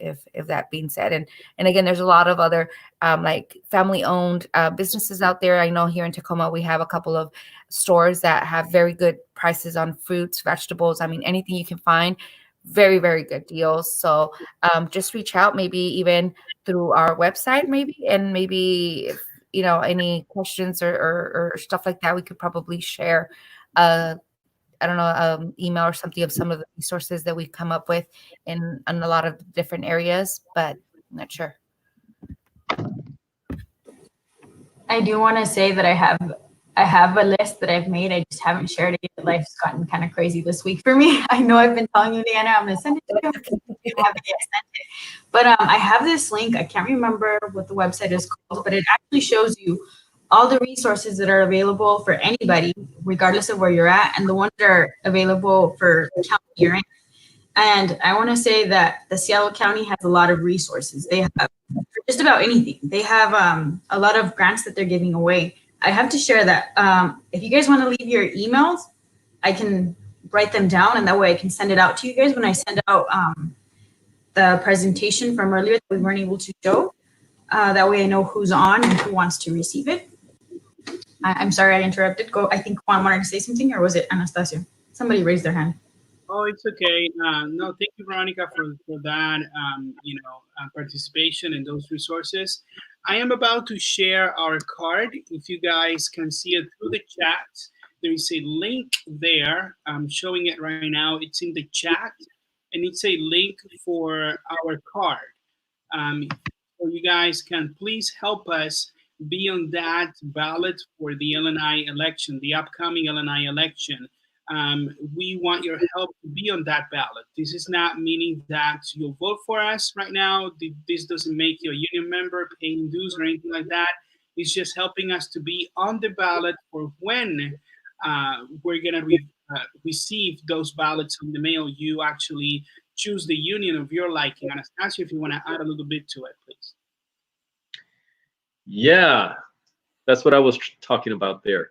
S2: that being said. And again, there's a lot of other like family-owned businesses out there. I know here in Tacoma, we have a couple of stores that have very good prices on fruits, vegetables. I mean, anything you can find, very, very good deals. So just reach out, maybe even through our website, and maybe if, any questions or stuff like that, we could probably share, I don't know, email or something of some of the resources that we've come up with in a lot of different areas, but I'm not sure.
S3: I do want to say that I have a list that I've made. I just haven't shared it. Life's gotten kind of crazy this week for me. I know I've been telling you, Leanna, I'm going to send it to you. I haven't yet sent it. But I have this link. I can't remember what the website is called, but it actually shows you all the resources that are available for anybody, regardless of where you're at, and the ones that are available for the county you're in. And I want to say that the Seattle County has a lot of resources. They have for just about anything. They have a lot of grants that they're giving away. I have to share that. If you guys want to leave your emails, I can write them down, and that way I can send it out to you guys when I send out the presentation from earlier that we weren't able to show. That way I know who's on and who wants to receive it. I'm sorry I interrupted. I think Juan wanted to say something, or was it Anastasia? Somebody raised their hand.
S1: Oh, it's okay. No, thank you, Veronica, for that, participation in those resources. I am about to share our card. If you guys can see it through the chat, there is a link there. I'm showing it right now. It's in the chat, and it's a link for our card. So you guys can please help us be on that ballot for the LNI election, the upcoming LNI election. We want your help to be on that ballot. This is not meaning that you'll vote for us right now. This doesn't make you a union member, paying dues or anything like that. It's just helping us to be on the ballot for when we're going to receive those ballots in the mail. You actually choose the union of your liking. Anastasia, if you want to add a little bit to it, please.
S4: Yeah, that's what I was talking about there.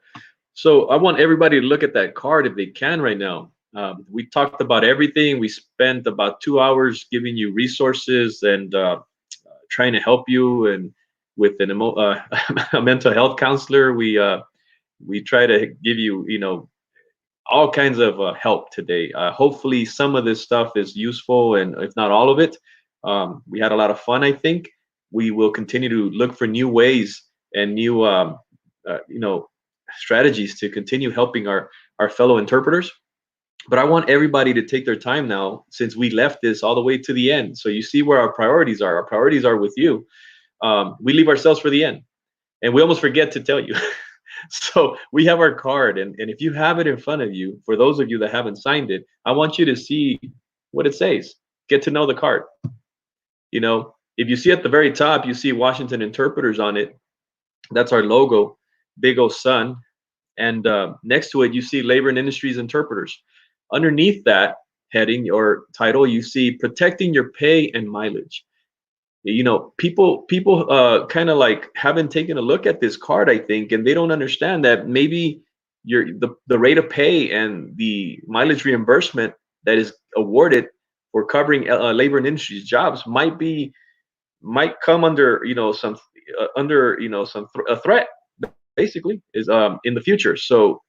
S4: So I want everybody to look at that card if they can right now. We talked about everything. We spent about 2 hours giving you resources and trying to help you. And with a mental health counselor, we try to give you, all kinds of help today. Hopefully some of this stuff is useful, and if not all of it. We had a lot of fun, I think. We will continue to look for new ways and new, strategies to continue helping our fellow interpreters. But I want everybody to take their time now, since we left this all the way to the end. So you see where our priorities are. Our priorities are with you. We leave ourselves for the end, and we almost forget to tell you. So we have our card, and if you have it in front of you, for those of you that haven't signed it, I want you to see what it says. Get to know the card. if you see at the very top, you see Washington Interpreters on it. That's our logo, big old sun. And next to it, you see Labor and Industries Interpreters. Underneath that heading or title, you see protecting your pay and mileage. You know, people kind of like haven't taken a look at this card, I think, and they don't understand that maybe the rate of pay and the mileage reimbursement that is awarded for covering labor and industries jobs might come under some a threat, basically, is in the future. So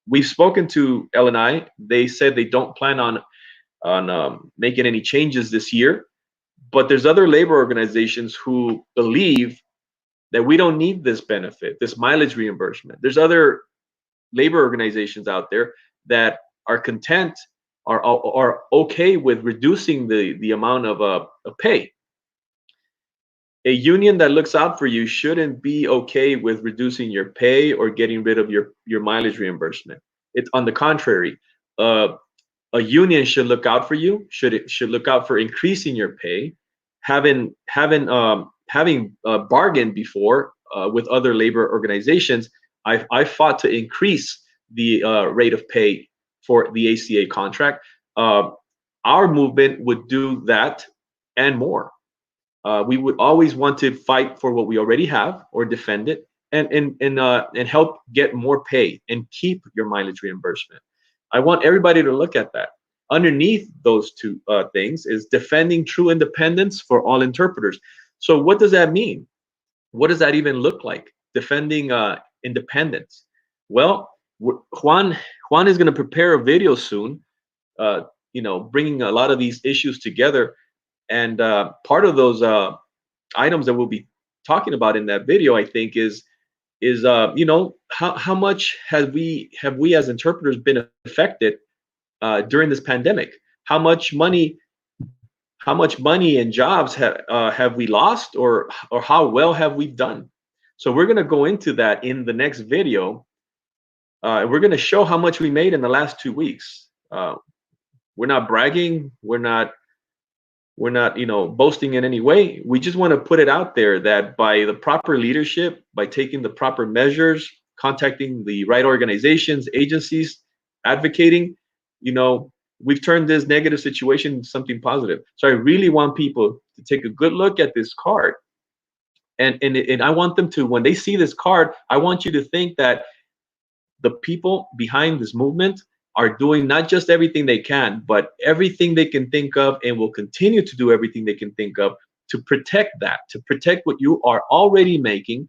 S4: we've spoken to L&I. They said they don't plan on making any changes this year. But there's other labor organizations who believe that we don't need this benefit, this mileage reimbursement. There's other labor organizations out there that are content, are okay with reducing the amount of pay. A union that looks out for you shouldn't be okay with reducing your pay or getting rid of your mileage reimbursement. It's on the contrary. A union should look out for you. Should look out for increasing your pay. Having bargained before with other labor organizations, I fought to increase the rate of pay for the ACA contract. Our movement would do that and more. We would always want to fight for what we already have or defend it, and help get more pay and keep your mileage reimbursement. I want everybody to look at that. Underneath those two things is defending true independence for all interpreters. So what does that mean? What does that even look like? Defending independence. Well, Juan is going to prepare a video soon, bringing a lot of these issues together. And part of those items that we'll be talking about in that video, I think, is how much have we as interpreters been affected during this pandemic? How much money and jobs have we lost, or how well have we done? So we're going to go into that in the next video. We're going to show how much we made in the last 2 weeks. We're not bragging. We're not boasting in any way. We just want to put it out there that by the proper leadership, by taking the proper measures, contacting the right organizations, agencies, advocating, we've turned this negative situation into something positive. So I really want people to take a good look at this card. And I want them to, when they see this card, I want you to think that the people behind this movement are doing not just everything they can, but everything they can think of, and will continue to do everything they can think of to protect that, to protect what you are already making,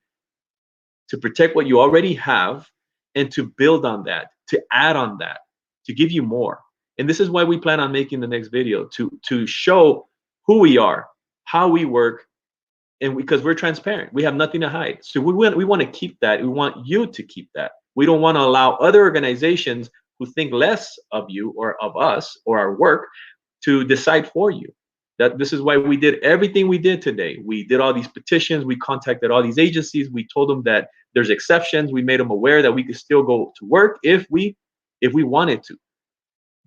S4: to protect what you already have, and to build on that, to add on that, to give you more. And this is why we plan on making the next video, to show who we are, how we work, and because we're transparent, we have nothing to hide. So we want to keep that. We want you to keep that. We don't want to allow other organizations who think less of you or of us or our work to decide for you. That this is why we did everything we did today. We did all these petitions. We contacted all these agencies. We told them that there's exceptions. We made them aware that we could still go to work if we wanted to.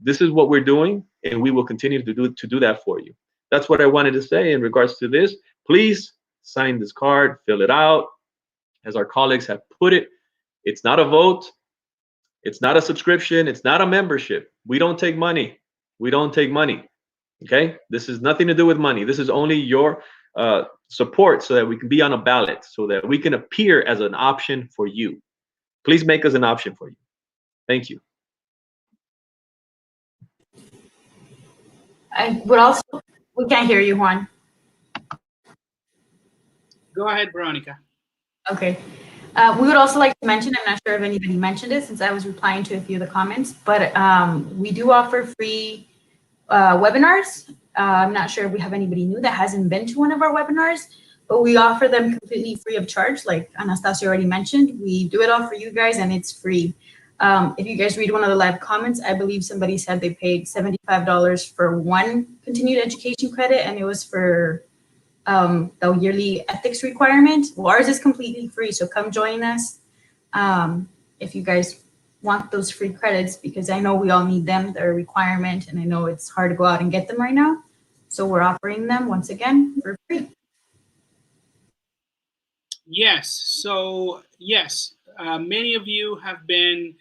S4: This is what we're doing, and we will continue to do that for you. That's what I wanted to say in regards to this. Please sign this card, fill it out. As our colleagues have put it, it's not a vote. It's not a subscription. It's not a membership. We don't take money. We don't take money. Okay? This is nothing to do with money. This is only your support so that we can be on a ballot, so that we can appear as an option for you. Please make us an option for you. Thank you.
S3: We can't hear you, Juan.
S1: Go ahead, Veronica.
S3: Okay. We would also like to mention, I'm not sure if anybody mentioned it since I was replying to a few of the comments, but we do offer free webinars. I'm not sure if we have anybody new that hasn't been to one of our webinars, but we offer them completely free of charge. Like Anastasia already mentioned, we do it all for you guys and it's free. If you guys read one of the live comments, I believe somebody said they paid $75 for one continued education credit, and it was for the yearly ethics requirement. Well, ours is completely free, so come join us if you guys want those free credits, because I know we all need them. They're a requirement, and I know it's hard to go out and get them right now. So we're offering them once again for free.
S1: Yes. So, yes, many of you have been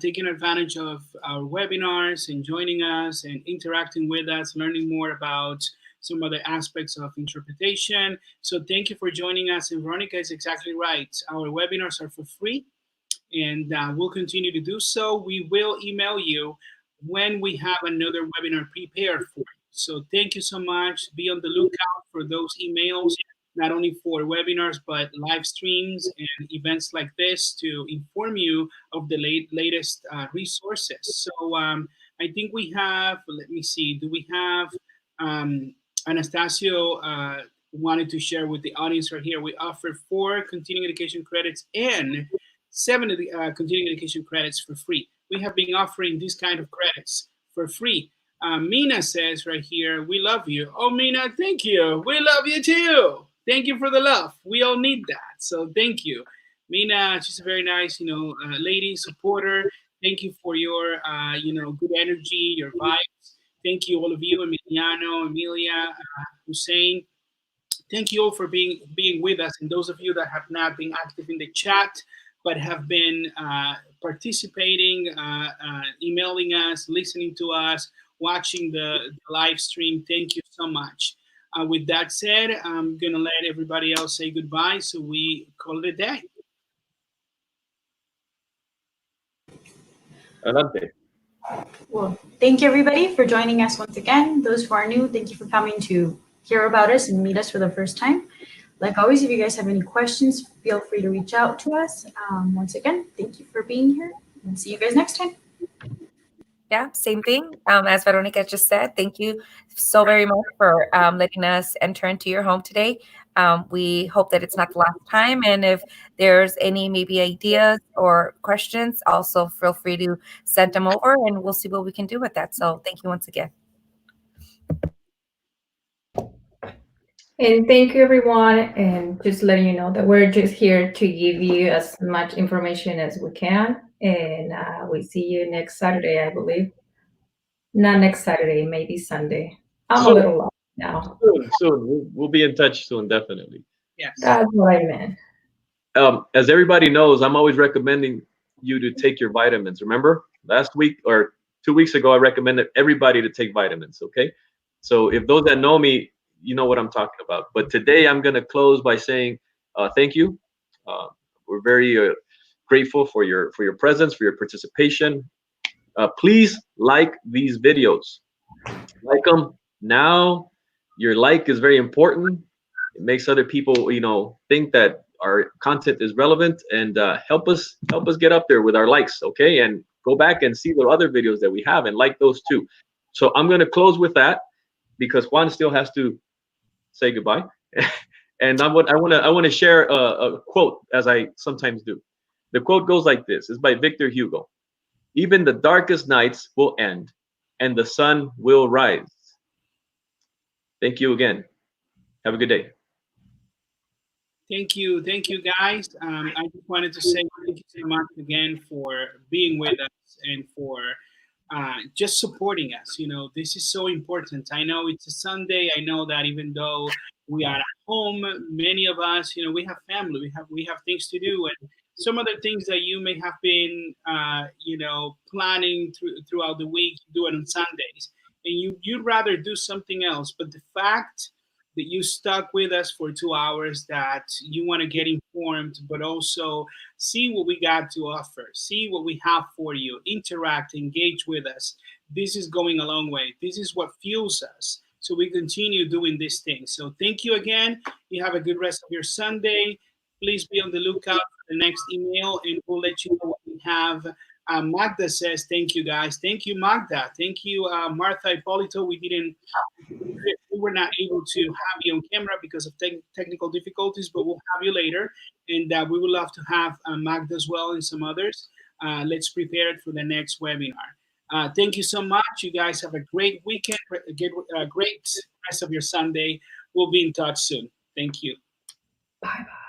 S1: taking advantage of our webinars and joining us and interacting with us, learning more about some other aspects of interpretation. So, thank you for joining us. And Veronica is exactly right. Our webinars are for free, and we'll continue to do so. We will email you when we have another webinar prepared for you. So thank you so much. Be on the lookout for those emails, not only for webinars, but live streams and events like this to inform you of the latest resources. So I think we have, let me see, do we have Anastasio wanted to share with the audience right here. We offer 4 continuing education credits and 7 of the continuing education credits for free. We have been offering these kind of credits for free. Mina says right here, we love you. Oh, Mina, thank you. We love you too. Thank you for the love. We all need that. So thank you. Mina, she's a very nice, lady, supporter. Thank you for your, good energy, your vibes. Thank you, all of you, Emiliano, Emilia, Hussein. Thank you all for being with us, and those of you that have not been active in the chat but have been participating, emailing us, listening to us, watching the live stream. Thank you so much. With that said, I'm gonna let everybody else say goodbye, so we call it a day.
S4: Adelante.
S3: Well, thank you everybody for joining us once again. Those who are new, thank you for coming to hear about us and meet us for the first time. Like always, if you guys have any questions, feel free to reach out to us. Once again, thank you for being here, and see you guys next time.
S2: Yeah, same thing. As Veronica just said, thank you so very much for letting us enter into your home today. We hope that it's not the last time. And if there's any maybe ideas or questions, also feel free to send them over and we'll see what we can do with that. So thank you once again.
S5: And thank you, everyone. And just letting you know that we're just here to give you as much information as we can. And we see you next Saturday, I believe. Not next Saturday, maybe Sunday. I'm a little lost now.
S4: Soon. We'll be in touch soon, definitely.
S1: Yes.
S5: That's what I meant.
S4: As everybody knows, I'm always recommending you to take your vitamins. Remember, last week or 2 weeks ago, I recommended everybody to take vitamins, okay? So if those that know me, you know what I'm talking about. But today I'm going to close by saying thank you. We're very grateful for your presence, for your participation. Please like these videos. Like them now. Your like is very important. It makes other people, think that our content is relevant, and help us get up there with our likes, okay? And go back and see the other videos that we have and like those too. So I'm going to close with that because Juan still has to say goodbye. And I want to share a quote, as I sometimes do. The quote goes like this. It's by Victor Hugo. Even the darkest nights will end and the sun will rise. Thank you again. Have a good day.
S1: Thank you, guys. I just wanted to say thank you so much again for being with us and for just supporting us. This is so important. I know it's a Sunday. I know that even though we are at home, many of us, we have family, we have things to do, and some other things that you may have been, planning throughout the week, do it on Sundays, and you'd rather do something else. But the fact that you stuck with us for 2 hours, that you want to get informed, but also see what we got to offer, see what we have for you, interact, engage with us. This is going a long way. This is what fuels us. So we continue doing this thing. So thank you again. You have a good rest of your Sunday. Please be on the lookout for the next email, and we'll let you know what we have. Magda says, thank you, guys. Thank you, Magda. Thank you, Martha Hippolito. We were not able to have you on camera because of technical difficulties, but we'll have you later. And we would love to have Magda as well and some others. Let's prepare it for the next webinar. Thank you so much. You guys have a great weekend, a great rest of your Sunday. We'll be in touch soon. Thank you.
S5: Bye-bye.